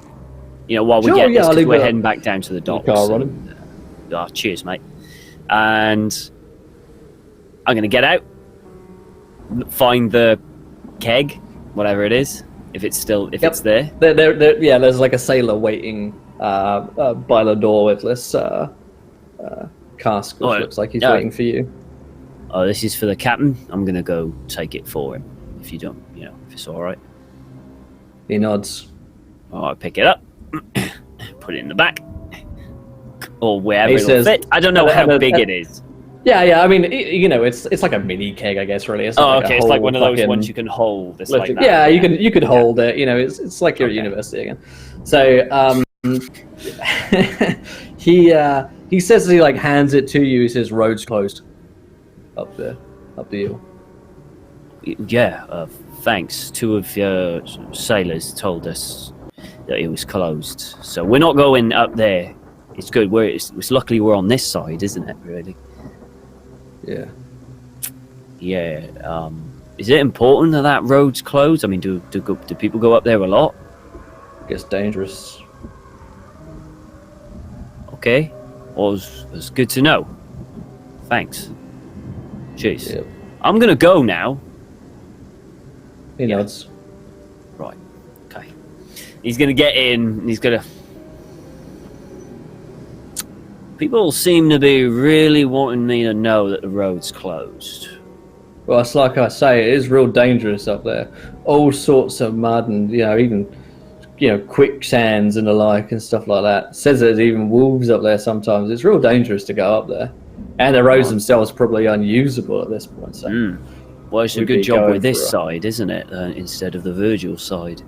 You know, while we Sure, get yeah, this, I'll 'cause leave we're the heading back down to the docks. car and- running. cheers, mate. And I'm gonna get out, find the keg, whatever it is, if it's there. Yeah, there's like a sailor waiting by the door with this cask, which Oh, looks like he's yeah. waiting for you. Oh, this is for the captain. I'm gonna go take it for him. If you don't, you know, if it's all right. He nods. Oh, I pick it up, put it in the back, or wherever He it'll says- fit. I don't know how and- big it is. Yeah. I mean, you know, it's like a mini keg, I guess. Really. It's not Oh, like a okay. It's like whole one of those fucking ones you can hold. It's like that. Yeah, you could hold it. You know, it's like you're at Okay. university again. So he says he like hands it to you. He says, "Roads closed." Up there, up the hill. Yeah. Thanks. Two of your sailors told us that it was closed, so we're not going up there. It's good. It's luckily we're on this side, isn't it? Really. Yeah. Yeah. Is it important that road's closed? I mean, do people go up there a lot? Gets dangerous. Okay. Well, it's good to know. Thanks. Cheers. Yep. I'm gonna go now. He Yeah. nods. Right. Okay. He's gonna get in. And he's gonna. People seem to be really wanting me to know that the road's closed. Well, it's like I say, it is real dangerous up there. All sorts of mud and, you know, even, you know, quicksands and the like and stuff like that. It says there's even wolves up there sometimes. It's real dangerous to go up there. And the roads themselves are probably unusable at this point. So. Well, it's a We'd good be job going with this for a- side, isn't it? Instead of the Virgil side.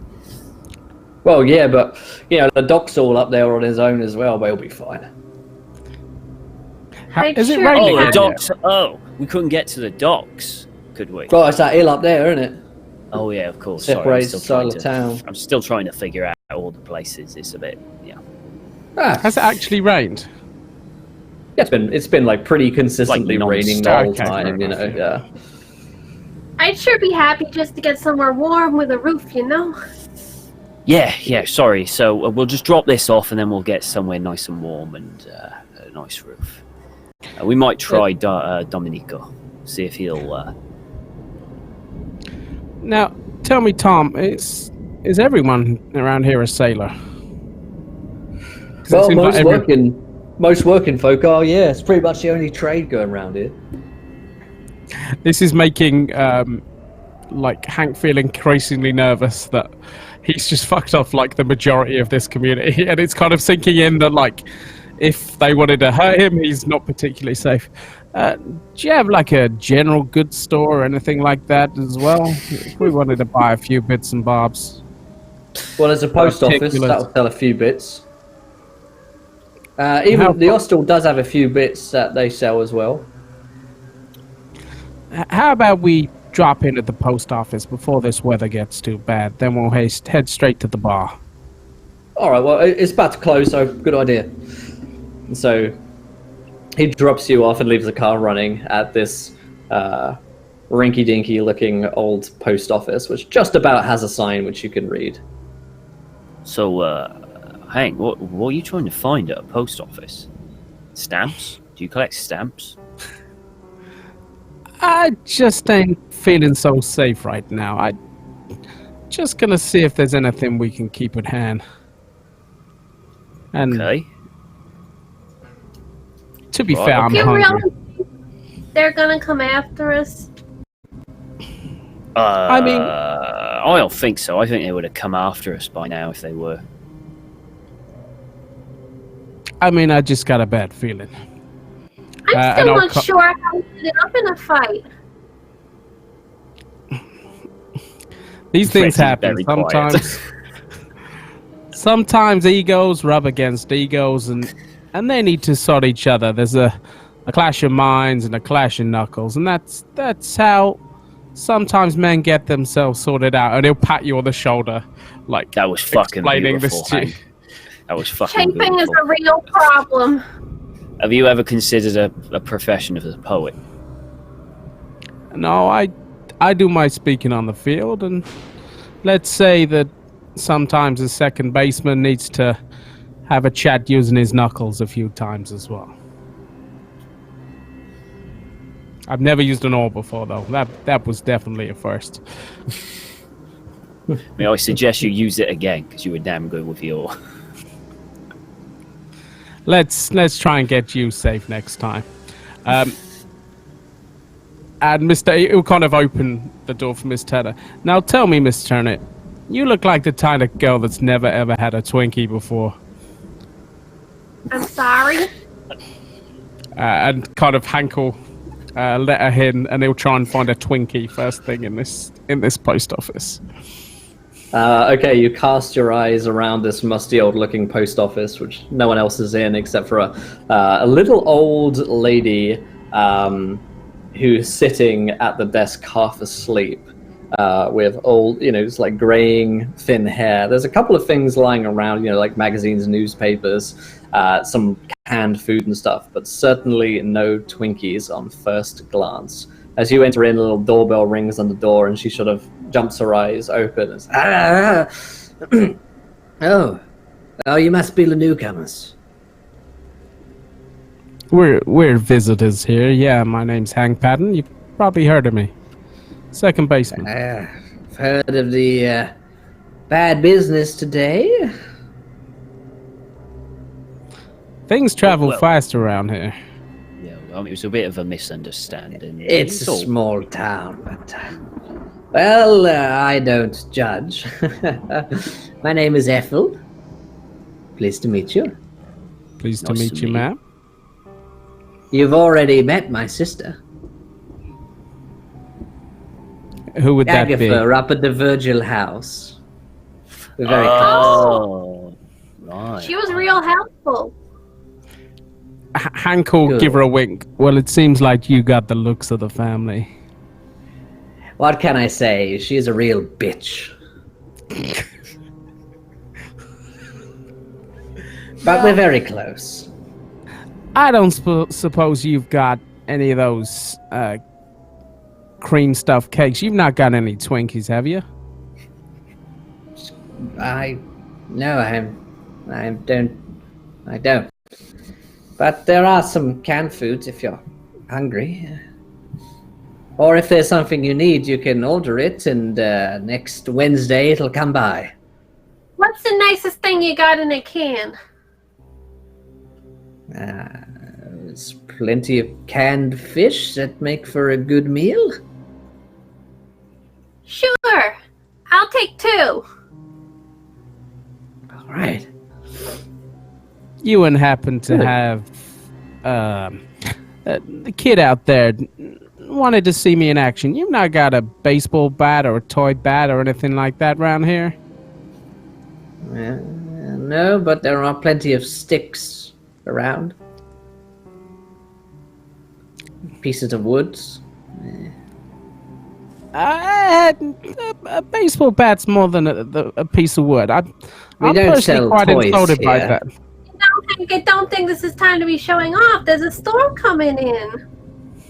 Well, yeah, but, you know, the doc's all up there on his own as well, but he'll be fine. Is it sure raining? Oh, the Yeah. yet? docks. Oh, we couldn't get to the docks, could we? Well, it's that hill up there, isn't it? Oh yeah, of course. Sorry, Separates the side of the town. I'm still trying to figure out all the places. It's a bit, yeah. Ah, Has it actually rained? it's been like pretty consistently Like raining the non-stop. whole Okay, time, you know, fair enough. yeah. I'd sure be happy just to get somewhere warm with a roof, you know? Yeah. Sorry. So we'll just drop this off, and then we'll get somewhere nice and warm and a nice roof. We might try Domenico, see if he'll. Now, tell me, Tom, is everyone around here a sailor? 'Cause it Well, seems like most working folk are, yeah. It's pretty much the only trade going around here. This is making like Hank feel increasingly nervous that he's just fucked off like the majority of this community, and it's kind of sinking in that like if they wanted to hurt him, he's not particularly safe. Do you have like a general goods store or anything like that as well? If we wanted to buy a few bits and bobs. Well, there's a post office Particulars. that'll sell a few bits. Even the hostel does have a few bits that they sell as well. How about we drop in at the post office before this weather gets too bad? Then we'll head straight to the bar. All right, well, it's about to close, so good idea. And so he drops you off and leaves the car running at this rinky-dinky looking old post office, which just about has a sign which you can read. So, Hank, what are you trying to find at a post office? Stamps? Do you collect stamps? I just ain't feeling so safe right now. I just gonna see if there's anything we can keep at hand. And Okay. to be Right, fair, I'm You hungry. really think they're gonna come after us? I mean- I don't think so. I think they would have come after us by now if they were. I mean, I just got a bad feeling. I'm and still I'll not sure how we ended up in a fight. These things Fred's happen very quiet. sometimes. Sometimes egos rub against egos, and they need to sort each other. There's a clash of minds and a clash of knuckles, and that's how sometimes men get themselves sorted out. And he'll pat you on the shoulder, like That was fucking explaining beautiful, this to you. Hank. That was fucking Chafing is beautiful. a real problem. Have you ever considered a profession as a poet? No, I do my speaking on the field, and let's say that sometimes a second baseman needs to have a chat using his knuckles a few times as well. I've never used an oar before, though. That was definitely a first. May I suggest you use it again, because you were damn good with your... Let's try and get you safe next time. And he'll kind of open the door for Miss Turner. Now tell me, Miss Turner, you look like the kind of girl that's never ever had a Twinkie before. I'm sorry. And kind of Hank will let her in, and he'll try and find a Twinkie first thing in this post office. Okay, you cast your eyes around this musty old-looking post office, which no one else is in except for a little old lady who's sitting at the desk half asleep with old, it's like graying, thin hair. There's a couple of things lying around, like magazines, newspapers, some canned food and stuff, but certainly no Twinkies on first glance. As you enter in, a little doorbell rings on the door, and she sort of jumps her eyes open and says, Oh, you must be the newcomers. We're visitors here. Yeah, my name's Hank Patton. You've probably heard of me. Second baseman. I've heard of the bad business today. Things travel Well- fast around here. Yeah, it was a bit of a misunderstanding. It's a all- small town, but well, I don't judge. My name is Ethel. Pleased to meet you. Pleased to Nice meet to you, meet ma'am. You've already met my sister, Who would that be? Agatha, up at the Virgil house. We're very close. Oh, right. She was real helpful. Hank will Good. give her a wink. Well, it seems like you got the looks of the family. What can I say? She's a real bitch. But we're very close. I don't suppose you've got any of those cream stuffed cakes. You've not got any Twinkies, have you? I don't. But there are some canned foods if you're hungry. Or if there's something you need, you can order it, and next Wednesday it'll come by. What's the nicest thing you got in a can? There's plenty of canned fish that make for a good meal. Sure. I'll take 2. All right. You wouldn't happen to have the kid out there wanted to see me in action. You've not got a baseball bat or a toy bat or anything like that around here? No, but there are plenty of sticks around? Pieces of woods? A baseball bat's more than a piece of wood. I'm don't personally sell quite toys insulted by here. that. I don't think this is time to be showing off. There's a storm coming in.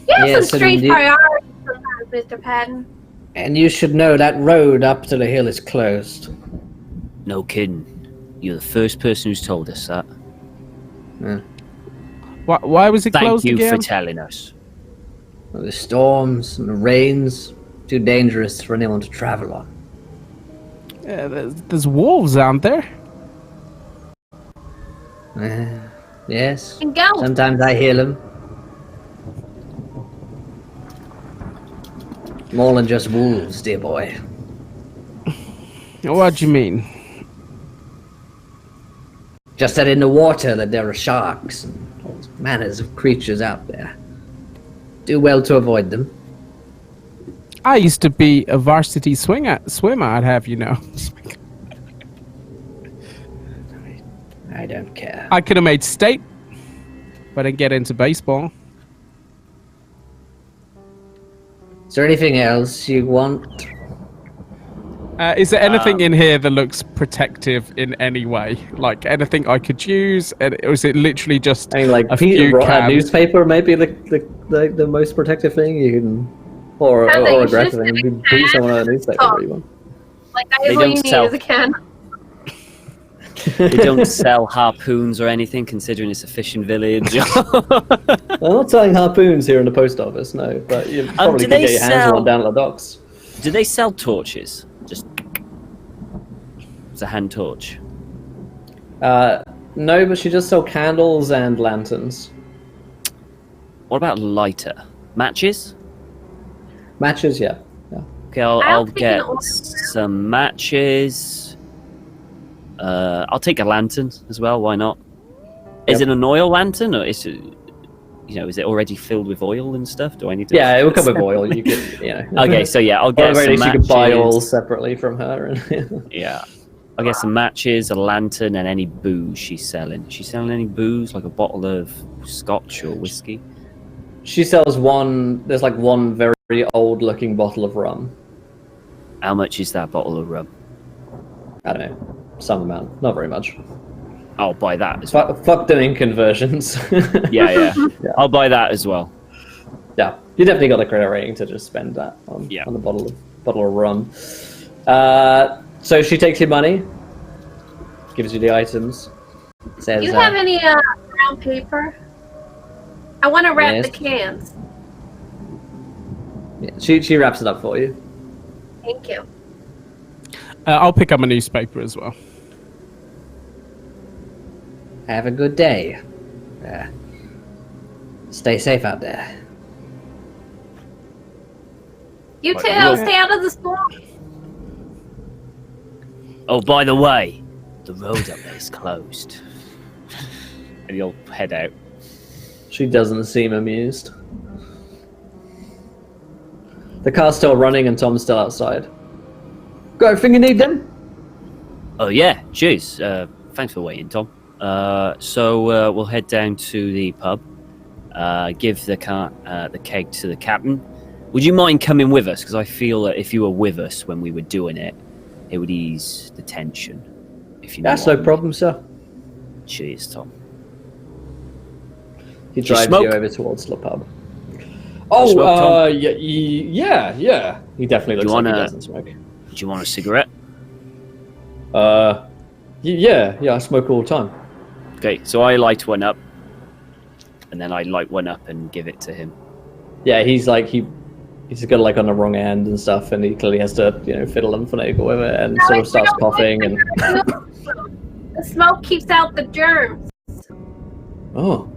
You have Yes, some strange indeed. priorities sometimes, Mr. Patton. And you should know that road up to the hill is closed. No kidding. You're the first person who's told us that. Why was it Thank closed you again? for telling us. Well, the storms and the rains, too dangerous for anyone to travel on. Yeah, there's wolves out there. Yes, And go. sometimes I hear them. More than just wolves, dear boy. What do you mean? Just that in the water that there are sharks and all manners of creatures out there. Do well to avoid them. I used to be a varsity swimmer, I'd have you know. I don't care. I could have made state, but I didn't get into baseball. Is there anything else you want? Is there anything in here that looks protective in any way? Like anything I could use? Or is it literally just I mean, like a few a cans? newspaper, maybe the most protective thing you can, or I think or you aggressive should thing. You can say beat someone on a newspaper Oh. if you want. Like, that They is all you don't need sell. is a can. They don't sell harpoons or anything, considering it's a fishing village. I'm not selling harpoons here in the post office, no. But you probably do can they get your hands on sell- one down at the docks. Do they sell torches? Just it's a hand torch. No, but she just sell candles and lanterns. What about lighter? Matches? Matches, yeah. Okay, I'll I'll take get an oil. some matches. I'll take a lantern as well. Why not? Is Yep. it an oil lantern, or is it? Is it already filled with oil and stuff? Do I need to? Yeah, it will come with oil. You could, Okay, so yeah, I'll Or at the get very some least, you matches. could buy oil separately from her. And Yeah, I'll get some matches, a lantern, and any booze she's selling. Is she selling any booze, like a bottle of scotch or whiskey? She sells one. There's like one very old-looking bottle of rum. How much is that bottle of rum? I don't know, some amount, not very much. I'll buy that as well. Fuck them in conversions. Yeah. I'll buy that as well. Yeah, you definitely got the credit rating to just spend that on the bottle of rum. So she takes your money, gives you the items. Says, Do you have any brown paper? I want to wrap Yes. the cans. yeah, she wraps it up for you. Thank you. I'll pick up a newspaper as well. Have a good day. Stay safe out there. You two, Well- stay out of the storm. Oh, by the way, the road up there is closed. And you'll head out. She doesn't seem amused. The car's still running and Tom's still outside. Got everything you need then? Oh yeah, cheers. Thanks for waiting, Tom. So we'll head down to the pub. Give the keg to the captain. Would you mind coming with us? Because I feel that if you were with us when we were doing it, it would ease the tension. If you know That's what I no mean. problem, sir. Cheers, Tom. He Do you drives smoke? you over towards the pub. Oh, smoke, Tom? yeah. He definitely looks you like he wanna- doesn't smoke. Do you want a cigarette? Yeah, I smoke all the time. Okay, so I light one up, and then I light one up and give it to him. Yeah, he's got it like on the wrong end and stuff, and he clearly has to, fiddle and finagle with it, and sort of starts coughing and. The smoke keeps out the germs. Oh,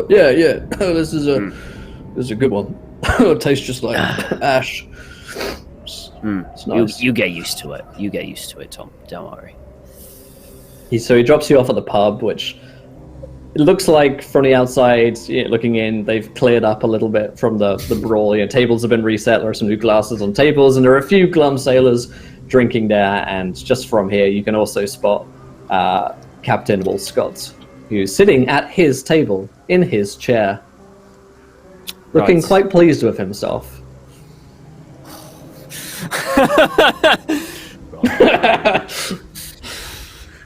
yeah. This is a good one. It tastes just like ash. It's nice. You get used to it. You get used to it, Tom. Don't worry. So he drops you off at the pub, which it looks like from the outside, looking in, they've cleared up a little bit from the brawl. Tables have been reset. There are some new glasses on tables, and there are a few glum sailors drinking there. And just from here, you can also spot Captain Walscott, who's sitting at his table, in his chair, looking Right. quite pleased with himself.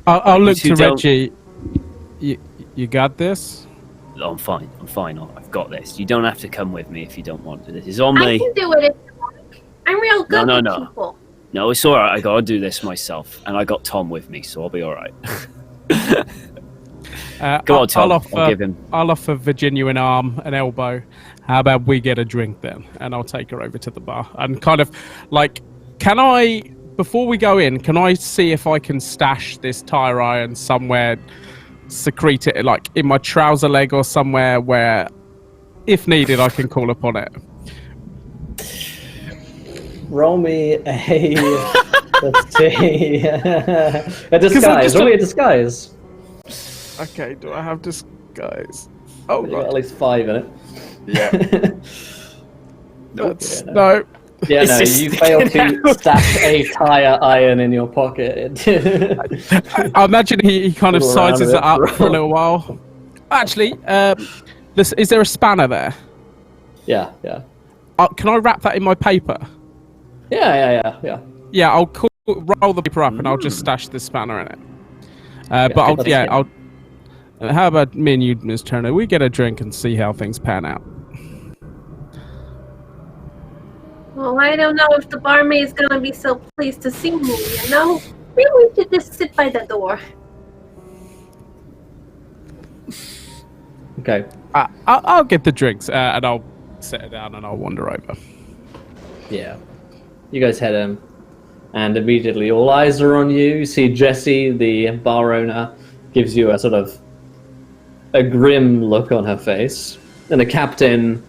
I'll look You to don't- Reggie. You got this? I'm fine. I've got this. You don't have to come with me if you don't want to. This is on I me. can do it if you like. I'm real good No, with no. people. No, it's all right. I gotta do this myself, and I got Tom with me, so I'll be all right. Go on, Tom. I'll give him. I'll offer Virginia an arm, an elbow. How about we get a drink then? And I'll take her over to the bar. And kind of like, can I, before we go in, can I see if I can stash this tire iron somewhere, secrete it like in my trouser leg or somewhere where, if needed, I can call upon it? Roll me a... let's see... a disguise. just Roll me a disguise. Okay, do I have disguise? Oh, You've got at God. least 5 in it. Yeah. Yeah, no. No. Yeah, Is no, this you failed sticking to out? stash a tire iron in your pocket. I imagine he kind of Fiddle around sizes with it up it. for a little while. Actually, is there a spanner there? yeah. Can I wrap that in my paper? Yeah. Yeah, I'll roll the paper up and I'll just stash the spanner in it. But that's fine. I'll. How about me and you, Miss Turner? We get a drink and see how things pan out. Well, I don't know if the barmaid's gonna be so pleased to see me, you know? Maybe we should just sit by the door. Okay. I'll get the drinks and I'll set it down and I'll wander over. Yeah. You guys head in, and immediately all eyes are on you. You see Jessie, the bar owner, gives you a sort of a grim look on her face, and the captain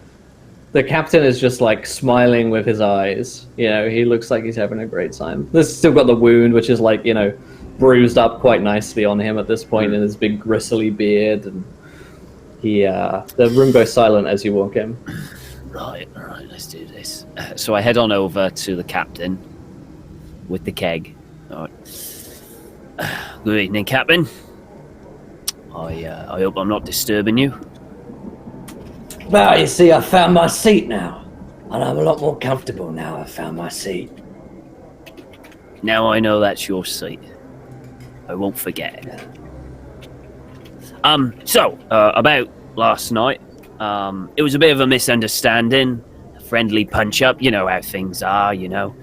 is just like smiling with his eyes. You know, he looks like he's having a great time. There's still got the wound, which is like, you know, bruised up quite nicely on him at this point in his big gristly beard, and the room goes silent as you walk in. Right, let's do this. So I head on over to the captain with the keg. All right. Good evening, Captain. I hope I'm not disturbing you. Well, you see, I found my seat now. And I'm a lot more comfortable now I found my seat. Now I know that's your seat. I won't forget it. So, about last night, it was a bit of a misunderstanding, a friendly punch-up, you know how things are, you know,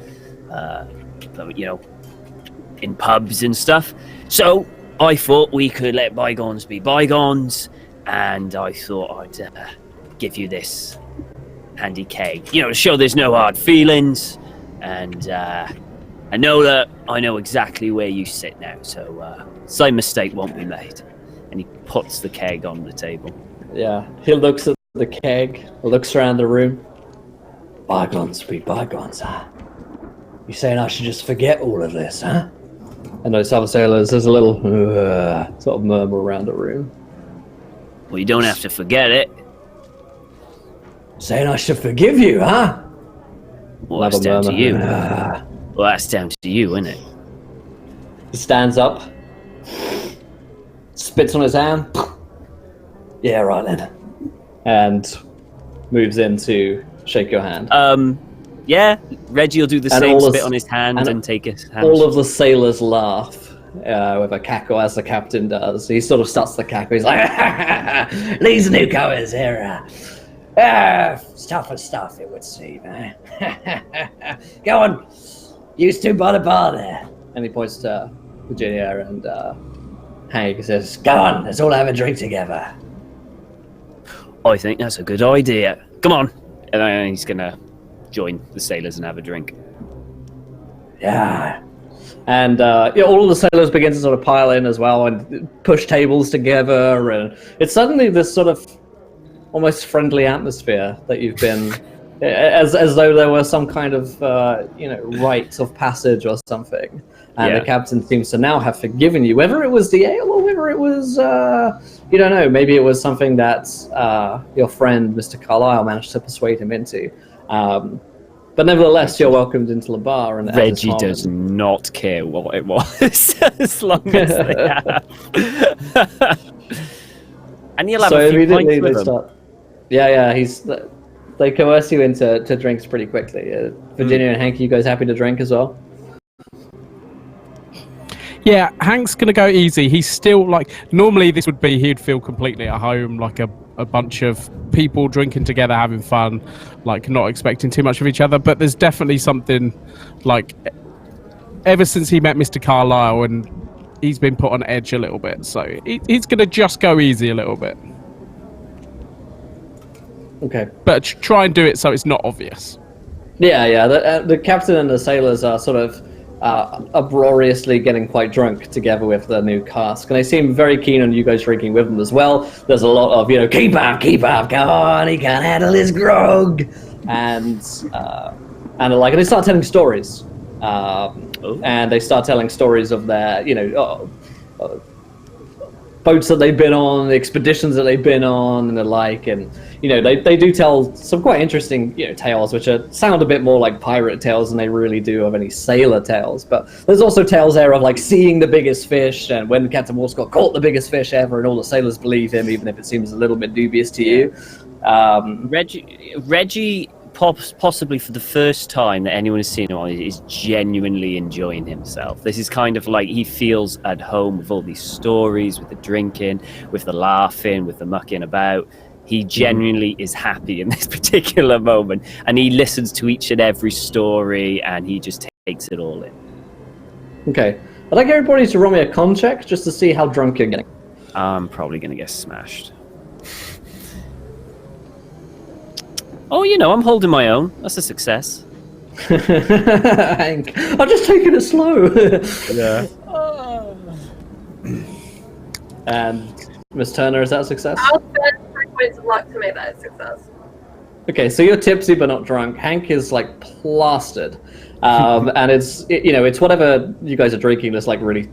in pubs and stuff. So, I thought we could let bygones be bygones, and I thought I'd give you this handy keg, you know, to show there's no hard feelings, and I know exactly where you sit now, so same mistake won't be made. And he puts the keg on the table. Yeah. He looks at the keg, looks around the room. Bygones be bygones, huh? You saying I should just forget all of this, huh? And those other sailors, there's a little sort of murmur around the room. Well, you don't have to forget it. Saying I should forgive you, huh? Well, that's Another down to murmur. you. Well, that's down to you, isn't it? He stands up, spits on his hand, Yeah, right then. and moves in to shake your hand. Yeah, Reggie will do the And same, all the spit s- on his hand and and take his hand. All of the sailors laugh with a cackle, as the captain does. He sort of starts to cackle. He's like, These newcomers here, tougher stuff, it would seem, eh? Go on, you two by the bar there. and he points to Virginia and Hank. He says, Go on, let's all have a drink together. I think that's a good idea. Come on. And then he's going to join the sailors and have a drink. Yeah. and all of the sailors begin to sort of pile in as well and push tables together, and it's suddenly this sort of almost friendly atmosphere that you've been, as though there were some kind of rite of passage or something. And Yeah. the captain seems to now have forgiven you, whether it was the ale or whether it was, you don't know, maybe it was something that your friend, Mr. Carlyle, managed to persuade him into. But nevertheless, you're welcomed into the bar. And Reggie does not care what it was, as long as they have. And you'll have So a few immediately pints they with him. start. Yeah. They coerce you into drinks pretty quickly. Virginia and Hank, you guys happy to drink as well? Yeah, Hank's gonna go easy. He's still like, normally this would be he'd feel completely at home, like a bunch of people drinking together, having fun, like not expecting too much of each other. But there's definitely something like ever since he met Mr. Carlyle, and he's been put on edge a little bit. So he's gonna just go easy a little bit. Okay. But try and do it so it's not obvious. Yeah. The captain and the sailors are sort of uproariously getting quite drunk together with the new cask, and they seem very keen on you guys drinking with them as well. There's a lot of, keep up, come on, he can't handle his grog, and they start telling stories, and they start telling stories of their, boats that they've been on, the expeditions that they've been on, and the like, and they do tell some quite interesting tales, which sound a bit more like pirate tales than they really do of any sailor tales. But there's also tales there of like seeing the biggest fish, and when Captain Walscott caught the biggest fish ever, and all the sailors believe him, even if it seems a little bit dubious to you. Reggie, possibly for the first time that anyone has seen him on, is genuinely enjoying himself. This is kind of like he feels at home with all these stories, with the drinking, with the laughing, with the mucking about. He genuinely is happy in this particular moment, and he listens to each and every story, and he just takes it all in. Okay, I'd like everybody to roll me a con check just to see how drunk you're getting. I'm probably going to get smashed. Oh, I'm holding my own. That's a success. Hank, I'm just taking it slow. Yeah. And Miss Turner, is that a success? I'll spend 3 points of luck to make that a success. Okay, so you're tipsy but not drunk. Hank is like plastered, and it's whatever you guys are drinking. There's like really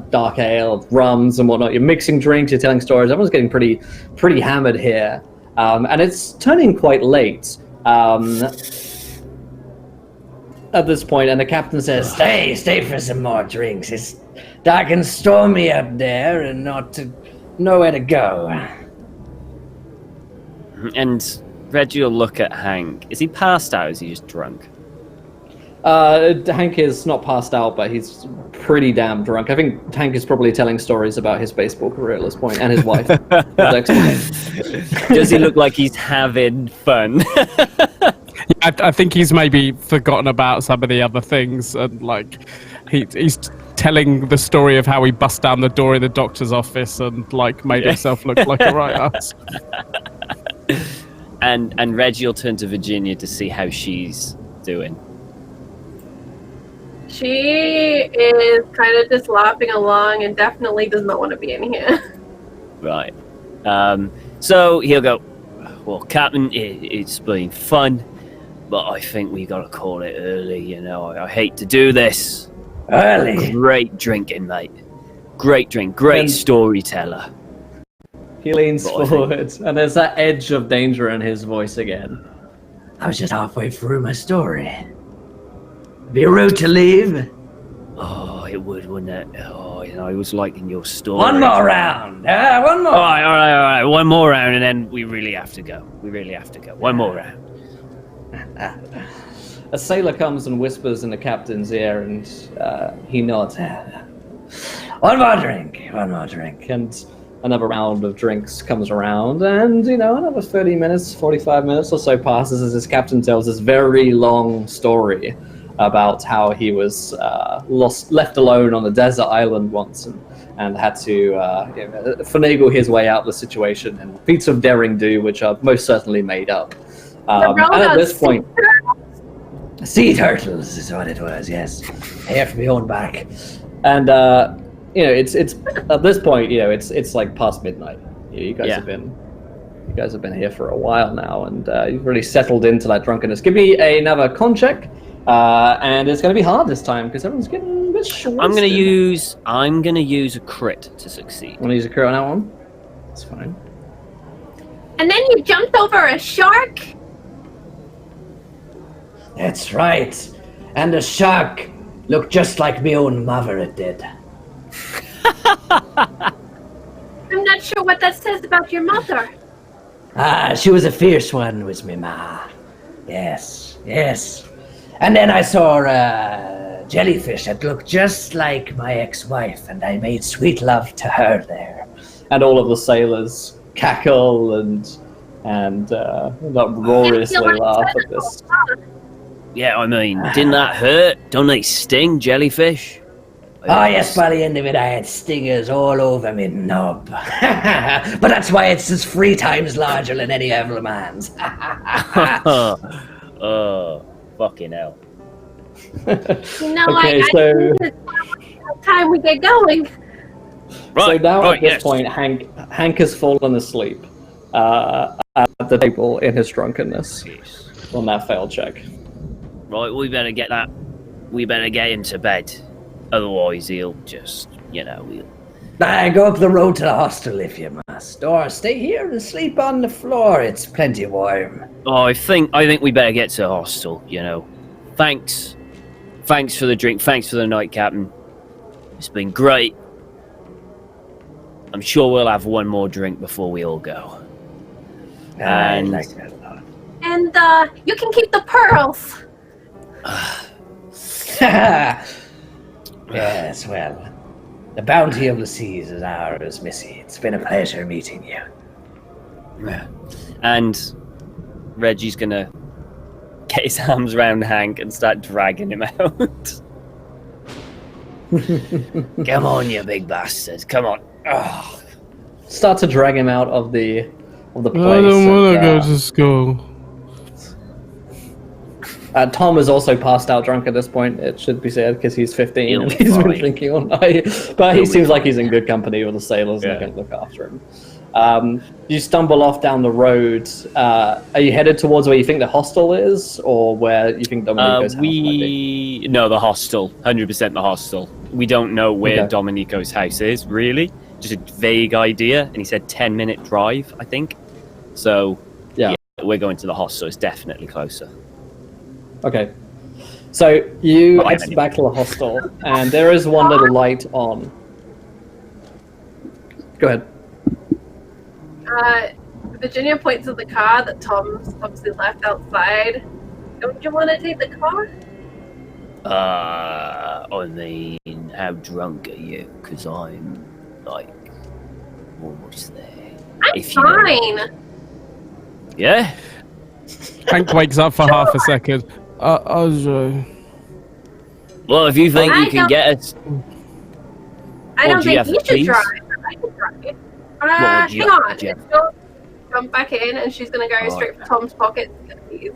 dark ale, rums and whatnot. You're mixing drinks, you're telling stories. Everyone's getting pretty hammered here, and it's turning quite late at this point. And the captain says, Stay for some more drinks. It's dark and stormy up there, and nowhere to go. And Reggie will look at Hank. Is he passed out or is he just drunk? Hank is not passed out, but he's pretty damn drunk. I think Hank is probably telling stories about his baseball career at this point, and his wife. Does he look like he's having fun? I think he's maybe forgotten about some of the other things, and like he's telling the story of how he bust down the door in the doctor's office and like made himself look like a right ass. And Reggie will turn to Virginia to see how she's doing. She is kind of just laughing along and definitely does not want to be in here. Right. So he'll go, well, Captain, it's been fun, but I think we got to call it early, I hate to do this. Early? Great drinking, mate. Great drink, great storyteller. He leans forward, and there's that edge of danger in his voice again. I was just halfway through my story. Be rude to leave. Oh, it would, wouldn't it? Oh, I was liking your story. One more round. One more. All right. One more round, and then we really have to go. One more round. A sailor comes and whispers in the captain's ear, and he nods. One more drink. And another round of drinks comes around, and another 30 minutes, 45 minutes or so passes as this captain tells this very long story about how he was left alone on a desert island once, and had to finagle his way out of the situation, and feats of daring do, which are most certainly made up. And at this point, sea turtles is what it was. Yes, hair from my own back. and it's at this point, it's like past midnight. You guys have been here for a while now, and you've really settled into that drunkenness. Give me another con check. And it's going to be hard this time because everyone's getting a bit short. I'm going to use a crit to succeed. Want to use a crit on that one? That's fine. And then you jumped over a shark? That's right. And the shark looked just like me own mother, it did. I'm not not sure what that says about your mother. She was a fierce one, was me ma. Yes, yes. And then I saw a jellyfish that looked just like my ex-wife, and I made sweet love to her there. And all of the sailors cackle and uproariously laugh at this. Yeah, I mean, didn't that hurt? Don't they sting, jellyfish? Oh yes, by the end of it I had stingers all over me knob. But that's why it's just 3 times larger than any other man's. Oh, fucking hell. Okay, I so- think it's time we get going. So now at this yes. point, Hank has fallen asleep at the table in his drunkenness on that failed check. Right, we better get him to bed. Otherwise he'll just, he'll... Go up the road to the hostel if you must, or stay here and sleep on the floor. It's plenty warm. Oh, I think we better get to the hostel, Thanks for the drink, thanks for the night, Captain. It's been great. I'm sure we'll have one more drink before we all go. I And- like that a lot. And you can keep the pearls. Yes, well, the bounty of the seas is ours, Missy. It's been a pleasure meeting you. And Reggie's gonna get his arms around Hank and start dragging him out. Come on, you big bastard. Come on. Oh. Start to drag him out of the place. I don't want to and, go to school. Tom is also passed out drunk at this point, it should be said, because he's 15 He'll and be he's been fine. drinking all night. But he He'll be seems like he's in good company with the sailors and Yeah. they can look after him. You stumble off down the road. Are you headed towards where you think the hostel is, or where you think Domenico's house might be? No, the hostel. 100% the hostel. We don't know where Okay. Domenico's house is, really. Just a vague idea. And he said 10-minute drive, I think. So, Yeah. we're going to the hostel. It's definitely closer. Okay. So you Oh, I exit haven't back to the hostel, and there is one little light on. Go ahead. Virginia points to the car that Tom's obviously left outside. Don't you want to take the car? I mean, how drunk are you? Because I'm, like, almost there. I'm If you know- fine. Yeah? Hank wakes up for half a second. I was. Well, if you think I you can don't- get us... I Well, don't do you think have you the should keys? drive. I can drive. Well, do you Hang have- on. do you have- She'll jump back in and she's going to go Oh, straight for okay. Tom's pocket to get the keys.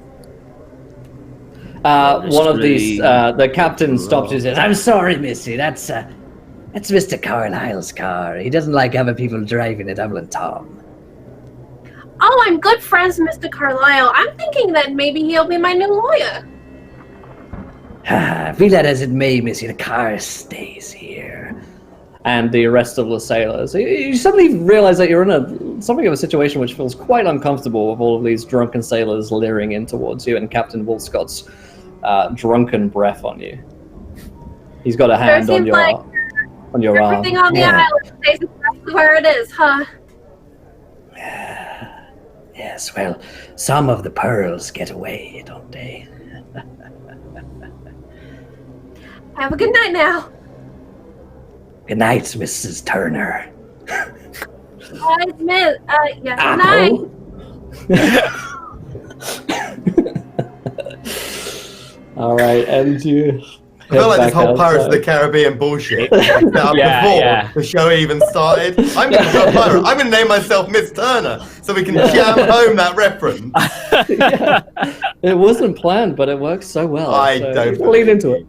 One of these, Honestly. the captain stops you and says, I'm sorry, Missy. That's Mr. Carlyle's car. He doesn't like other people driving it, Evelyn Tom. Oh, I'm good friends with Mr. Carlyle. I'm thinking that maybe he'll be my new lawyer. Be that as it may, Missy, the car stays here. and the rest of the sailors. You suddenly realize that you're in something of a situation which feels quite uncomfortable with all of these drunken sailors leering in towards you and Captain Wolfscott's drunken breath on you. He's got a hand on seems your like on your arm. Everything on the Yeah. island stays exactly where it is, huh? Yes, well, some of the pearls get away, don't they? Have a good night now. Good night, Mrs. Turner. I admit, yes, good night. All right, and you. I feel like head this whole back Pirates of the outside. Caribbean bullshit set up Yeah, before yeah. the show even started. I'm going to go pirate. I'm going to name myself Miss Turner so we can jam home that reference. Yeah. It wasn't planned, but it works so well. I so don't we'll lead into it.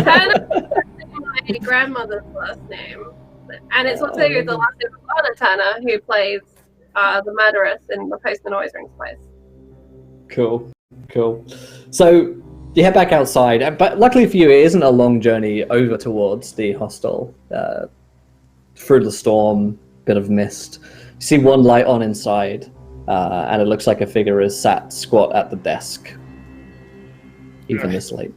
Kind of my grandmother's last name, and it's also the last name of Lana Turner, who plays the murderess in The Postman Always Rings Twice. Cool. So you head back outside, but luckily for you, it isn't a long journey over towards the hostel. Through the storm, bit of mist. You see one light on inside, and it looks like a figure is sat squat at the desk, even this late.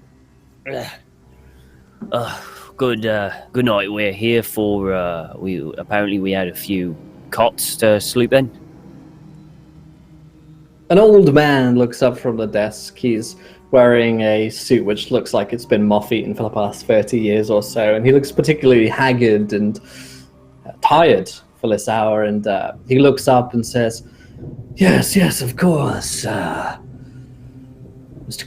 Good night. We're here for we had a few cots to sleep in? An old man looks up from the desk. He's wearing a suit which looks like it's been moth-eaten for the past 30 years or so, and he looks particularly haggard and tired for this hour, and he looks up and says, Yes, of course. Mr.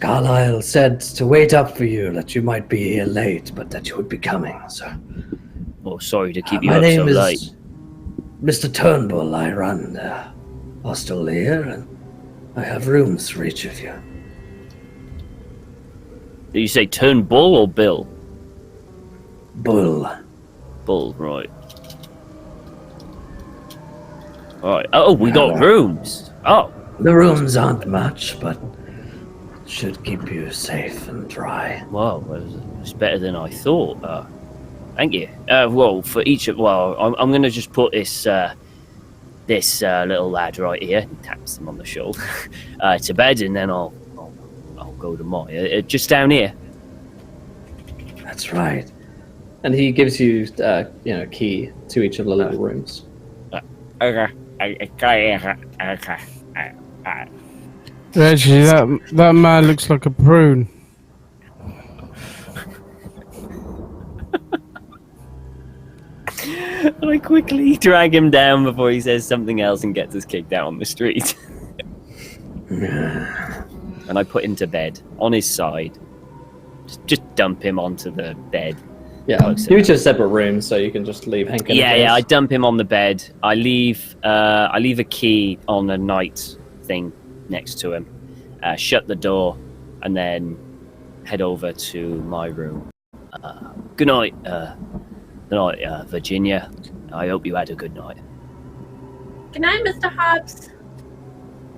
Carlyle said to wait up for you, that you might be here late, but that you would be coming, so... Oh, sorry to keep you my up so name is late. Mr. Turnbull. I run the hostel here, and I have rooms for each of you. Did you say Turnbull or Bill? Bull. Bull, right. Alright. Oh, we got rooms. Oh. The rooms aren't much, but should keep you safe and dry. Well, it's better than I thought. Thank you. Well, for each of... Well, I'm going to just put this little lad right here, taps him on the shoulder, to bed, and then I'll go to my... just down here. That's right. And he gives you, a key to each of the little rooms. Okay. Reggie, that man looks like a prune. And I quickly drag him down before he says something else and gets us kicked out on the street. And I put him to bed on his side. Just dump him onto the bed. Yeah, you each have separate rooms, so you can just leave Hank in Yeah, I dump him on the bed. I leave a key on the night thing next to him. Shut the door, and then head over to my room. Good night, Virginia. I hope you had a good night. Good night, Mr. Hobbs.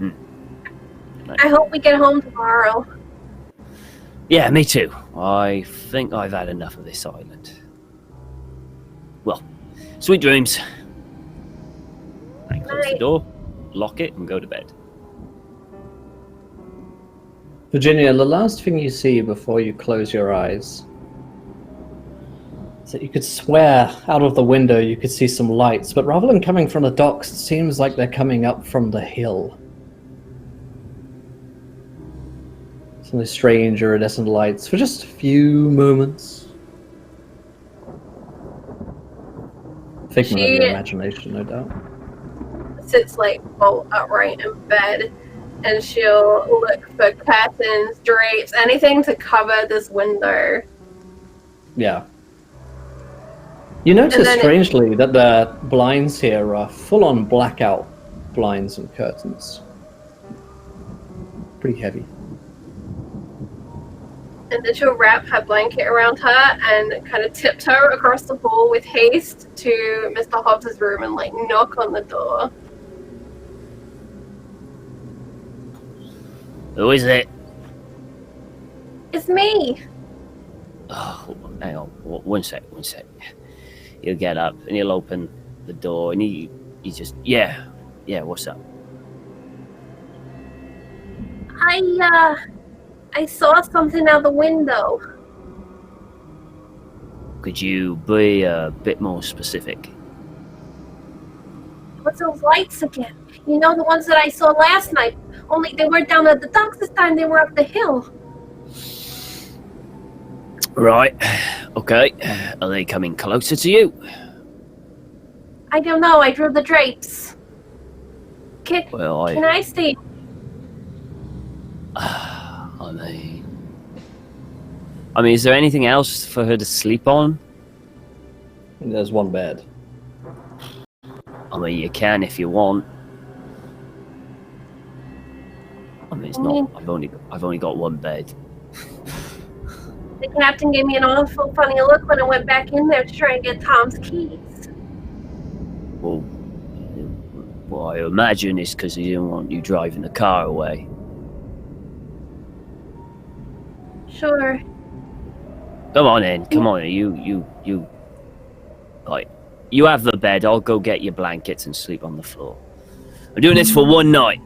Night. I hope we get home tomorrow. Yeah, me too. I think I've had enough of this island. Well, sweet dreams. I close the door, lock it, and go to bed. Virginia, the last thing you see before you close your eyes is that you could swear out of the window you could see some lights, but rather than coming from the docks, it seems like they're coming up from the hill. Some strange iridescent lights for just a few moments. Figment of your imagination, no doubt. Sits like bolt upright in bed, and she'll look for curtains, drapes, anything to cover this window. Yeah. You notice strangely that the blinds here are full-on blackout blinds and curtains. Pretty heavy. And then she'll wrap her blanket around her and kind of tiptoe across the hall with haste to Mr. Hobbs' room and like knock on the door. Who is it? It's me. Oh, hang on. One sec. He'll get up and he'll open the door and he just, yeah, what's up? I saw something out the window. Could you be a bit more specific? What's those lights again? You know, the ones that I saw last night. Only they weren't down at the docks this time, they were up the hill. Right. Okay. Are they coming closer to you? I don't know, I drew the drapes. Can Well, I stay? I mean, is there anything else for her to sleep on? There's one bed. I mean, you can if you want. I mean, it's not. I've only got one bed. The captain gave me an awful funny look when I went back in there to try and get Tom's keys. Well, I imagine it's because he didn't want you driving the car away. Sure. Come on in. You. Like, you have the bed. I'll go get your blankets and sleep on the floor. I'm doing this for one night.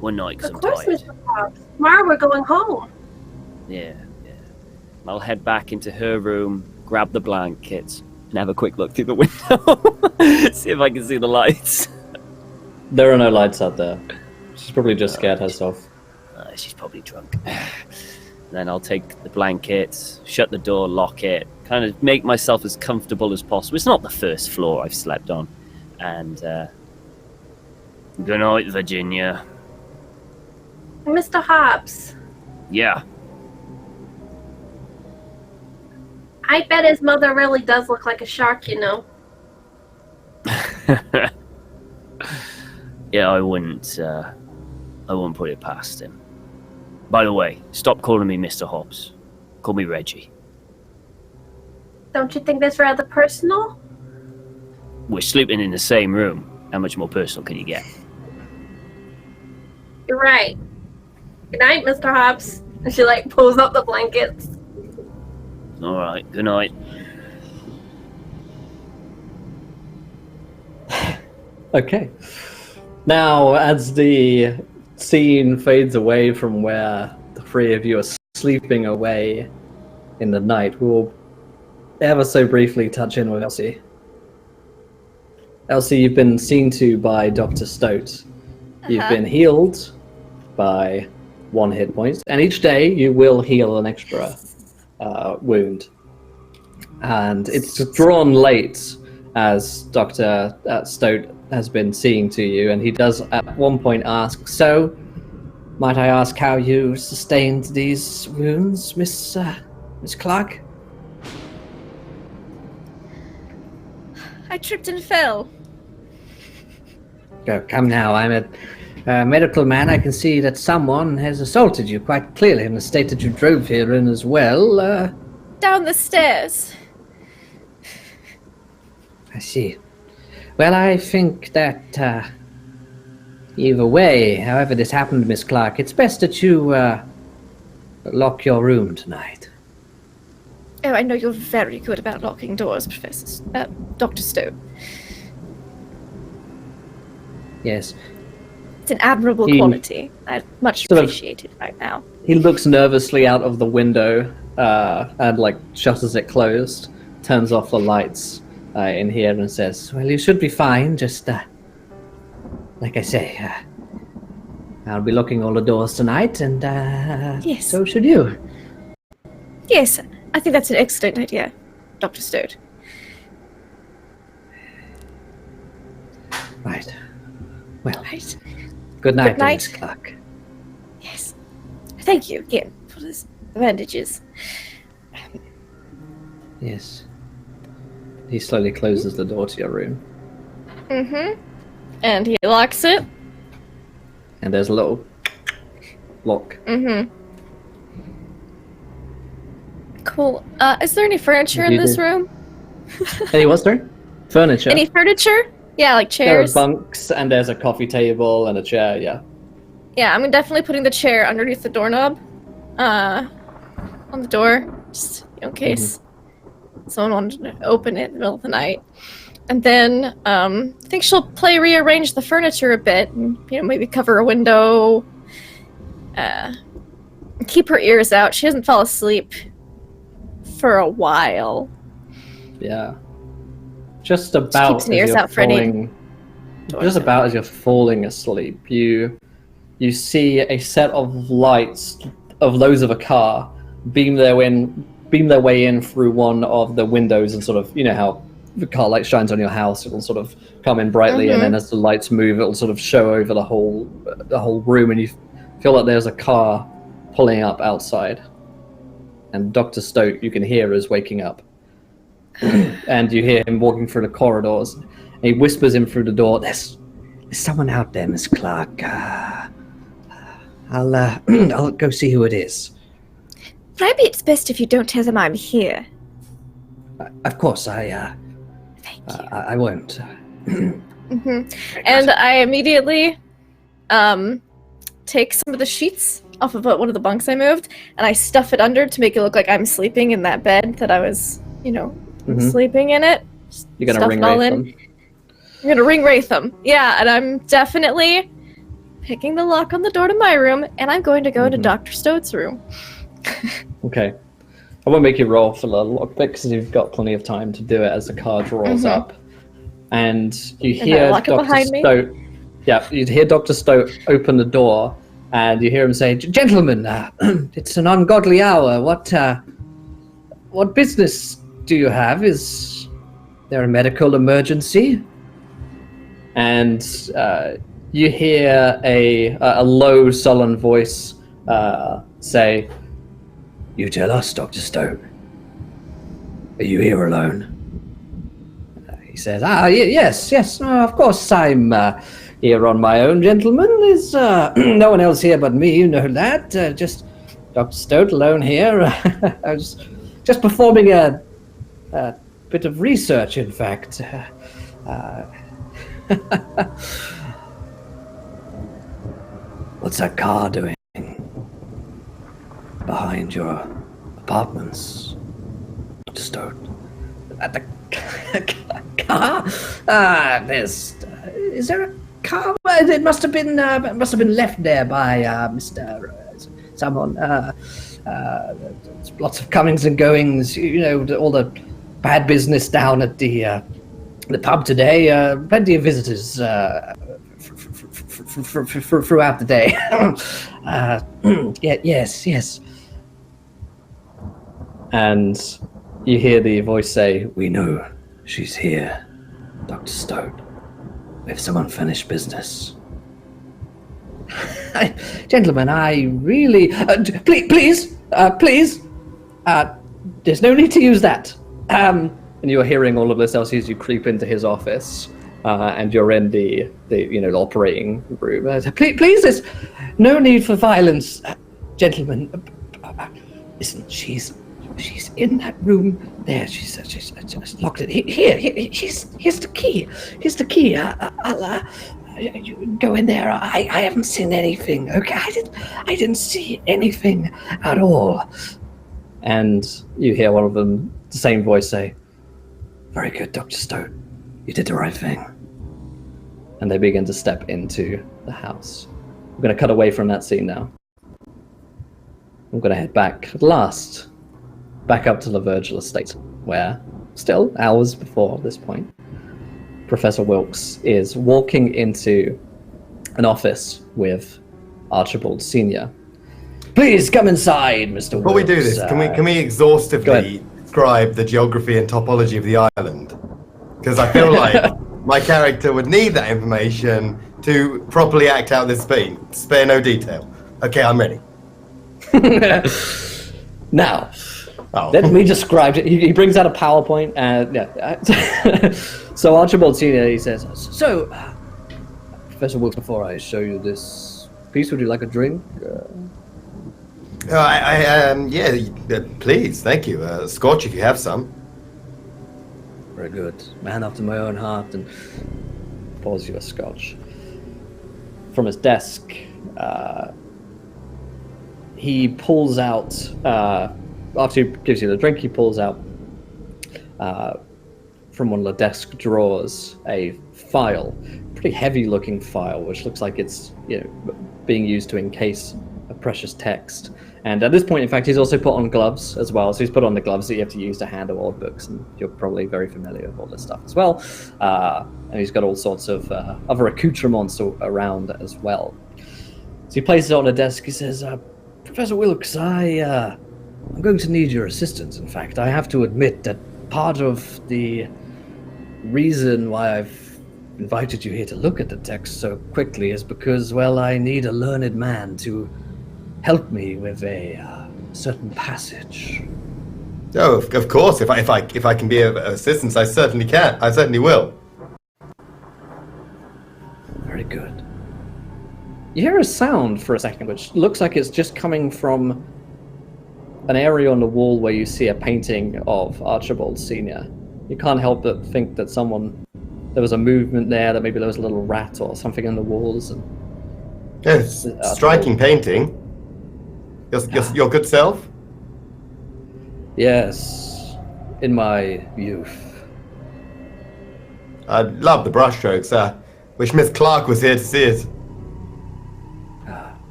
One night because I'm tired. Mr. Fox. Tomorrow we're going home. Yeah. I'll head back into her room, grab the blankets, and have a quick look through the window. See if I can see the lights. There are no lights out there. She's probably just scared herself. She's probably drunk. Then I'll take the blankets, shut the door, lock it, kind of make myself as comfortable as possible. It's not the first floor I've slept on. And, good night, Virginia. Mr. Hobbs, Yeah. I bet his mother really does look like a shark, you know. Yeah, I wouldn't put it past him. By the way, stop calling me Mr. Hobbs. Call me Reggie. Don't you think that's rather personal? We're sleeping in the same room. How much more personal can you get? You're right. Good night, Mr. Hobbs. And she, like, pulls up the blankets. All right, good night. Okay. Now, as the scene fades away from where the three of you are sleeping away in the night, we'll ever so briefly touch in with Elsie. Elsie, you've been seen to by Doctor Stoat. You've been healed by 1 hit point, and each day you will heal an extra wound. And it's drawn late as Dr. Stoat has been seeing to you, and he does at one point ask, "So, might I ask how you sustained these wounds, Miss Clark?" I tripped and fell. Oh, come now, I'm a medical man. I can see that someone has assaulted you quite clearly in the state that you drove here in as well. Down the stairs. I see. Well, I think that either way, however this happened, Miss Clark, it's best that you lock your room tonight. Oh, I know you're very good about locking doors, Dr. Stoat. Yes. It's an admirable quality. I much appreciate it right now. He looks nervously out of the window and like shutters it closed, turns off the lights in here and says, Well, you should be fine, just like I say, I'll be locking all the doors tonight, and yes. So should you. Yes, I think that's an excellent idea, Dr. Stoat. Right. Well, Right. good night, Good night. Miss Clark. Yes. Thank you again for the bandages. yes. He slowly closes the door to your room, Mm-hmm. And he locks it. and there's a little lock. Mm-hmm. Cool. Is there any furniture in You this do. room? Hey, what's there? Furniture. Any furniture? Yeah, like There are chairs. bunks, and there's a coffee table and a chair, yeah. Yeah, I'm definitely putting the chair underneath the doorknob. On the door, just in case someone wanted to open it in the middle of the night. And then I think she'll rearrange the furniture a bit, and maybe cover a window. Keep her ears out. She doesn't fall asleep for a while. Yeah. Just about keeps an ears out for any just about as you're falling asleep, you see a set of lights of those of a car beam their way in through one of the windows, and sort of, you know how the car light shines on your house, it'll sort of come in brightly, and then as the lights move, it'll sort of show over the whole room, and you feel like there's a car pulling up outside. And Dr. Stoat, you can hear, is waking up. And you hear him walking through the corridors. And he whispers in through the door, There's someone out there, Miss Clark. I'll go see who it is. Maybe it's best if you don't tell them I'm here. Of course, Thank you. I won't. And I immediately take some of the sheets off of one of the bunks I moved, and I stuff it under to make it look like I'm sleeping in that bed that I was, sleeping in it. You're gonna Stuff ring it all wraith in. them. I'm gonna ring wraith them. Yeah, and I'm definitely picking the lock on the door to my room, and I'm going to go to Dr. Stoat's room. Okay. I won't make you roll for the lockpick because you've got plenty of time to do it as the card rolls up. And you hear lock it Dr. behind me? Stoat. Yeah, you hear Dr. Stoat open the door, and you hear him say, "Gentlemen, it's an ungodly hour. What business do you have? Is there a medical emergency?" And you hear a low, sullen voice say, "You tell us, Dr. Stoat. Are you here alone?" He says, yes, no, of course I'm here on my own, gentlemen. There's no one else here but me, you know that. Just Dr. Stoat alone here. I was just performing a bit of research, in fact. What's that car doing behind your apartments, Dr. Stoat? The car? Is there a car? It must have been left there by Mr. Someone. Lots of comings and goings. You know, all the bad business down at the pub today. Plenty of visitors throughout the day. Yes. And you hear the voice say, "We know she's here, Dr. Stoat. We have some unfinished business." Gentlemen, I really... please, there's no need to use that. And you're hearing all of this, Elsie, as you creep into his office, and you're in the operating room. Please, there's no need for violence, gentlemen. Listen, she's in that room there. She's locked it. Here. Here's the key. I'll you go in there. I haven't seen anything. Okay, I didn't see anything at all. And you hear one of them, the same voice, say, "Very good, Dr. Stoat. You did the right thing." And they begin to step into the house. We're going to cut away from that scene now. I'm going to head back back up to the Virgil Estate, where, still hours before this point, Professor Wilkes is walking into an office with Archibald Sr. "Please come inside, Mr. Wilkes." Before we do this, can we exhaustively describe the geography and topology of the island? Because I feel like my character would need that information to properly act out this scene. Spare no detail. Okay, I'm ready. Now, let me describe it. He brings out a PowerPoint, and so Archibald Sr., he says, "So, Professor Wilkes, before I show you this piece, would you like a drink?" Please, thank you. Scotch if you have some. Very good. Man after my own heart, and pours you a scotch. From his desk, he pulls out, after he gives you the drink, he pulls out from one of the desk drawers a file, pretty heavy looking file, which looks like it's being used to encase a precious text. And at this point, in fact, he's also put on gloves as well. So he's put on the gloves that you have to use to handle old books, and you're probably very familiar with all this stuff as well. And he's got all sorts of other accoutrements around as well. So he places it on the desk. He says, "Professor Wilkes, I'm going to need your assistance. In fact, I have to admit that part of the reason why I've invited you here to look at the text so quickly is because, well, I need a learned man to help me with a certain passage." Oh, of course. If I can be of assistance, I certainly can. I certainly will. Very good. You hear a sound for a second, which looks like it's just coming from an area on the wall where you see a painting of Archibald Sr. You can't help but think that there was a movement there, that maybe there was a little rat or something in the walls. And yes, striking painting. Your good self? Yes, in my youth. I love the brushstrokes. Wish Miss Clark was here to see it.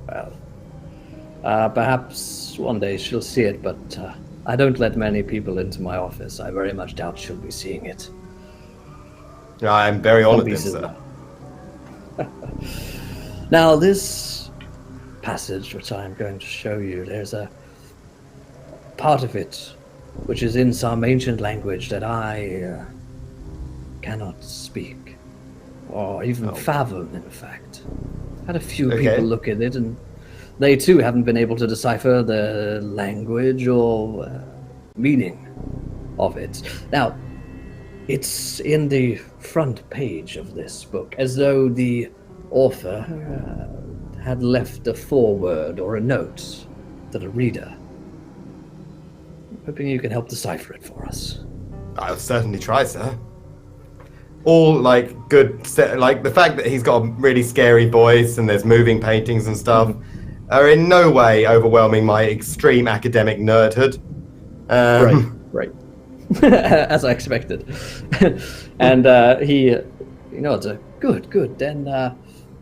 Well, perhaps one day she'll see it, but I don't let many people into my office. I very much doubt she'll be seeing it. I'm very honored, then, Pieces sir. Now, this passage, which I'm going to show you, there's a part of it which is in some ancient language that I cannot speak, or even fathom, in fact. Had a few people look at it, and they too haven't been able to decipher the language or meaning of it. Now, it's in the front page of this book, as though the author had left a foreword or a note to the reader. Hoping you can help decipher it for us. I'll certainly try, sir. All good, like the fact that he's got a really scary voice and there's moving paintings and stuff are in no way overwhelming my extreme academic nerdhood. Right. As I expected. And he nods. Good.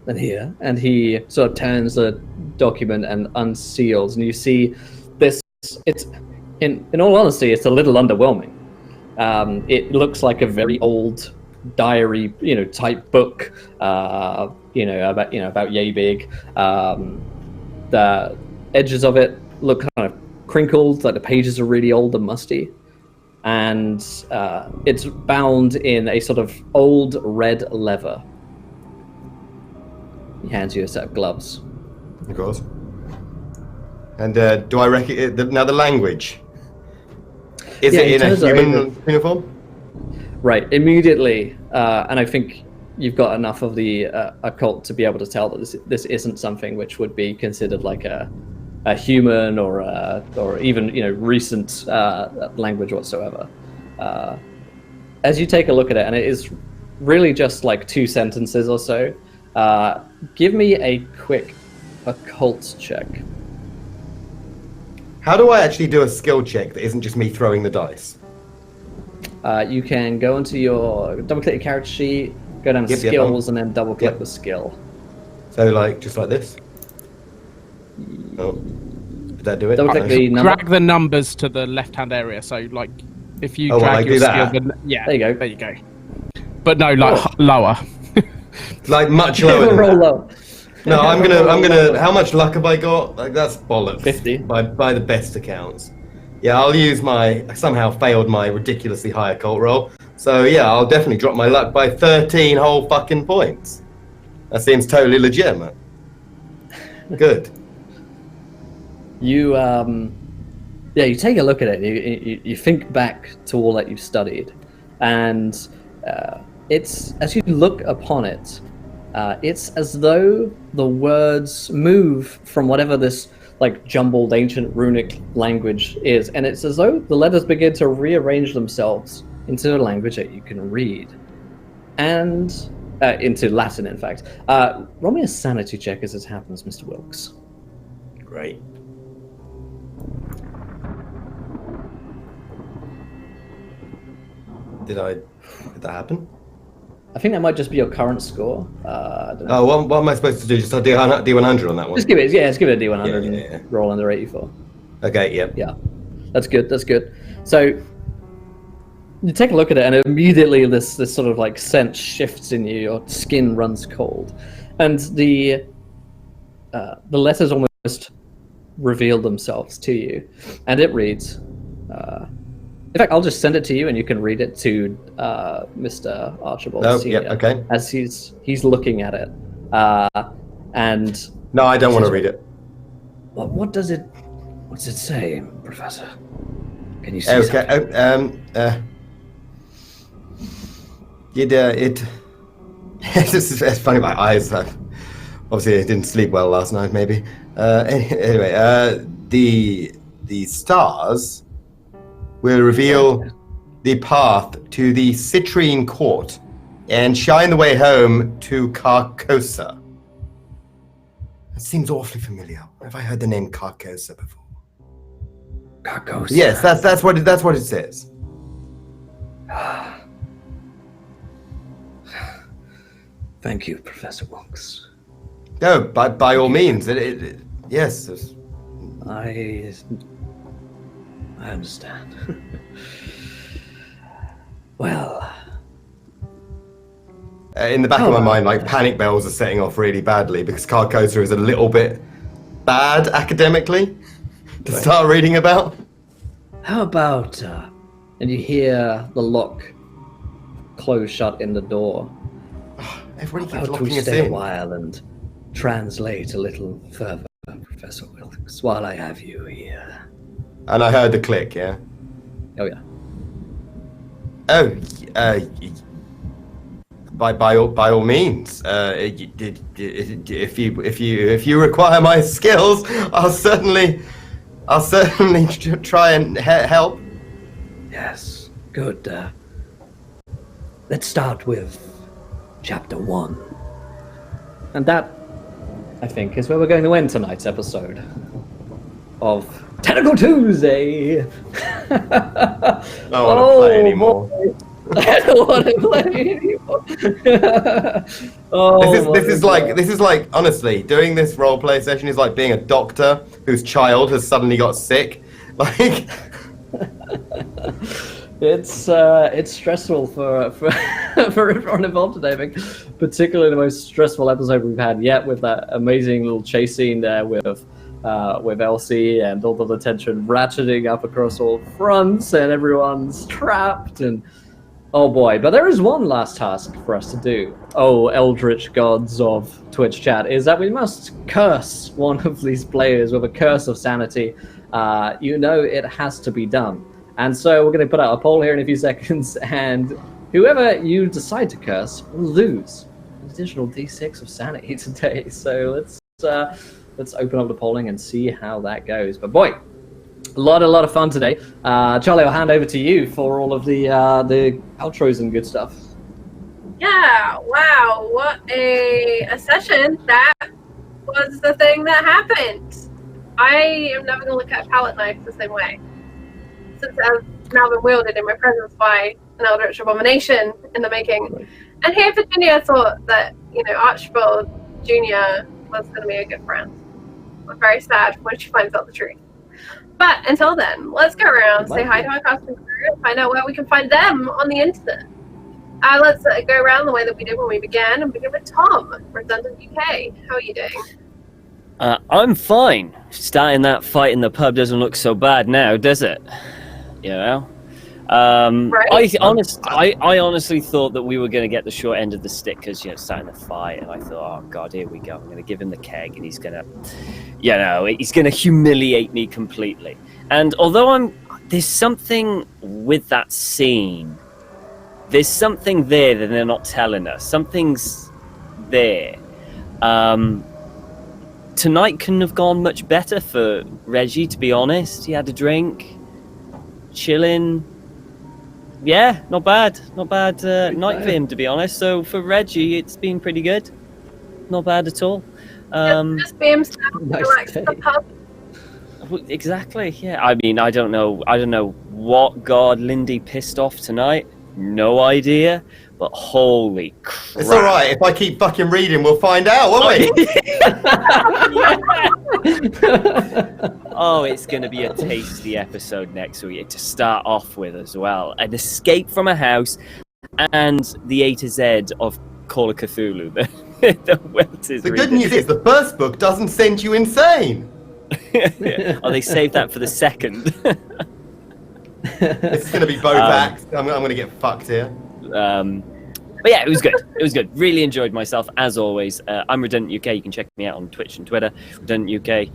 Then here, and he sort of turns the document and unseals, and you see this. It's in all honesty, it's a little underwhelming. It looks like a very old diary, type book. About yay big. The edges of it look kind of crinkled, like the pages are really old and musty. And it's bound in a sort of old red leather. He hands you a set of gloves. Of course. And do I recognize now the language? Is it in a human uniform? Right, immediately. And I think you've got enough of the occult to be able to tell that this isn't something which would be considered like a human or even recent language whatsoever. As you take a look at it, and it is really just like 2 sentences or so. Give me a quick occult check. How do I actually do a skill check that isn't just me throwing the dice? You can go into your double-click your character sheet, go down to skills, and then double-click the skill. So just like this. Oh, did that do it? Double-click the number. Drag the numbers to the left-hand area. So if you drag your skill, there you go. There you go. But no, lower. Like much lower than roll that. low. No, I'm gonna. How much luck have I got? That's bollocks. 50 by the best accounts. Yeah, I'll use somehow failed my ridiculously high occult roll. So yeah, I'll definitely drop my luck by 13 whole fucking points. That seems totally legitimate. Good. You you take a look at it. You think back to all that you've studied, and it's as you look upon it. It's as though the words move from whatever this jumbled ancient runic language is, and it's as though the letters begin to rearrange themselves into a language that you can read, and into Latin, in fact. Roll me a sanity check as this happens, Mr. Wilkes. Great. Did that happen? I think that might just be your current score. I don't know. Oh, what am I supposed to do? Just a D100 on that one? Just give it a D100 Yeah. and roll under 84. Okay, yep. Yeah, that's good. So you take a look at it, and immediately this sort of scent shifts in you. Your skin runs cold, and the letters almost reveal themselves to you, and it reads. In fact, I'll just send it to you, and you can read it to Mr. Archibald Senior, okay. as he's looking at it. And no, I don't want to read it. What's it say, Professor? Can you see? Okay. It's funny. My eyes. Obviously, I didn't sleep well last night. Maybe. Anyway, the stars will reveal the path to the citrine court and shine the way home to Carcossa. That seems awfully familiar. Have I heard the name Carcossa before? Carcossa. Yes, that's what it says. Thank you, Professor Wilkes. No, by all means. Yes. I understand. Well... In the back of my mind, like, panic bells are setting off really badly because Carcossa is a little bit bad academically to start reading about. How about, and you hear the lock close shut in the door. Everybody keeps How locking to us stay a in. while and translate a little further, Professor Wilkes, while I have you here. And I heard the click, yeah? Oh, yeah. Oh, by all means, if you require my skills, I'll certainly try and help. Yes, good. Let's start with chapter 1. And that, I think, is where we're going to end tonight's episode of Tentacle Tuesday. I don't want to play anymore. I don't want to play anymore. This is like honestly, doing this roleplay session is like being a doctor whose child has suddenly got sick. Like it's stressful for everyone involved today. I think, particularly the most stressful episode we've had yet, with that amazing little chase scene there with Elsie and all of the tension ratcheting up across all fronts, and everyone's trapped and. Oh boy, but there is one last task for us to do. Oh, eldritch gods of Twitch chat, is that we must curse one of these players with a curse of sanity. It has to be done. And so we're going to put out a poll here in a few seconds, and whoever you decide to curse will lose an additional d6 of sanity today. So let's open up the polling and see how that goes. But boy, a lot of fun today. Charlie, I'll hand over to you for all of the outros and good stuff. Yeah, wow, what a session. That was the thing that happened. I am never going to look at palette knives the same way, since I've now been wielded in my presence by an eldritch abomination in the making. Right. And here Virginia thought that, Archibald Jr. was going to be a good friend. I'm very sad when she finds out the truth. But until then, let's go around, say hi to our custom crew, and find out where we can find them on the internet. Let's go around the way that we did when we began, and begin with Tom, Redundant UK. How are you doing? I'm fine. Starting that fight in the pub doesn't look so bad now, does it? Right. I honestly thought that we were going to get the short end of the stick because, starting the fight, and I thought, oh God, here we go. I'm going to give him the keg, and he's going to, he's going to humiliate me completely. And although there's something with that scene, there's something there that they're not telling us. Something's there. Tonight couldn't have gone much better for Reggie, to be honest. He had a drink, chilling. Yeah, not bad night for him, to be honest. So for Reggie, it's been pretty good. Not bad at all. Just be himself, relax at the pub. Exactly. Yeah. I mean, I don't know what god Lindy pissed off tonight. No idea. But holy crap! it's all right. If I keep fucking reading, we'll find out, won't we? Oh, it's going to be a tasty episode next week to start off with as well. An escape from a house and the A to Z of Call of Cthulhu. The good news is the first book doesn't send you insane. Oh, they saved that for the second. It's going to be both acts. I'm going to get fucked here. But yeah, it was good. It was good. Really enjoyed myself, as always. I'm Redundant UK. You can check me out on Twitch and Twitter, Redundant UK.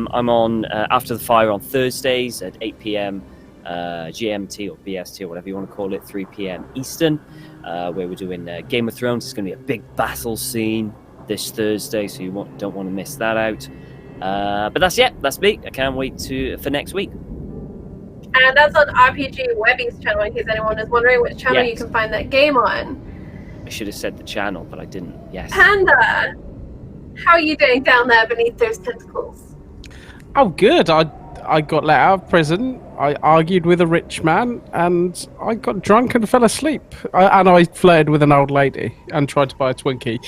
I'm on After the Fire on Thursdays at 8 p.m. GMT or BST or whatever you want to call it, 3 p.m. Eastern, where we're doing Game of Thrones. It's going to be a big battle scene this Thursday, so you don't want to miss that out. But that's me. I can't wait for next week. And that's on RPG Webby's channel, in case anyone is wondering which channel you can find that game on. I should have said the channel, but I didn't. Yes. Panda, how are you doing down there beneath those tentacles? Oh, good. I I got let out of prison. I argued with a rich man, and I got drunk and fell asleep. And I flirted with an old lady and tried to buy a Twinkie.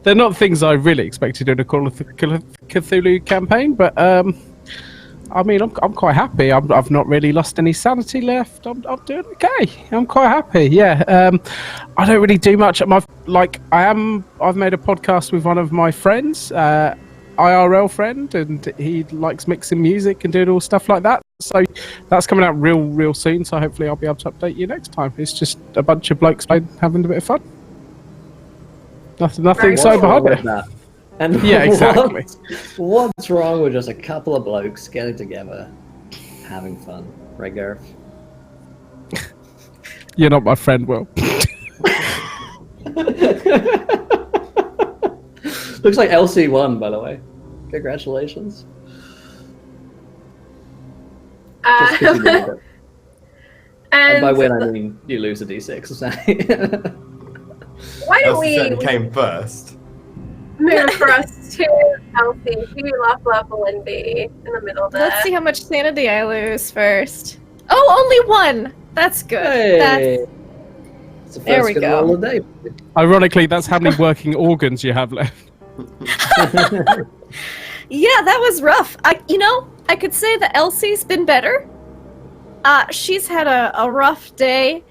They're not things I really expected in a Call of Cthulhu campaign, but I mean, I'm quite happy. I've not really lost any sanity left. I'm doing okay. I'm quite happy. Yeah. I don't really do much. I've made a podcast with one of my friends, IRL friend, and he likes mixing music and doing all stuff like that. So that's coming out real soon. So hopefully I'll be able to update you next time. It's just a bunch of blokes having a bit of fun. Nothing so behind it. And yeah, exactly. What's wrong with just a couple of blokes getting together, having fun, right, Gareth? You're not my friend, Will. Looks like Elsie won, by the way. Congratulations. Just 'cause you did it. And by win, I mean you lose a d6. Why don't Elsie we certainly came first. move for us to Elsie, who left level and B in the middle there? Let's see how much sanity I lose first. Oh, only one! That's good. Hey. It's the first There we good go. roll of the day. Ironically, that's how many working organs you have left. Yeah, that was rough. I could say that Elsie's been better. She's had a rough day.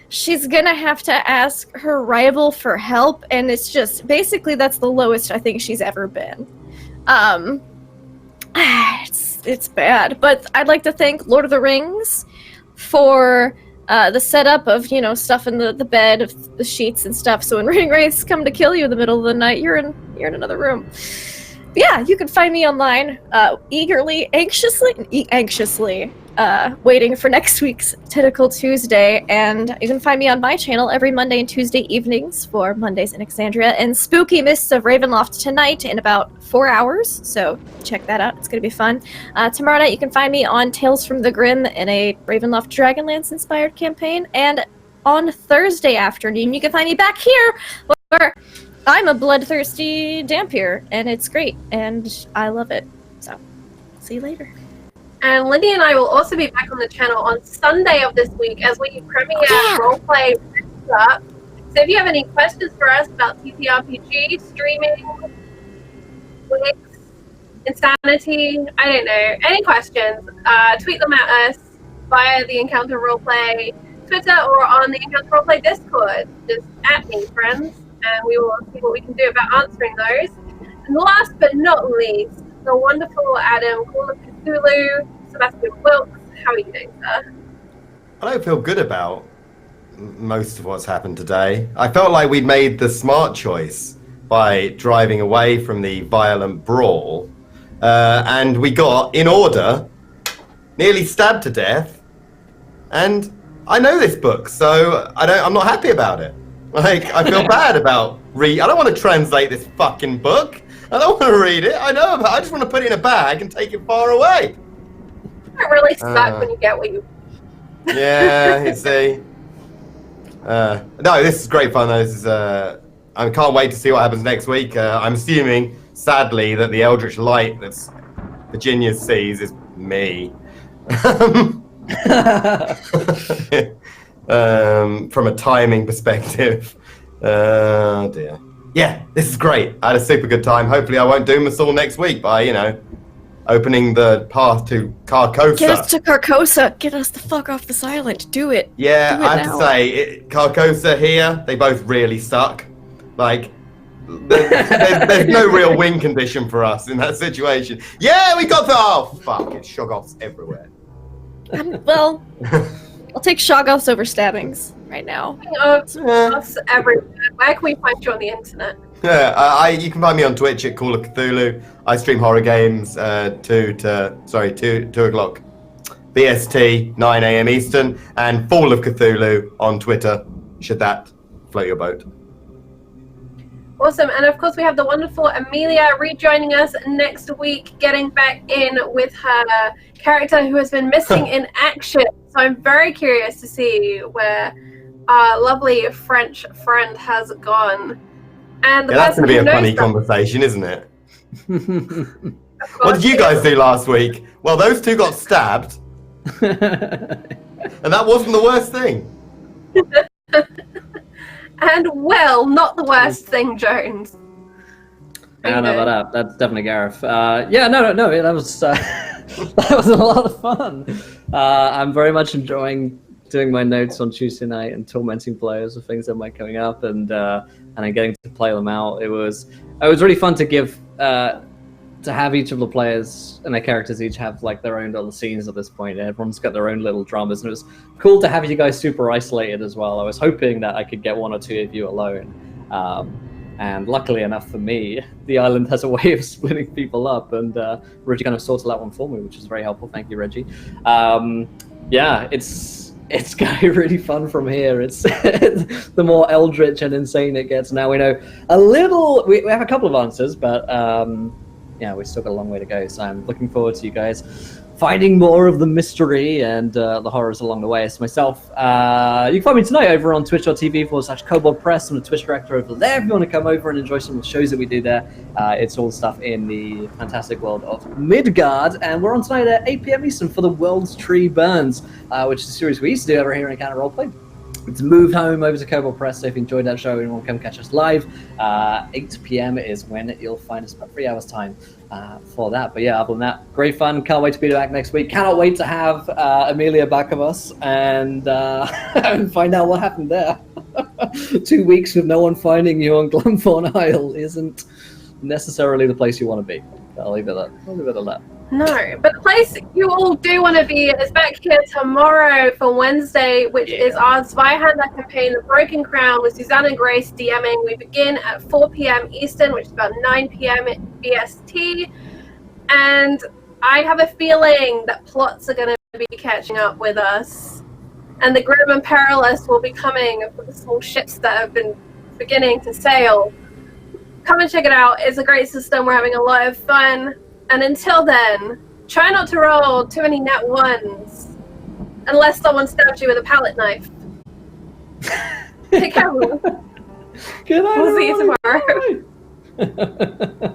She's gonna have to ask her rival for help, and it's just basically that's the lowest I think she's ever been. It's bad, but I'd like to thank Lord of the Rings for the setup of stuff in the bed, of the sheets and stuff. So when ring wraiths come to kill you in the middle of the night, you're in another room. But yeah, you can find me online, anxiously waiting for next week's Tentacle Tuesday, and you can find me on my channel every Monday and Tuesday evenings for Mondays in Exandria, and Spooky Mists of Ravenloft tonight in about 4 hours, so check that out. It's going to be fun. Tomorrow night you can find me on Tales from the Grim in a Ravenloft Dragonlance inspired campaign, and on Thursday afternoon you can find me back here where I'm a bloodthirsty Dampier, and it's great, and I love it. So, see you later. And Lindy and I will also be back on the channel on Sunday of this week as we premiere roleplay up. So if you have any questions for us about TTRPG, streaming, Wix, Insanity, I don't know, any questions, tweet them at us via the Encounter Roleplay Twitter or on the Encounter Roleplay Discord. Just at me, friends, and we will see what we can do about answering those. And last but not least, the wonderful Adam, Call of Cthulhu, Sebastian Wilkes. How are you doing, sir? I don't feel good about most of what's happened today. I felt like we'd made the smart choice by driving away from the violent brawl, and we got, in order, nearly stabbed to death. And I know this book, so I'm not happy about it. Like, I feel bad about I don't want to translate this fucking book. I don't want to read it. I just want to put it in a bag and take it far away. It really sucks when you get what you... Yeah, you see. No, this is great fun, though. This is, I can't wait to see what happens next week. I'm assuming, sadly, that the Eldritch Light that Virginia sees is me. From a timing perspective. Dear. Yeah, this is great. I had a super good time. Hopefully I won't doom us all next week by, opening the path to Carcossa. Get us to Carcossa. Get us the fuck off this island. Do it. Yeah, Do it I have now. to say, Carcossa here, they both really suck. Like, there's no real win condition for us in that situation. Yeah, we got the... Oh, fuck, it's shoggoths everywhere. Well, I'll take shoggoths over stabbings right now. Us everywhere. Where can we find you on the internet? Yeah, you can find me on Twitch at Call of Cthulhu. I stream horror games 2 o'clock BST, 9 a.m. Eastern, and Fall of Cthulhu on Twitter, should that float your boat. Awesome, and of course we have the wonderful Amelia rejoining us next week, getting back in with her character who has been missing in action. So I'm very curious to see where our lovely French friend has gone. And the Yeah, that's person going to be who a knows funny that- conversation, isn't it? of What course, did you guys do last week? Well, those two got stabbed, and that wasn't the worst thing. And well, not the worst thing, Jones. I don't know about that. That's definitely Gareth. Yeah, no. That was that was a lot of fun. I'm very much enjoying doing my notes on Tuesday night and tormenting players with things that might coming up, and then getting to play them out. It was really fun to give to have each of the players and their characters each have like their own little scenes at this point. Everyone's got their own little dramas, and it was cool to have you guys super isolated as well. I was hoping that I could get one or two of you alone. And luckily enough for me, the island has a way of splitting people up, and Reggie kind of sorted that one for me, which is very helpful. Thank you, Reggie. Yeah, it's going to be really fun from here. It's the more eldritch and insane it gets. Now we know a little. We have a couple of answers, but yeah, we've still got a long way to go. So I'm looking forward to you guys finding more of the mystery and the horrors along the way. So myself, you can find me tonight over on twitch.tv/Kobold Press. I'm the Twitch director over there. If you want to come over and enjoy some of the shows that we do there, it's all stuff in the fantastic world of Midgard. And we're on tonight at 8 p.m. Eastern for The World's Tree Burns, which is a series we used to do over here in Encounter Roleplay. It's moved home over to Kobold Press, so if you enjoyed that show and want to come catch us live, 8 p.m. is when you'll find us, about 3 hours time for that. But yeah, other than that, great fun. Can't wait to be back next week. Cannot wait to have Amelia back of us and find out what happened there. 2 weeks with no one finding you on Glumthorn Isle isn't necessarily the place you want to be. I'll leave it at that. No, but the place you all do want to be is back here tomorrow for Wednesday, which is our Zweihander campaign, The Broken Crown, with Susanna Grace DMing. We begin at 4 p.m. Eastern, which is about 9 p.m. BST. And I have a feeling that plots are going to be catching up with us. And the Grim and Perilous will be coming for the small ships that have been beginning to sail. Come and check it out. It's a great system. We're having a lot of fun. And until then, try not to roll too many nat ones, unless someone stabs you with a palette knife. Take care, everyone. Good night. We'll see you tomorrow.